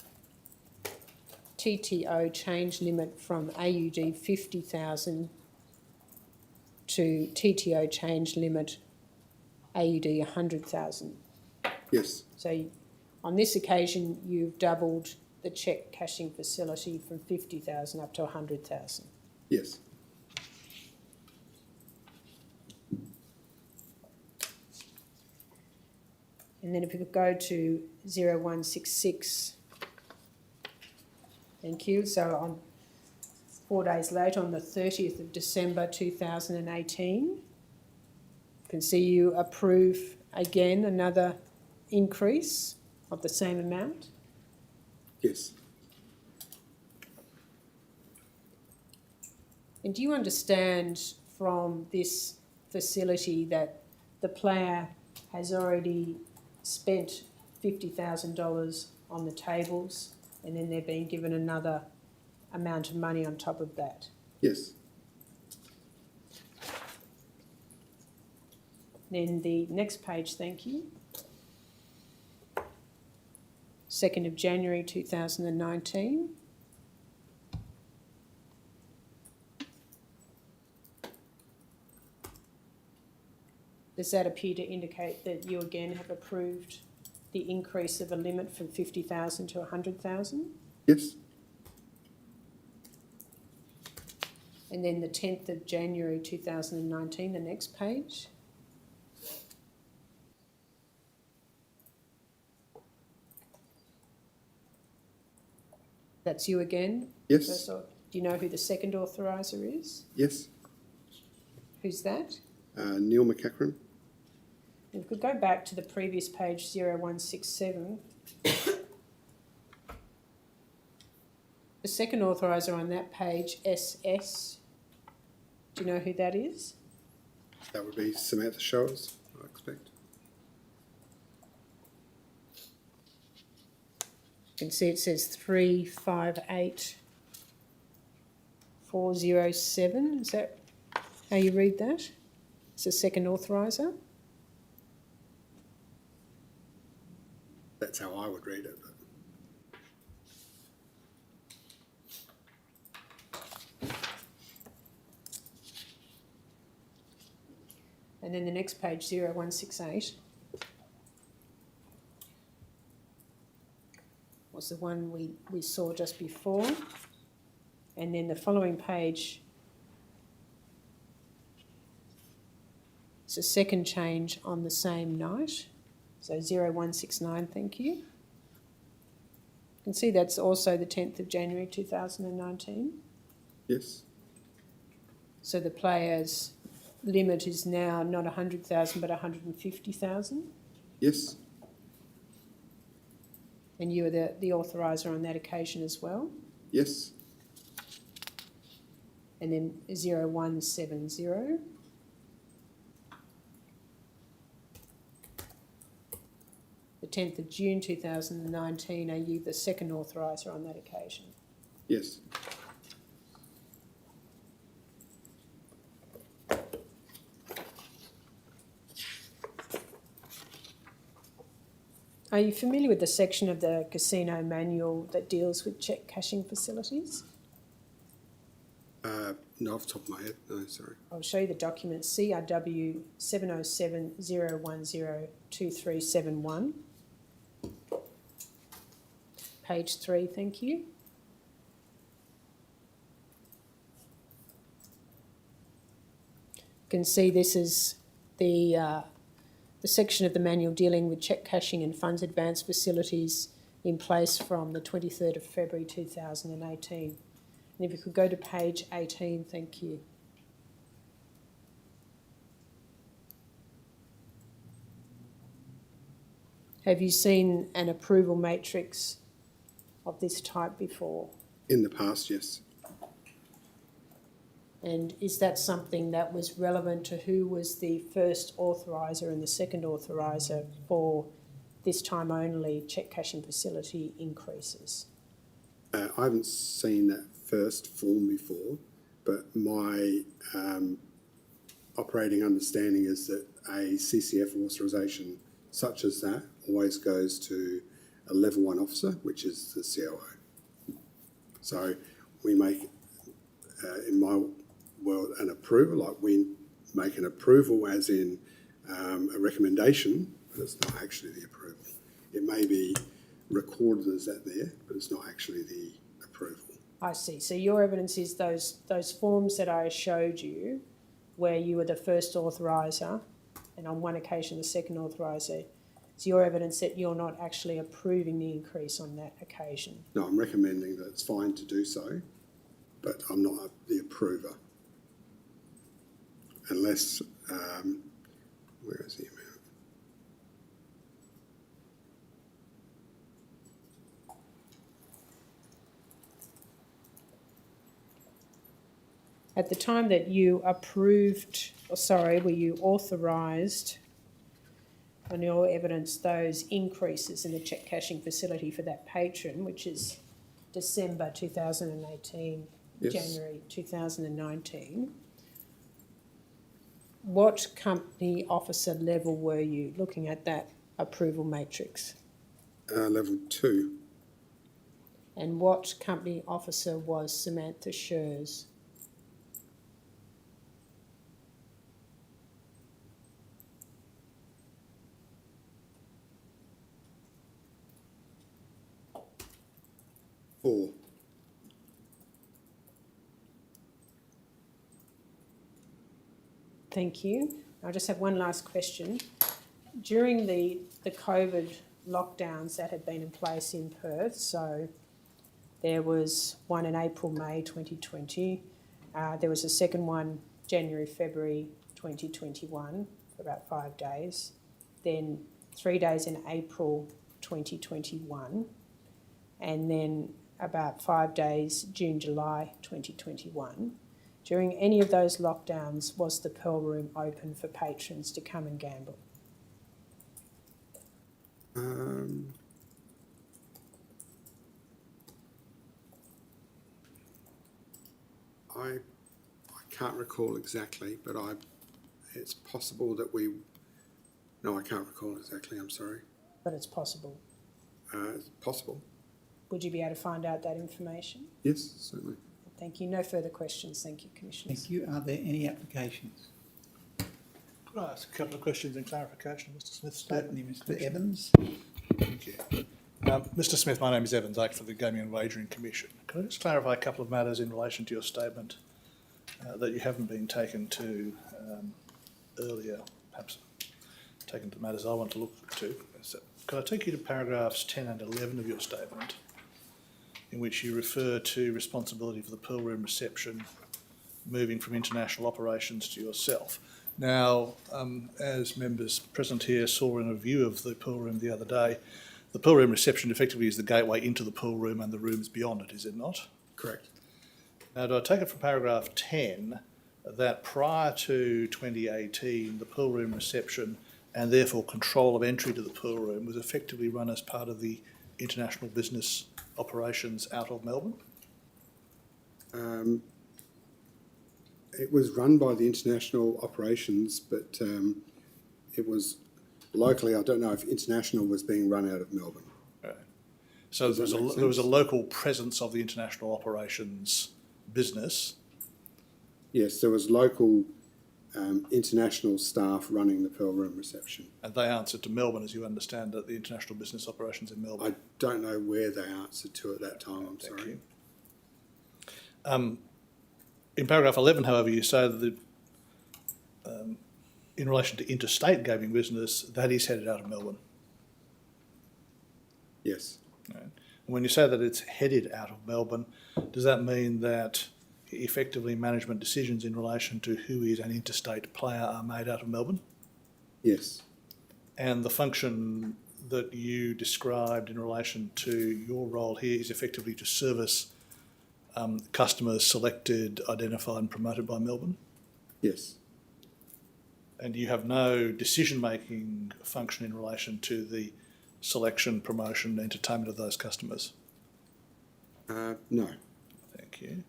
TTO change limit from AUD 50,000 to TTO change limit AUD 100,000. Yes. So on this occasion, you've doubled the cheque cashing facility from 50,000 up to 100,000. Yes. And then if we could go to 0166. Thank you. So on 4 days later, on the 30th of December 2018, you can see you approve again another increase of the same amount. Yes. And do you understand from this facility that the player has already spent $50,000 on the tables and then they're being given another amount of money on top of that? Yes. Then the next page, thank you. 2nd of January 2019. Does that appear to indicate that you again have approved the increase of a limit from 50,000 to 100,000? Yes. And then the 10th of January 2019, the next page. That's you again? Yes. Do you know who the second authoriser is? Yes. Who's that? Neil McCachran. If we could go back to the previous page, 0167. The second authoriser on that page, SS. Do you know who that is? That would be Samantha Showers, I expect. You can see it says 358407. Is that how you read that? It's the second authoriser. That's how I would read it. But And then the next page, 0168, was the one we saw just before. And then the following page is a second change on the same night. So 0169, thank you. You can see that's also the 10th of January 2019. yes. So the player's limit is now not 100,000 but 150,000. Yes. And you were the authoriser on that occasion as well. Yes. And then 0170. The 10th of June 2019, are you the second authoriser on that occasion? Yes. Are you familiar with the section of the casino manual that deals with cheque cashing facilities? No, off the top of my head. No, sorry. I'll show you the document CRW 707-010-2371. Page 3, thank you. You can see this is the section of the manual dealing with cheque cashing and funds advance facilities in place from the 23rd of February 2018. And if you could go to page 18, thank you. Have you seen an approval matrix of this type before? In the past, yes. And is that something that was relevant to who was the first authoriser and the second authoriser for this time only cheque cashing facility increases? I haven't seen that first form before, but my operating understanding is that a CCF authorisation such as that always goes to a level 1 officer, which is the COO. So we make, in my world, an approval, like we make an approval as in a recommendation, but it's not actually the approval. It may be recorded as that there, but it's not actually the approval. I see. So your evidence is those forms that I showed you where you were the first authoriser and on one occasion the second authoriser. It's your evidence that you're not actually approving the increase on that occasion. No, I'm recommending that it's fine to do so, but I'm not the approver. Unless, where is the amount? At the time that you approved, were you authorised on your evidence those increases in the cheque cashing facility for that patron, which is December 2018, Yes. January 2019? What company officer level were you looking at that approval matrix? Level 2. And what company officer was Samantha Schurz? Four. Thank you. I just have one last question. During the COVID lockdowns that had been in place in Perth, so there was one in April, May 2020. There was a second one January, February 2021 for about 5 days. Then 3 days in April 2021. And then about 5 days June, July 2021. During any of those lockdowns, was the Pearl Room open for patrons to come and gamble? I can't recall exactly, but it's possible that we... No, I can't recall exactly, I'm sorry. But it's possible. It's possible. Would you be able to find out that information? Yes, certainly. Thank you. No further questions. Thank you, Commissioners. Thank you. Are there any applications? Could I ask a couple of questions in clarification of Mr Smith's statement? Certainly, Mr Evans. Thank you. Mr Smith, my name is Evans Ake for the Gaming and Wagering Commission. Can I just clarify a couple of matters in relation to your statement that you haven't been taken to earlier, perhaps taken to matters I want to look to? So, could I take you to paragraphs 10 and 11 of your statement, in which you refer to responsibility for the Pearl Room reception moving from international operations to yourself? Now, as members present here saw in a view of the Pearl Room the other day, the Pearl Room reception effectively is the gateway into the Pearl Room and the rooms beyond it, is it not? Correct. Now, do I take it from paragraph 10 that prior to 2018, the Pearl Room reception and therefore control of entry to the Pearl Room was effectively run as part of the international business operations out of Melbourne? It was run by the international operations, but it was locally. I don't know if international was being run out of Melbourne. Right. So there was a local presence of the international operations business. Yes, there was local international staff running the Pearl Room reception. And they answered to Melbourne, as you understand it, the international business operations in Melbourne. I don't know where they answered to at that time, I'm Thank sorry. you. In paragraph 11, however, you say that in relation to interstate gaming business, that is headed out of Melbourne. Yes. Right. And when you say that it's headed out of Melbourne, does that mean that effectively management decisions in relation to who is an interstate player are made out of Melbourne? Yes. And the function that you described in relation to your role here is effectively to service customers selected, identified and promoted by Melbourne? Yes. And you have no decision-making function in relation to the selection, promotion, entertainment of those customers? No. Thank you.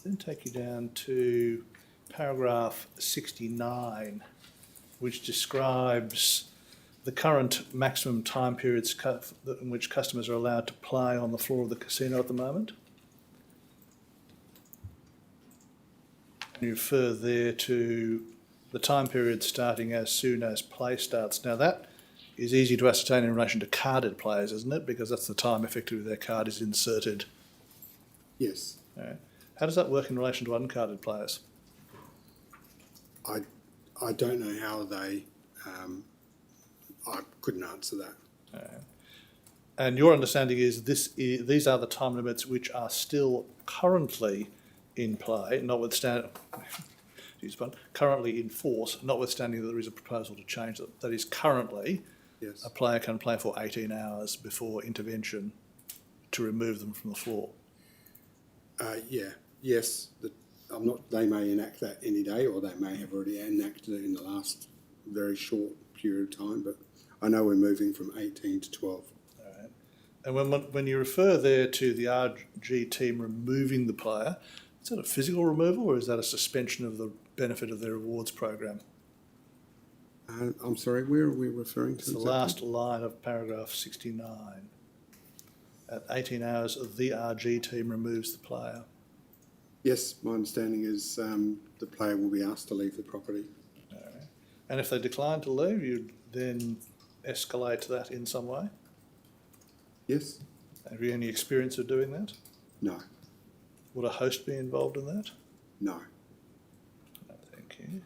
Then take you down to paragraph 69, which describes the current maximum time periods in which customers are allowed to play on the floor of the casino at the moment. You refer there to the time period starting as soon as play starts. Now that is easy to ascertain in relation to carded players, isn't it? Because that's the time effectively their card is inserted. Yes. Right. How does that work in relation to uncarded players? I don't know how they... I couldn't answer that. And your understanding is these are the time limits which are still currently in play, notwithstanding, currently in force, notwithstanding that there is a proposal to change them. That is currently, Yes. a player can play for 18 hours before intervention to remove them from the floor. Yes. I'm not. They may enact that any day, or they may have already enacted it in the last very short period of time. But I know we're moving from 18 to 12. All right. And when you refer there to the RG team removing the player, is that a physical removal or is that a suspension of the benefit of their rewards program? I'm sorry. Where are we referring to? It's the exactly? last line of paragraph 69. At 18 hours, the RG team removes the player. Yes, my understanding is the player will be asked to leave the property. All right. And if they decline to leave, you then escalate that in some way? Yes? Have you any experience of doing that? No. Would a host be involved in that? No. No, thank you.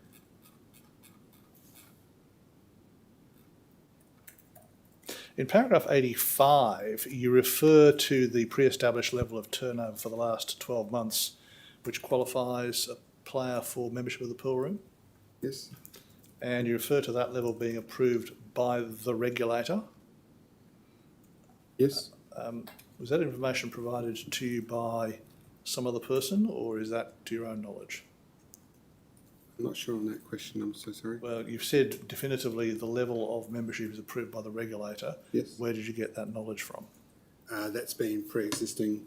In paragraph 85, you refer to the pre-established level of turnover for the last 12 months, which qualifies a player for membership of the pool room. Yes? And you refer to that level being approved by the regulator. Yes? Was that information provided to you by some other person, or is that to your own knowledge? I'm not sure on that question. I'm so sorry. Well, you've said definitively the level of membership is approved by the regulator. Yes. Where did you get that knowledge from? That's been pre-existing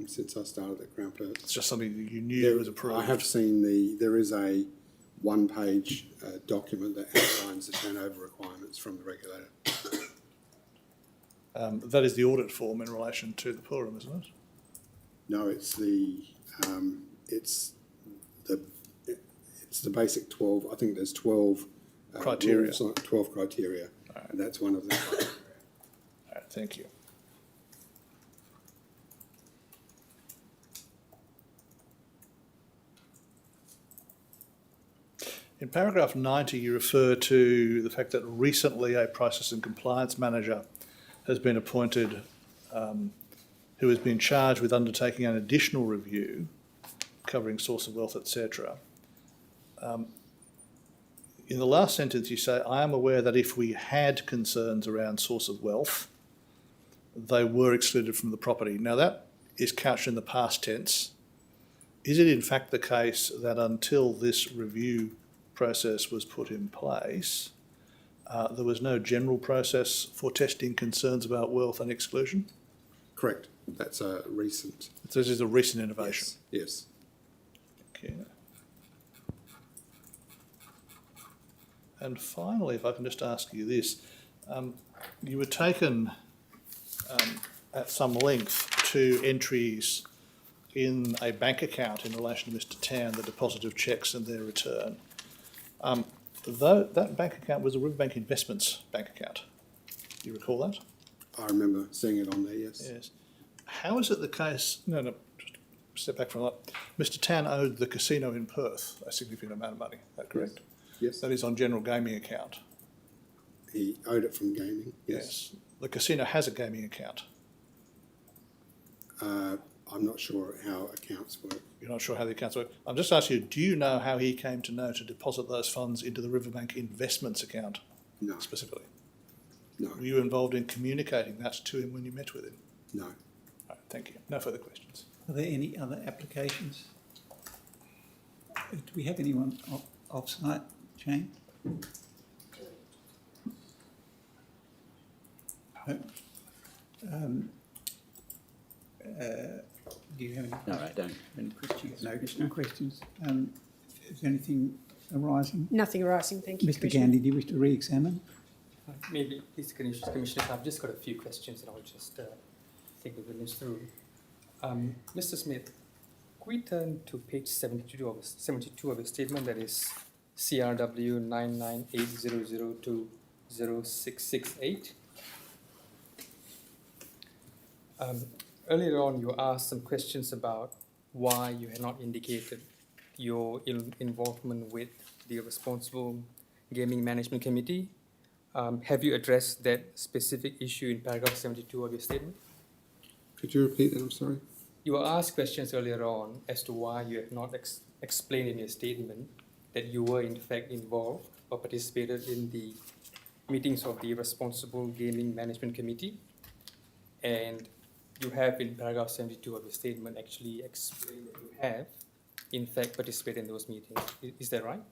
since I started at Crown Perth. It's just something that you knew was approved. I have seen there is a one-page document that outlines the turnover requirements from the regulator. That is the audit form in relation to the pool room, isn't it? No, it's the basic 12. I think there's 12 Criteria. rules, 12 criteria, and that's one of them. All right, thank you. In paragraph 90, you refer to the fact that recently a process and compliance manager has been appointed who has been charged with undertaking an additional review covering source of wealth, etc. In the last sentence, you say, I am aware that if we had concerns around source of wealth, they were excluded from the property. Now, that is couched in the past tense. Is it in fact the case that until this review process was put in place, there was no general process for testing concerns about wealth and exclusion? Correct. That's a recent. So this is a recent innovation. Yes. Okay. And finally, if I can just ask you this, you were taken at some length to entries in a bank account in relation to Mr. Tan, the deposit of cheques and their return. Though that bank account was a Riverbank Investments bank account. Do you recall that? I remember seeing it on there, yes. Yes. How is it the case? No, just step back from that. Mr. Tan owed the casino in Perth a significant amount of money. Is that correct? Yes. That is on general gaming account. He owed it from gaming, yes. The casino has a gaming account. I'm not sure how accounts work. You're not sure how the accounts work. I'm just asking you, do you know how he came to know to deposit those funds into the Riverbank Investments account No. specifically? No. Were you involved in communicating that to him when you met with him? No. All right, thank you. No further questions. Are there any other applications? Do we have anyone off-site, Jane? No. Do you have any? No, I don't. Any questions? No questions. Is there anything arising? Nothing arising, thank you, Mr. Commissioner. Gandy, do you wish to re-examine? Maybe, please, Commissioners, I've just got a few questions and I'll just take the witness through. Mr. Smith, could we turn to page 72 of the statement, that is CRW 99800200668. Earlier on, you asked some questions about why you had not indicated your involvement with the Responsible Gaming Management Committee Have you addressed that specific issue in paragraph 72 of your statement? Could you repeat that? I'm sorry. You were asked questions earlier on as to why you have not explained in your statement that you were in fact involved or participated in the meetings of the Responsible Gaming Management Committee, and you have in paragraph 72 of your statement actually explained that you have in fact participated in those meetings. Is that right?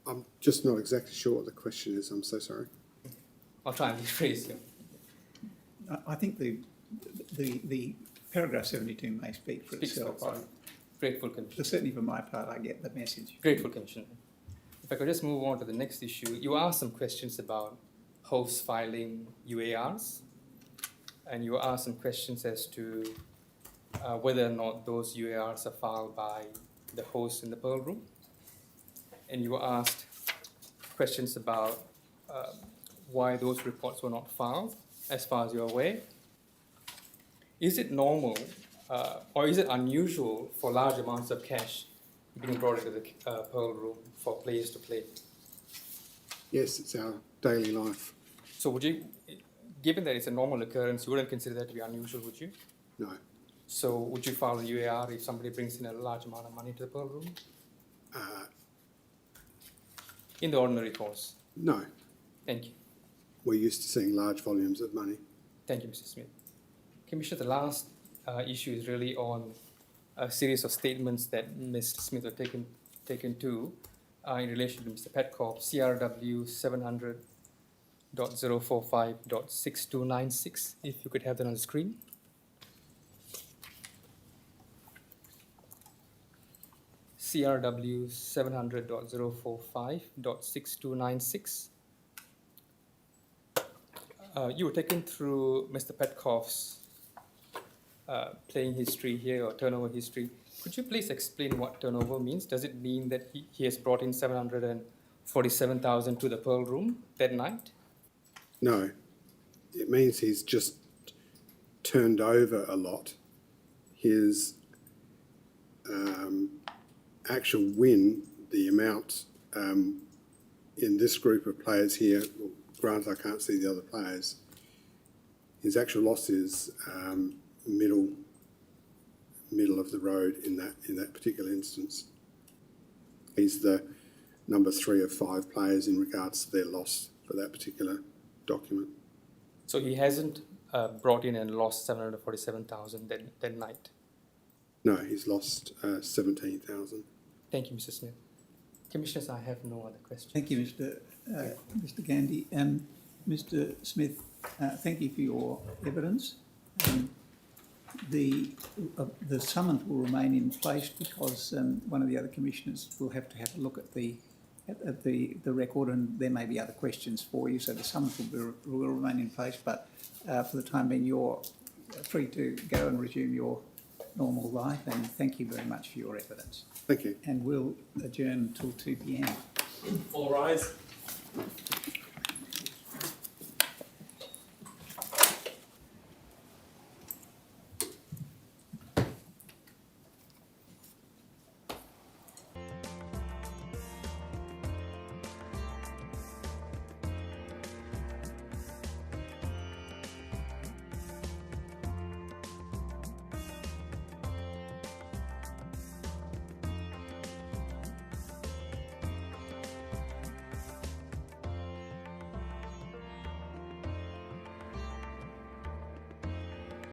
I'm just not exactly sure what the question is. I'm so sorry. I'll try and rephrase you. I think the paragraph 72 may speak for Speaks for itself. itself. Grateful, Commissioner. Certainly for my part, I get the message. Grateful, Commissioner. If I could just move on to the next issue. You asked some questions about hosts filing UARs, and you asked some questions as to whether or not those UARs are filed by the host in the Pearl Room. And you were asked questions about why those reports were not filed, as far as you're aware. Is it normal or is it unusual for large amounts of cash being brought into the Pearl Room for players to play? Yes, it's our daily life. So would you, given that it's a normal occurrence, you wouldn't consider that to be unusual, would you? No. So would you file a UAR if somebody brings in a large amount of money to the Pearl Room? In the ordinary course? No. Thank you. We're used to seeing large volumes of money. Thank you, Mr. Smith. Commissioner, the last issue is really on a series of statements that Ms. Smith was taken to in relation to Mr. Petkov, CRW 700.045.6296. If you could have that on the screen. CRW 700.045.6296. You were taken through Mr. Petkov's playing history here, or turnover history. Could you please explain what turnover means? Does it mean that he has brought in 747,000 to the Pearl Room that night? No. It means he's just turned over a lot. His actual win, the amount in this group of players here, well, granted I can't see the other players, his actual loss is middle of the road in that particular instance. He's the number 3 of 5 players in regards to their loss for that particular document. So he hasn't brought in and lost 747,000 that night? No, he's lost 17,000. Thank you, Mr. Smith. Commissioners, I have no other questions. Thank you, Mr. Gandhi. Mr. Smith, thank you for your evidence. The summons will remain in place because one of the other commissioners will have to have a look at the record, and there may be other questions for you. So the summons will remain in place, but for the time being, you're free to go and resume your normal life. And thank you very much for your evidence. Thank you. And we'll adjourn until 2 p.m. All rise.